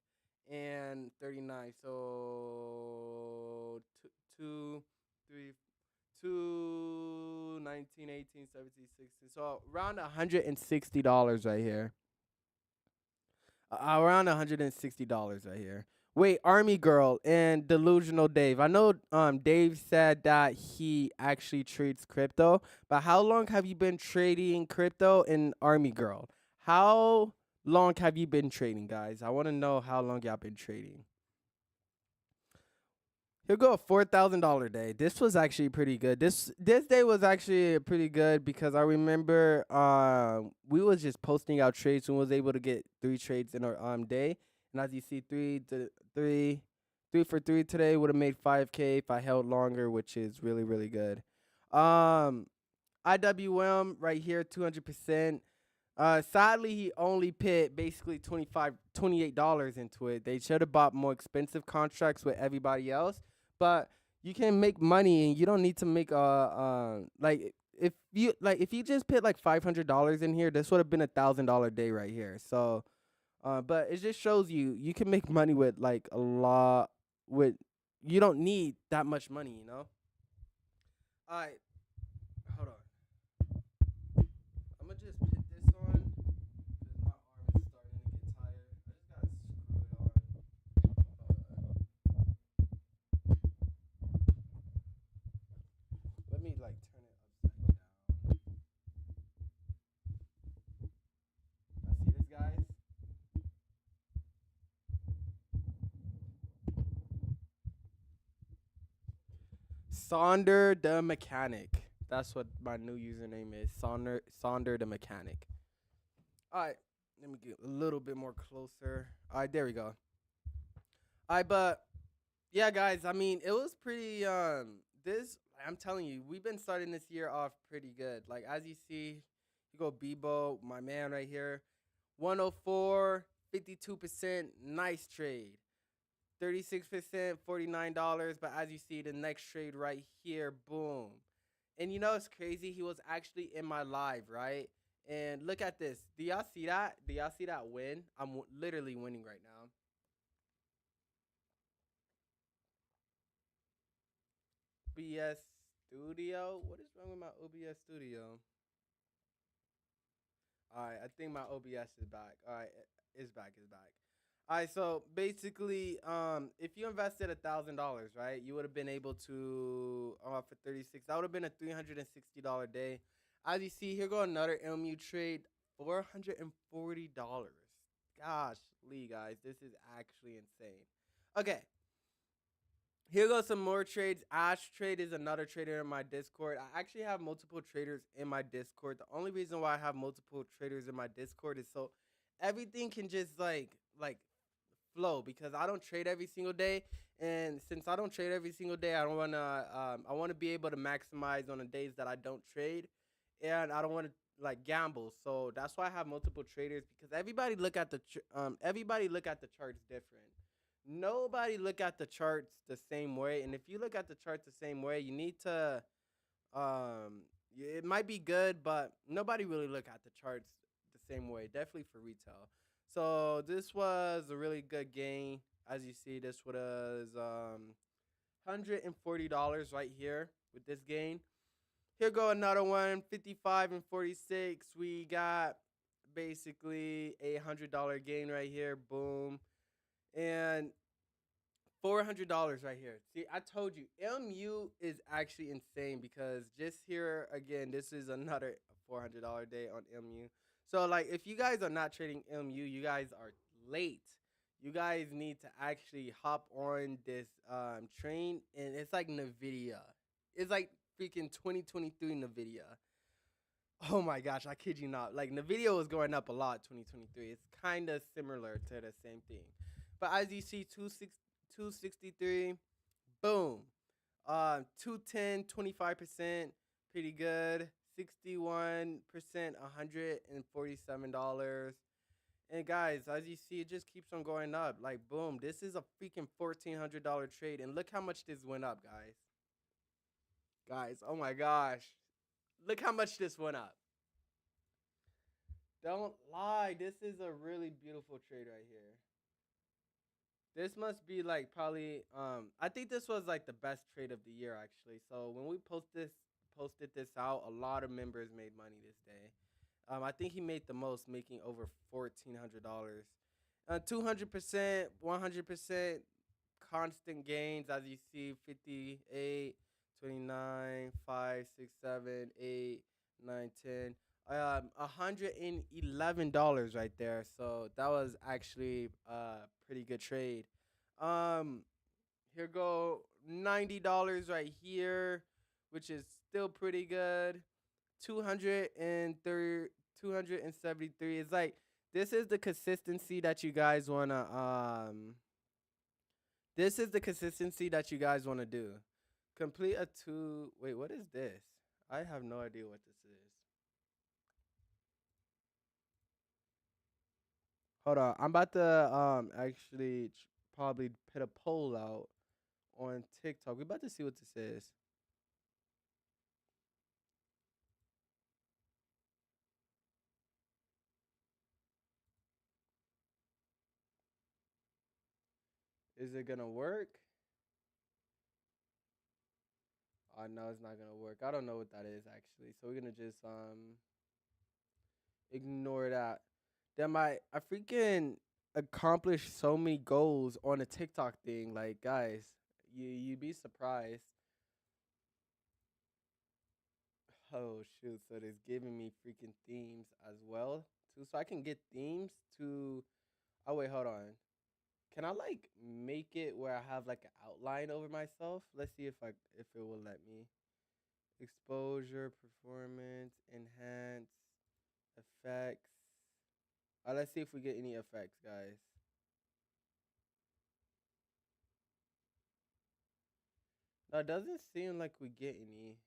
and 39. So two, three, 2, 19, 18, 17, 16. So around $160 right here. Around $160 right here. Wait, Army Girl and Delusional Dave. I know Dave said that he actually trades crypto, but how long have you been trading crypto in Army Girl? How long have you been trading, guys? I want to know how long y'all been trading. He'll go a $4,000 day. This was actually pretty good. This day was actually pretty good because I remember we was just posting out trades and was able to get 3 trades in our day. And as you see, three for three today would have made 5K if I held longer, which is really really good. Um, IWM right here, 200%. Sadly, he only put basically $28 into it. They should have bought more expensive contracts with everybody else, but you can make money and you don't need to make like if you just put like $500 in here, this would have been $1,000 day right here. So, but it just shows you can make money with like a lot with you don't need that much money, you know. All right, hold on. I'm gonna just put this on because my arm is starting to get tired. I just gotta screw it on. Let me like turn it upside down. Now see this, guys? Sonder the Mechanic. That's what my new username is. Sonder the Mechanic. All right, let me get a little bit more closer. All right, there we go. All right, but yeah, guys. I mean, it was pretty. This I'm telling you, we've been starting this year off pretty good. Like as you see, you go Bebo, my man right here, 104, 52%, nice trade. 36%, $49. But as you see, the next trade right here, boom. And you know it's crazy. He was actually in my live, right? And look at this. Do y'all see that? Do y'all see that win? I'm literally winning right now. OBS Studio. What is wrong with my OBS Studio? All right, I think my OBS is back. All right, it's back. It's back. All right, so basically, if you invested $1,000, right, you would have been able to for 36. That would have been a $360 day. As you see, here go another MU trade, $440. Gosh, Lee guys, this is actually insane. Okay, here goes some more trades. Ash Trade is another trader in my Discord. I actually have multiple traders in my Discord. The only reason why I have multiple traders in my Discord is so everything can just like flow because I don't trade every single day. And since I don't trade every single day, I don't wanna I wanna be able to maximize on the days that I don't trade, and I don't want to like gamble. So that's why I have multiple traders because everybody look at the charts different. Nobody look at the charts the same way, and if you look at the charts the same way, you need to it might be good, but nobody really look at the charts the same way. Definitely for retail. So this was a really good gain. As you see, this was $140 right here with this gain. Here go another one, 55 and 46. We got basically $100 gain right here. Boom. And $400 right here. See, I told you, MU is actually insane because just here again, this is another $400 day on MU. So like, if you guys are not trading MU, you guys are late. You guys need to actually hop on this train, and it's like Nvidia. It's like freaking 2023 Nvidia. Oh my gosh, I kid you not. Like Nvidia was going up a lot 2023. It's kind of similar to the same thing. But as you see, 263, boom. 210, 25%, pretty good. 61%, $147. And guys, as you see, it just keeps on going up. Like, boom, this is a freaking $1,400 trade. And look how much this went up, guys. Guys, oh my gosh. Look how much this went up. Don't lie. This is a really beautiful trade right here. This must be like probably I think this was like the best trade of the year actually. So when we posted this out, a lot of members made money this day. I think he made the most, making over $1,400. 200%, 100% constant gains as you see 58, 29, 5, 6, 7, 8, 9, 10. $111 right there. So that was actually a pretty good trade. Um, Here go $90 right here, which is still pretty good. 230, 273. It's like this is the consistency that you guys wanna this is the consistency that you guys wanna do. Complete a two. Wait, what is this? I have no idea what this is. Hold on, I'm about to actually probably put a poll out on TikTok. We're about to see what this is. Is it gonna work? Oh no, it's not gonna work. I don't know what that is actually. So we're gonna just ignore that. Then I freaking accomplished so many goals on a TikTok thing. Like guys, you'd be surprised. Oh shoot! So it's giving me freaking themes as well too. So I can get themes to. Oh wait, hold on. Can I like make it where I have like an outline over myself? Let's see if it will let me. Exposure, performance, enhance, effects. Let's see if we get any effects, guys. No, it doesn't seem like we get any.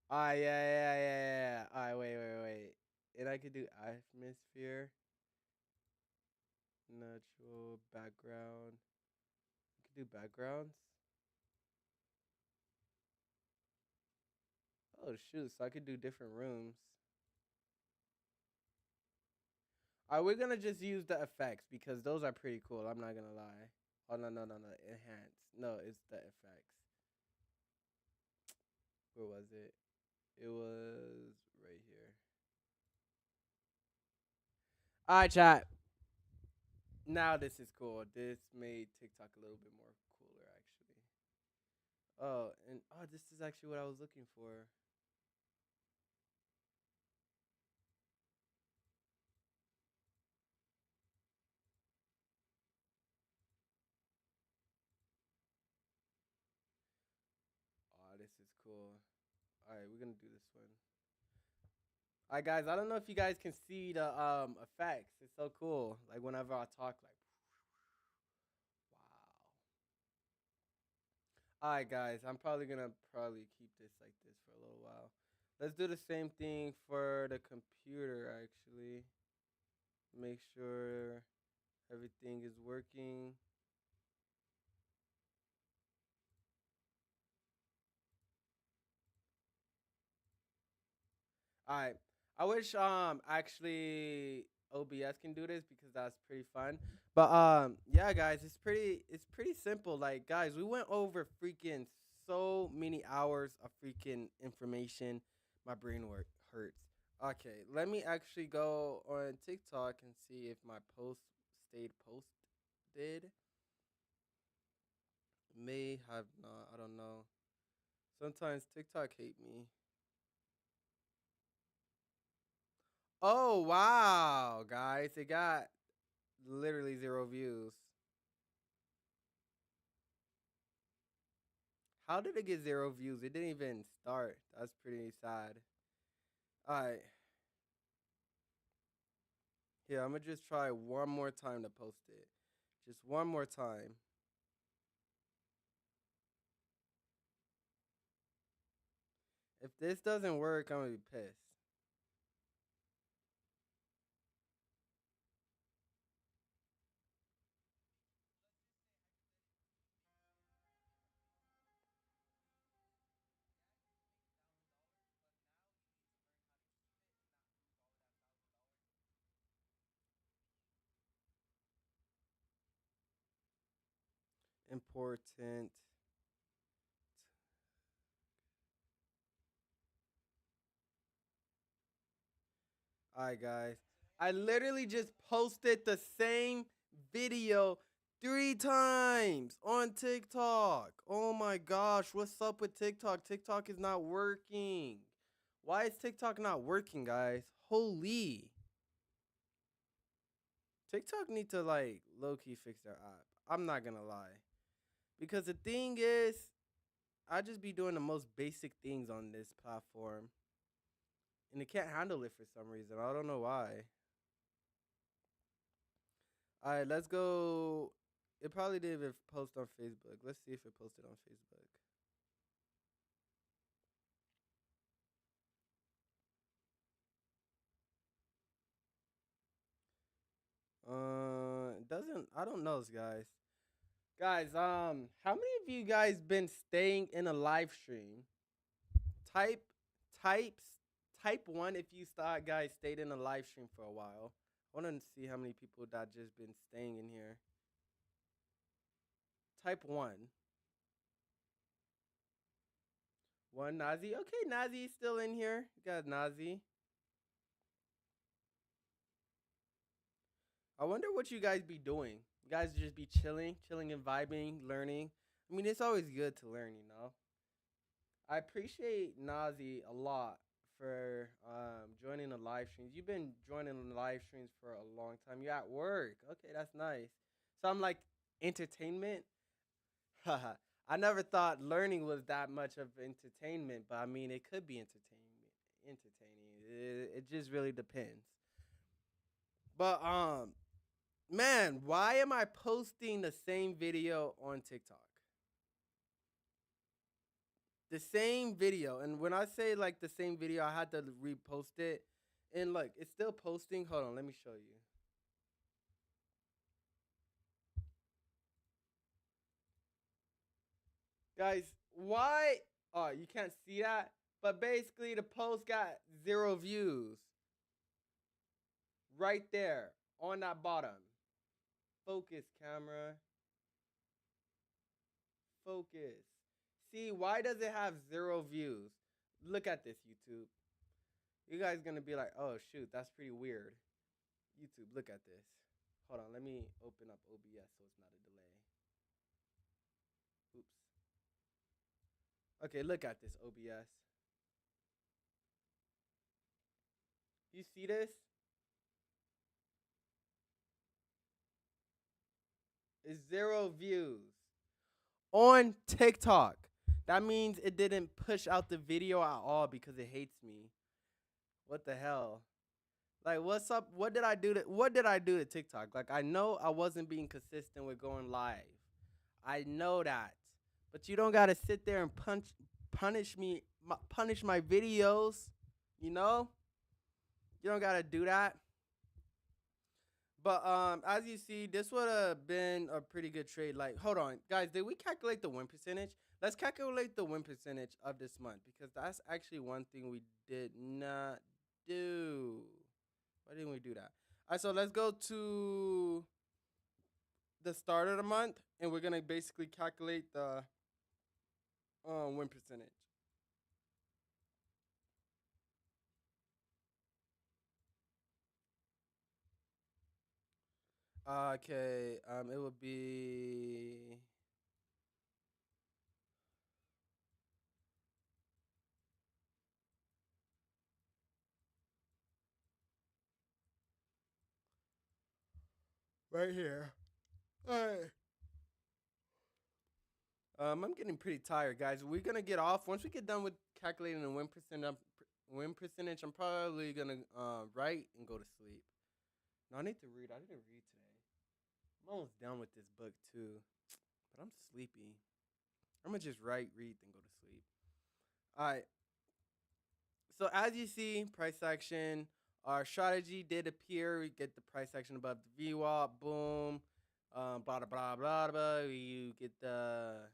Ah, yeah. Alright, wait. And I could do atmosphere, natural background. I could do backgrounds. Oh shoot! So I could do different rooms. Alright, we're gonna just use the effects because those are pretty cool. I'm not gonna lie. Oh no. Enhance. No, it's the effects. Where was it? It was right here. All right, chat. Now this is cool. This made TikTok a little bit more cooler, actually. Oh, and this is actually what I was looking for. Oh, this is cool. All right, we're gonna do this one. All right, guys. I don't know if you guys can see the effects. It's so cool. Like whenever I talk, like wow. All right, guys. I'm probably gonna keep this like this for a little while. Let's do the same thing for the computer. Actually, make sure everything is working. All right. I wish actually OBS can do this because that's pretty fun. But yeah guys, it's pretty simple. Like guys, we went over freaking so many hours of freaking information. My brain work hurts. Okay, let me actually go on TikTok and see if my post stayed posted. May have not. I don't know. Sometimes TikTok hate me. Oh wow, guys, it got literally 0 views. How did it get 0 views? It didn't even start. That's pretty sad. All right, here I'm gonna just try one more time to post it. Just one more time. If this doesn't work, I'm gonna be pissed. Important. All right, guys. I literally just posted the same video 3 times on TikTok. Oh my gosh, what's up with TikTok? TikTok is not working. Why is TikTok not working, guys? Holy. TikTok need to like low key fix their app. I'm not gonna lie. Because the thing is, I just be doing the most basic things on this platform. And it can't handle it for some reason. I don't know why. Alright, let's go. It probably didn't even post on Facebook. Let's see if it posted on Facebook. It doesn't. I don't know, guys. Guys, how many of you guys been staying in a live stream? Type, types, type one if you start, guys, stayed in a live stream for a while. I want to see how many people that just been staying in here. Type one. One Nazi. Okay, Nazi's still in here. You got Nazi. I wonder what you guys be doing. You guys just be chilling and vibing, learning. I mean, it's always good to learn, you know. I appreciate Nazi a lot for joining the live streams. You've been joining the live streams for a long time. You're at work. Okay, that's nice. So I'm like entertainment. Haha. I never thought learning was that much of entertainment, but I mean, it could be entertainment. Entertaining. It just really depends. But man, why am I posting the same video on TikTok? The same video. And when I say like the same video, I had to repost it. And look, it's still posting. Hold on, let me show you. Guys, why? Oh, you can't see that? But basically, the post got 0 views. Right there on that bottom. Focus, camera. Focus. See, why does it have 0 views? Look at this, YouTube. You guys gonna be like, oh shoot, that's pretty weird. YouTube, look at this. Hold on, let me open up OBS so it's not a delay. Oops. Okay, look at this OBS. You see this? It's 0 views on TikTok. That means it didn't push out the video at all because it hates me. What the hell? Like, what's up? What did I do to TikTok? Like, I know I wasn't being consistent with going live. I know that. But you don't got to sit there and punish my videos, you know? You don't got to do that. But as you see, this would have been a pretty good trade. Like, hold on, guys, did we calculate the win percentage? Let's calculate the win percentage of this month because that's actually one thing we did not do. Why didn't we do that? All right, so let's go to the start of the month, and we're gonna basically calculate the win percentage. Okay, it would be right here. All right. I'm getting pretty tired, guys. We're gonna get off once we get done with calculating the win percentage. I'm probably gonna write and go to sleep. No, I need to read. I didn't read today. I'm almost done with this book too, but I'm sleepy. I'm gonna just write, read, then go to sleep. All right. So as you see, price action. Our strategy did appear. We get the price action above the VWAP. Boom. Blah blah blah blah. You get the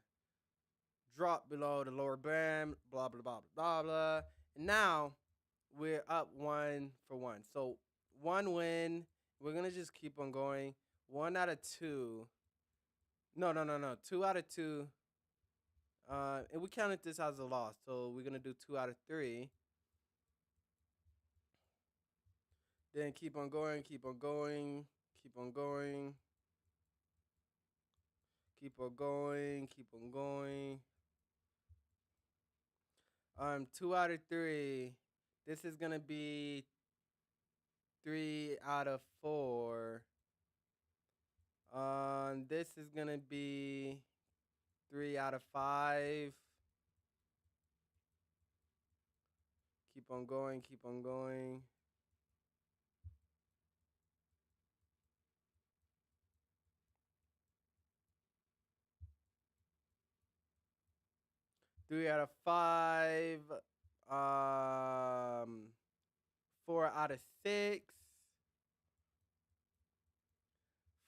drop below the lower band, blah, blah, blah, blah, blah. And now we're up 1 for 1. So 1 win. We're going to just keep on going. 1 out of 2. No. 2 out of 2. And we counted this as a loss. So we're going to do 2 out of 3. Then keep on going, keep on going, keep on going. Keep on going, keep on going. 2 out of 3. This is gonna be 3 out of 4. This is gonna be 3 out of 5. Keep on going, keep on going. Three out of 5. 4 out of 6.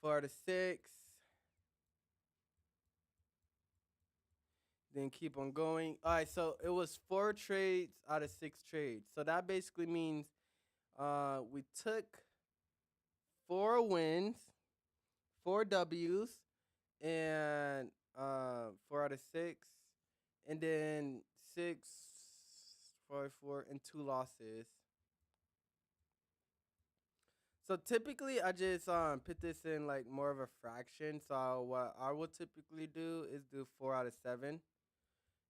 4 out of 6. Then keep on going. All right, so it was 4 trades out of 6 trades. So that basically means we took 4 wins, 4 W's, and 4 out of 6, and then 6, 4, and 2 losses. So typically, I just put this in like more of a fraction. So what I would typically do is do 4 out of 7,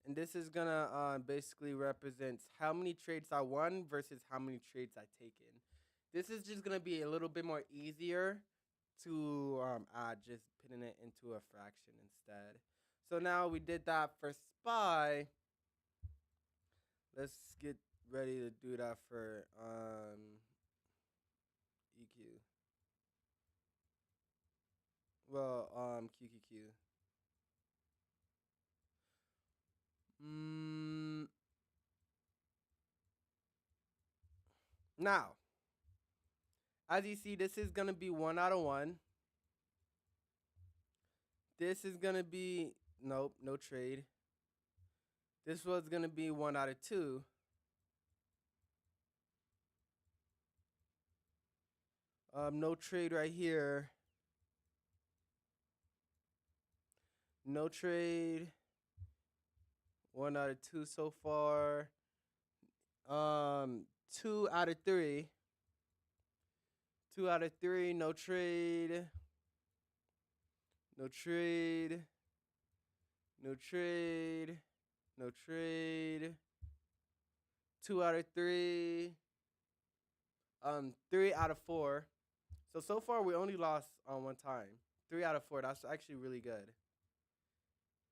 and this is gonna basically represents how many trades I won versus how many trades I taken. This is just gonna be a little bit more easier to add, just putting it into a fraction instead. So now we did that for SPY. Let's get ready to do that for EQ. Well, QQQ. Now, as you see, this is gonna be 1 out of 1. This is gonna be nope, no trade. This was gonna be 1 out of 2. No trade right here. No trade. 1 out of 2 so far. Um, 2 out of 3. 2 out of 3. No trade. No trade. No trade. No trade. 2 out of 3. 3 out of 4. So far we only lost on one time. 3 out of 4. That's actually really good.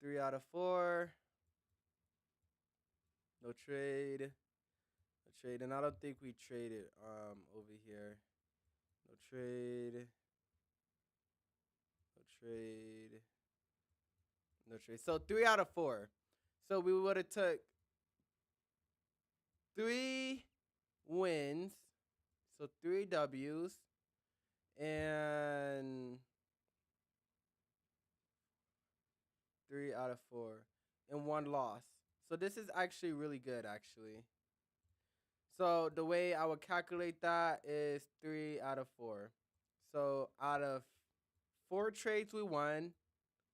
3 out of 4. No trade. No trade. And I don't think we traded over here. No trade. No trade. No trade. So 3 out of 4. So we would have took 3 wins. So 3 W's and 3 out of 4 and 1 loss. So this is actually really good, actually. So the way I would calculate that is 3 out of 4. So out of 4 trades we won,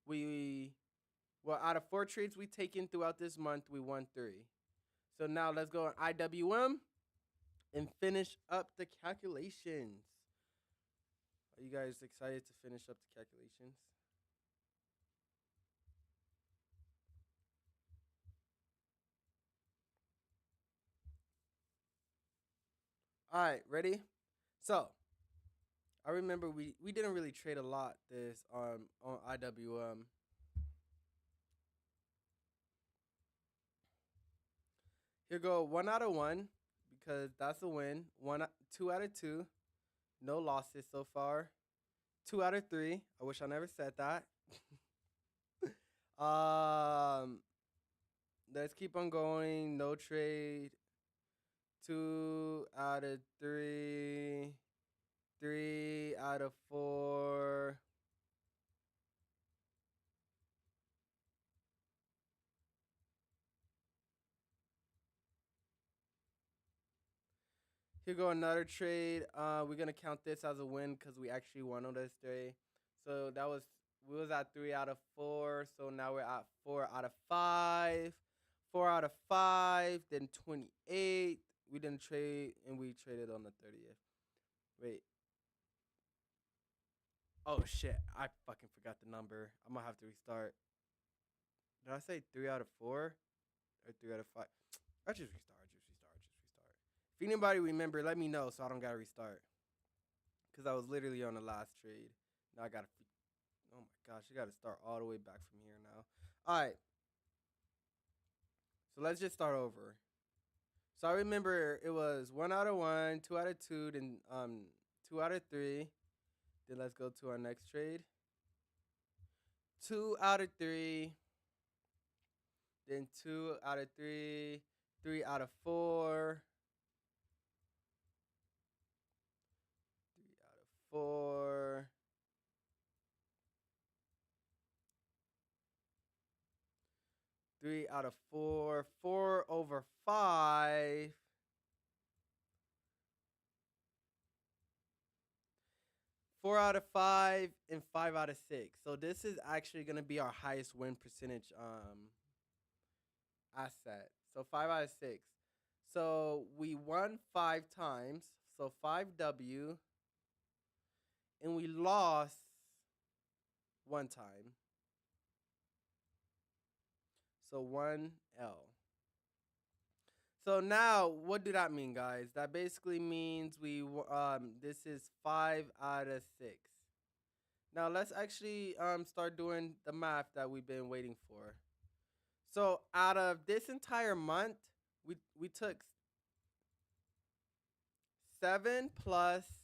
out of 4 trades we taken throughout this month, we won 3. So now let's go on IWM and finish up the calculations. Are you guys excited to finish up the calculations? All right, ready? So I remember we didn't really trade a lot this on IWM. Here go 1 out of 1 because that's a win. 2 out of 2, no losses so far. 2 out of 3. I wish I never said that. Let's keep on going. No trade. 2 out of 3. 3 out of 4. Here go another trade. We're gonna count this as a win because we actually won on this day. So we was at 3 out of 4. So now we're at 4 out of 5. 4 out of 5. Then 28. We didn't trade and we traded on the 30th. Wait. Oh shit! I fucking forgot the number. I'm gonna have to restart. Did I say 3 out of 4 or 3 out of 5? I just restart. If anybody remember, let me know so I don't gotta restart. Cause I was literally on the last trade. Now I gotta. Oh my gosh, I gotta start all the way back from here now. All right. So let's just start over. So I remember it was 1 out of 1, 2 out of 2, then 2 out of 3. Then let's go to our next trade. 2 out of 3. Then 2 out of 3. 3 out of 4. 3 out of 4. 3 out of 4. 4/5. 4 out of 5 and 5 out of 6. So this is actually gonna be our highest win percentage asset. So 5 out of 6. So we won 5 times. So 5W. And we lost 1 time. So 1L. So now, what do that mean, guys? That basically means this is 5 out of 6. Now let's actually start doing the math that we've been waiting for. So out of this entire month, we took 7 plus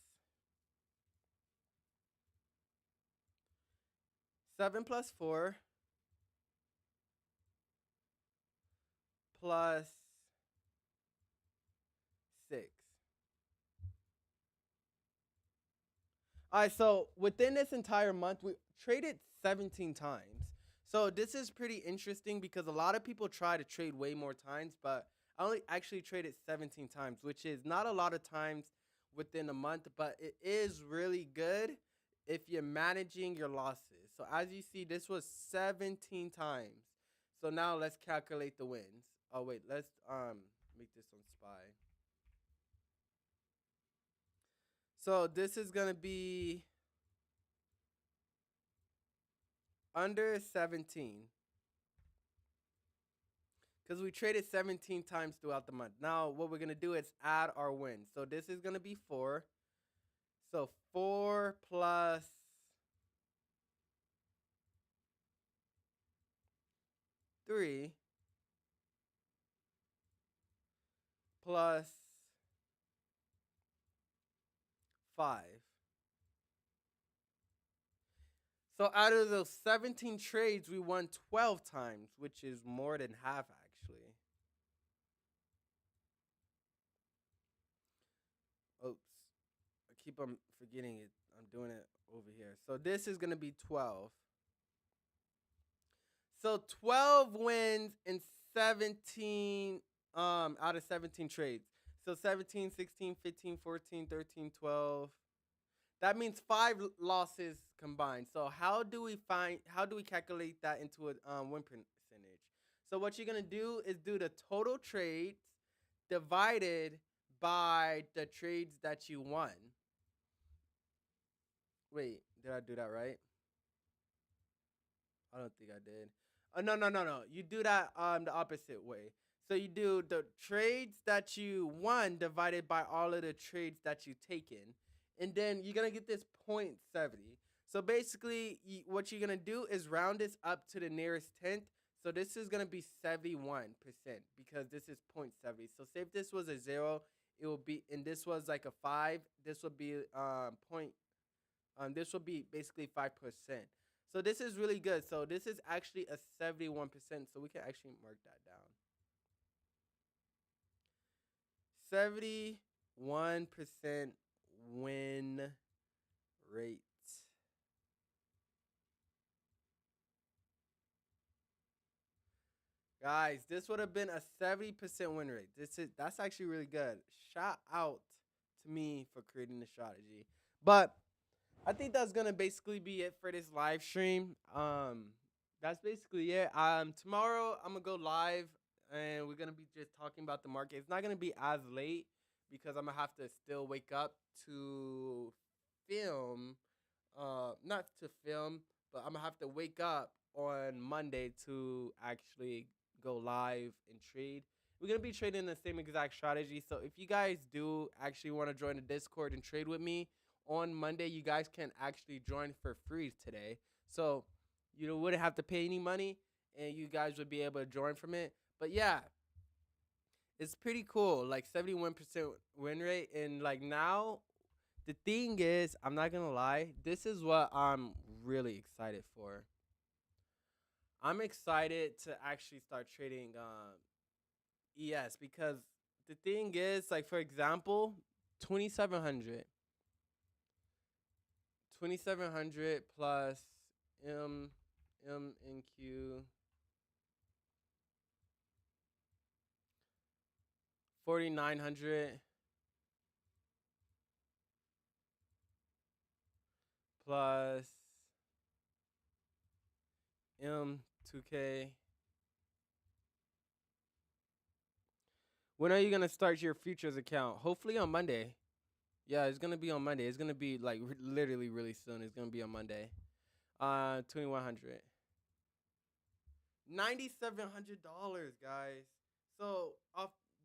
4 plus 6. All right, so within this entire month, we traded 17 times. So this is pretty interesting because a lot of people try to trade way more times, but I only actually traded 17 times, which is not a lot of times within a month, but it is really good if you're managing your losses. So as you see, this was 17 times. So now let's calculate the wins. Oh wait, let's make this on SPY. So this is gonna be under 17 because we traded 17 times throughout the month. Now what we're gonna do is add our wins. So this is gonna be 4. So 4 plus 3 plus 5. So out of those 17 trades, we won 12 times, which is more than half actually. Oops. I keep on forgetting it. I'm doing it over here. So this is going to be 12. So 12 wins in 17 out of 17 trades. So 17, 16, 15, 14, 13, 12. That means 5 losses combined. So how do we calculate that into a win percentage? So what you're going to do is do the total trades divided by the trades that you won. Wait, did I do that right? I don't think I did. Oh, no. You do that the opposite way. So you do the trades that you won divided by all of the trades that you taken. And then you're going to get this 0.70. So basically, what you're going to do is round this up to the nearest tenth. So this is going to be 71% because this is 0.70. So say if this was a 0, it will be, and this was like a 5, this would be this will be basically 5%. So this is really good. So this is actually a 71%. So we can actually mark that down. 71% win rate. Guys, this would have been a 70% win rate. That's actually really good. Shout out to me for creating the strategy. But I think that's gonna basically be it for this live stream. That's basically it. Tomorrow I'm gonna go live and we're gonna be just talking about the market. It's not gonna be as late because I'm gonna have to still wake up to film. Not to film, but I'm gonna have to wake up on Monday to actually go live and trade. We're gonna be trading the same exact strategy. So if you guys do actually want to join the Discord and trade with me on Monday, you guys can actually join for free today. So you wouldn't have to pay any money and you guys would be able to join from it. But yeah, it's pretty cool. Like 71% win rate. And like now, the thing is, I'm not gonna lie, this is what I'm really excited for. I'm excited to actually start trading ES because the thing is, like for example, 2700 plus M and Q 4900 plus M2K. When are you gonna start your futures account? Hopefully on Monday. Yeah, it's gonna be on Monday. It's gonna be like literally really soon. It's gonna be on Monday. 2100. $9,700, guys. So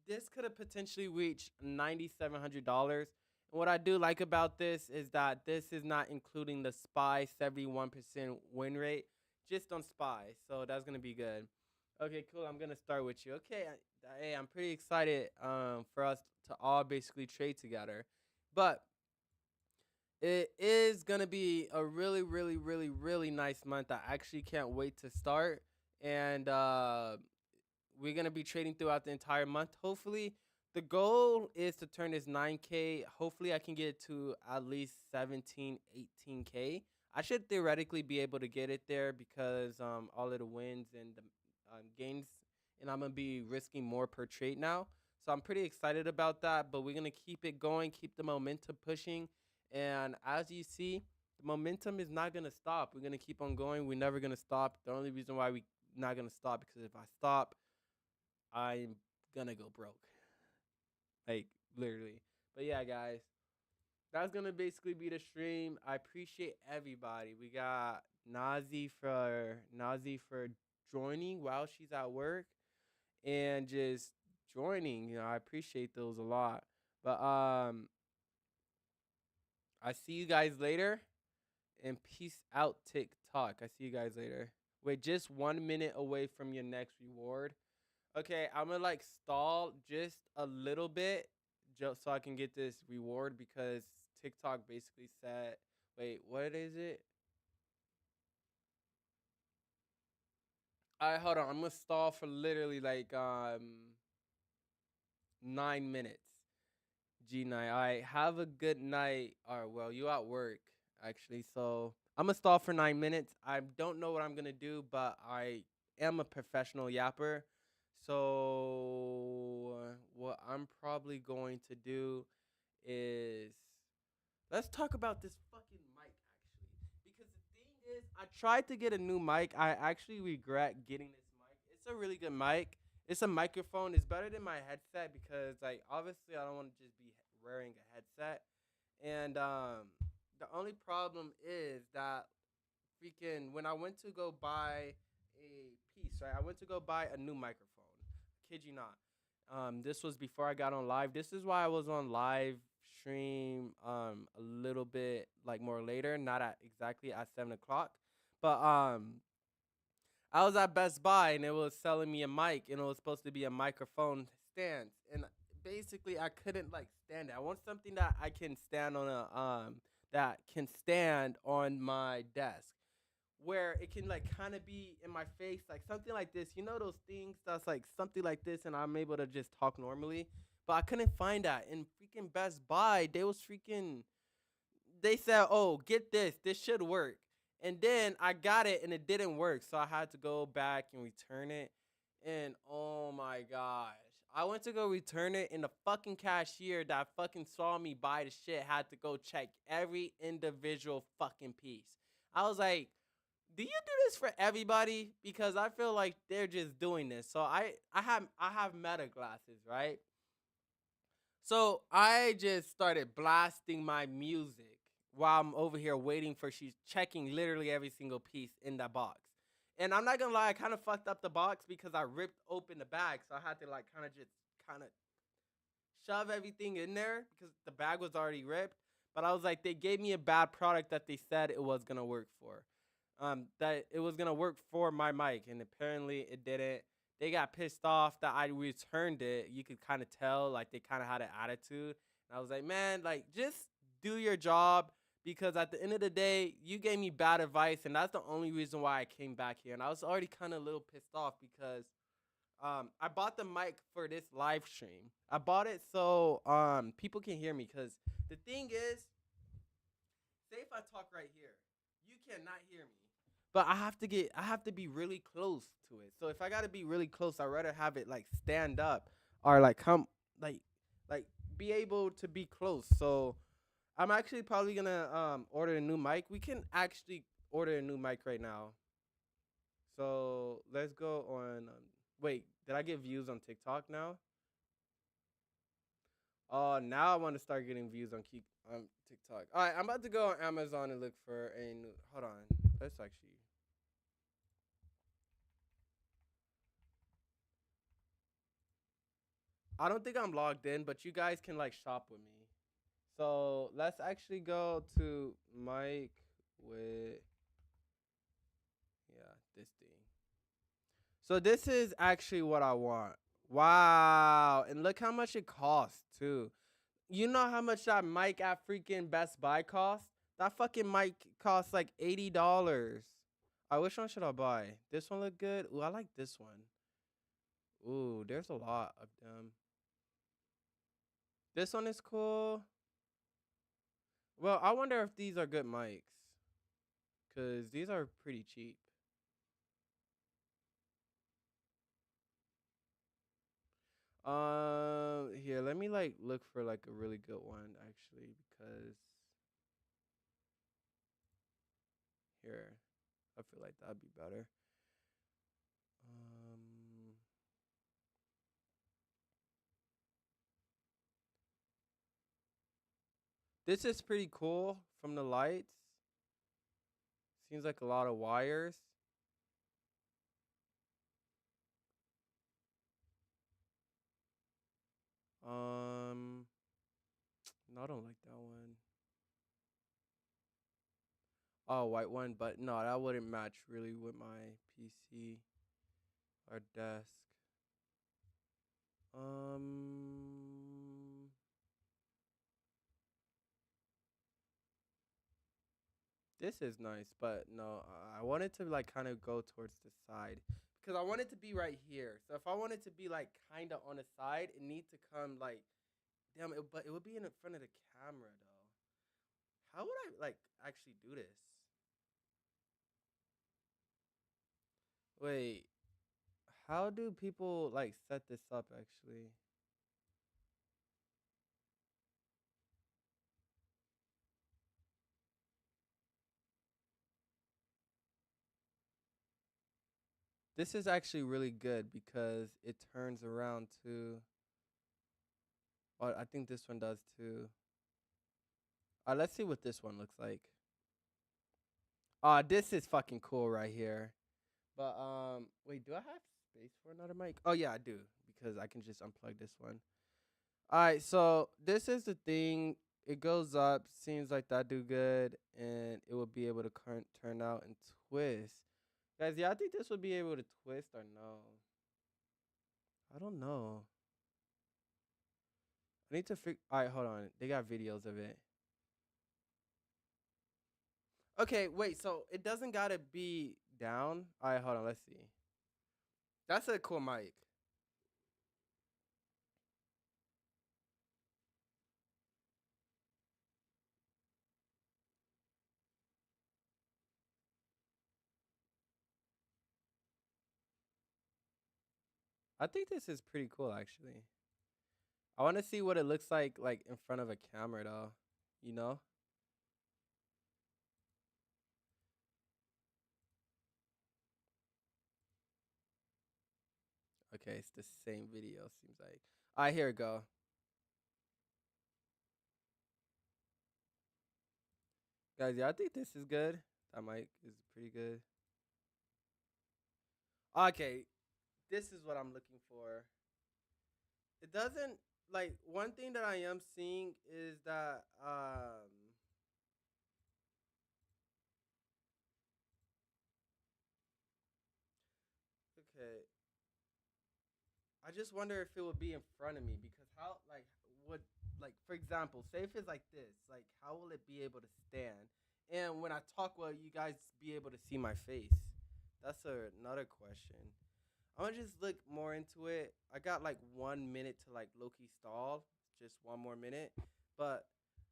this could have potentially reached $9,700. And what I do like about this is that this is not including the SPY 71% win rate, just on SPY. So that's gonna be good. Okay, cool. I'm gonna start with you. Okay, hey, I'm pretty excited for us to all basically trade together, but it is gonna be a really, really, really, really nice month. I actually can't wait to start, and we're gonna be trading throughout the entire month. Hopefully, the goal is to turn this 9K. Hopefully, I can get it to at least 17, 18K. I should theoretically be able to get it there because all of the wins and the gains, and I'm gonna be risking more per trade now. So I'm pretty excited about that. But we're gonna keep it going, keep the momentum pushing, and as you see, the momentum is not gonna stop. We're gonna keep on going. We're never gonna stop. The only reason why we not gonna stop because if I stop, I'm gonna go broke. like literally. But yeah, guys, that's gonna basically be the stream. I appreciate everybody. We got Nazi for joining while she's at work and just joining. I appreciate those a lot. But I see you guys later and peace out TikTok. I see you guys later. Wait, just 1 minute away from your next reward. Okay, I'm gonna like stall just a little bit just so I can get this reward because TikTok basically said, wait, what is it? All right, hold on. I'm gonna stall for literally like 9 minutes. G9. All right, have a good night. All right, well, you at work actually, so I'm gonna stall for 9 minutes. I don't know what I'm gonna do, but I am a professional yapper. So what I'm probably going to do is let's talk about this fucking mic actually. Because the thing is, I tried to get a new mic. I actually regret getting this mic. It's a really good mic. It's a microphone. It's better than my headset because like obviously I don't want to just be wearing a headset. And the only problem is that freaking when I went to go buy a piece, right? I went to go buy a new microphone. Kid you not. This was before I got on live. This is why I was on live stream a little bit like more later, not at exactly at 7 o'clock. But I was at Best Buy and it was selling me a mic and it was supposed to be a microphone stand. And basically I couldn't like stand it. I want something that I can stand on a that can stand on my desk where it can like kind of be in my face, like something like this. You know those things that's like something like this, and I'm able to just talk normally. But I couldn't find that in freaking Best Buy. They was freaking. They said, "Oh, get this. This should work." And then I got it, and it didn't work. So I had to go back and return it. And oh my gosh, I went to go return it, and the fucking cashier that fucking saw me buy the shit had to go check every individual fucking piece. I was like, do you do this for everybody? Because I feel like they're just doing this. So I have meta glasses, right? So I just started blasting my music while I'm over here waiting for she's checking literally every single piece in that box. And I'm not gonna lie, I kind of fucked up the box because I ripped open the bag, so I had to like kind of just kind of shove everything in there because the bag was already ripped. But I was like, they gave me a bad product that they said it was gonna work for. That it was gonna work for my mic, and apparently it didn't. They got pissed off that I returned it. You could kind of tell, like they kind of had an attitude. And I was like, man, like just do your job because at the end of the day, you gave me bad advice, and that's the only reason why I came back here. And I was already kind of a little pissed off because I bought the mic for this live stream. I bought it so people can hear me because the thing is, say if I talk right here, you cannot hear me. But I have to be really close to it. So if I gotta be really close, I'd rather have it like stand up or like come like like be able to be close. So I'm actually probably gonna order a new mic. We can actually order a new mic right now. So let's go on. Wait, did I get views on TikTok now? Oh, now I want to start getting views on TikTok. All right, I'm about to go on Amazon and look for a new. Hold on, let's actually. I don't think I'm logged in, but you guys can like shop with me. So let's actually go to Mike with yeah this thing. So this is actually what I want. Wow, and look how much it costs too. You know how much that mic at freaking Best Buy costs? That fucking mic costs like $80. Which one should I buy? This one look good. Ooh, I like this one. Ooh, there's a lot of them. This one is cool. Well, I wonder if these are good mics, cause these are pretty cheap. Here, let me like look for like a really good one actually, because here, I feel like that'd be better. Um, This is pretty cool from the lights. Seems like a lot of wires. Um, no, I don't like that one. Oh, white one, but no, that wouldn't match really with my PC or desk. Um, this is nice, but no, I wanted to like kind of go towards the side because I want it to be right here. So if I want it to be like kind of on the side, it needs to come like damn it, but it would be in front of the camera though. How would I like actually do this? Wait, how do people like set this up actually? This is actually really good because it turns around to. Well, I think this one does too. Let's see what this one looks like. This is fucking cool right here. But wait, do I have space for another mic? Oh yeah, I do because I can just unplug this one. All right, so this is the thing. It goes up, seems like that do good, and it will be able to turn out and twist. Guys, yeah, I think this would be able to twist or no. I don't know. I need to figure. All right, hold on. They got videos of it. Okay, wait. So it doesn't gotta be down. All right, hold on. Let's see. That's a cool mic. I think this is pretty cool actually. I want to see what it looks like in front of a camera though. You know? Okay, it's the same video. Seems like. All right, here we go. Guys, yeah, I think this is good. That mic is pretty good. Okay, this is what I'm looking for. It doesn't like one thing that I am seeing is that okay, I just wonder if it would be in front of me because how like would like for example, say if it's like this, like how will it be able to stand? And when I talk, will you guys be able to see my face? That's another question. I'm gonna just look more into it. I got like 1 minute to like Loki stall, just one more minute, but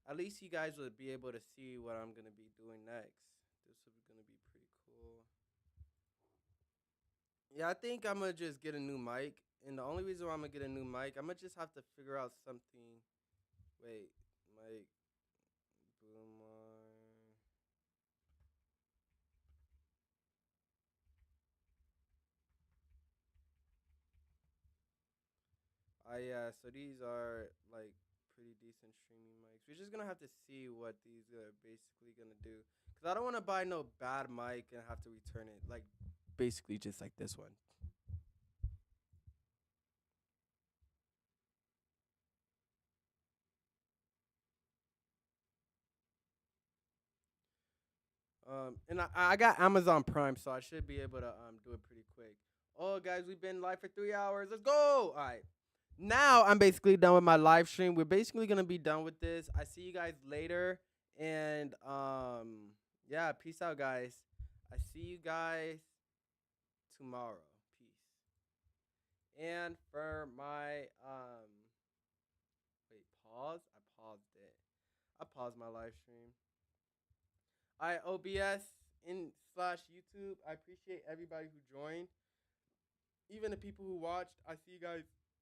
at least you guys would be able to see what I'm gonna be doing next. This is gonna be pretty cool. Yeah, I think I'm gonna just get a new mic, and the only reason why I'm gonna get a new mic, I'm gonna just have to figure out something. Wait, mic, boomer. Yeah, so these are like pretty decent streaming mics. We're just gonna have to see what these are basically gonna do, cause I don't want to buy no bad mic and have to return it. Like basically just like this one. And I got Amazon Prime, so I should be able to do it pretty quick. Oh, guys, we've been live for 3 hours. Let's go! All right, now I'm basically done with my live stream. We're basically gonna be done with this. I see you guys later, and yeah, peace out, guys. I see you guys tomorrow. Peace. And for my wait, pause. I paused it. I paused my live stream. I OBS in slash YouTube. I appreciate everybody who joined, even the people who watched. I see you guys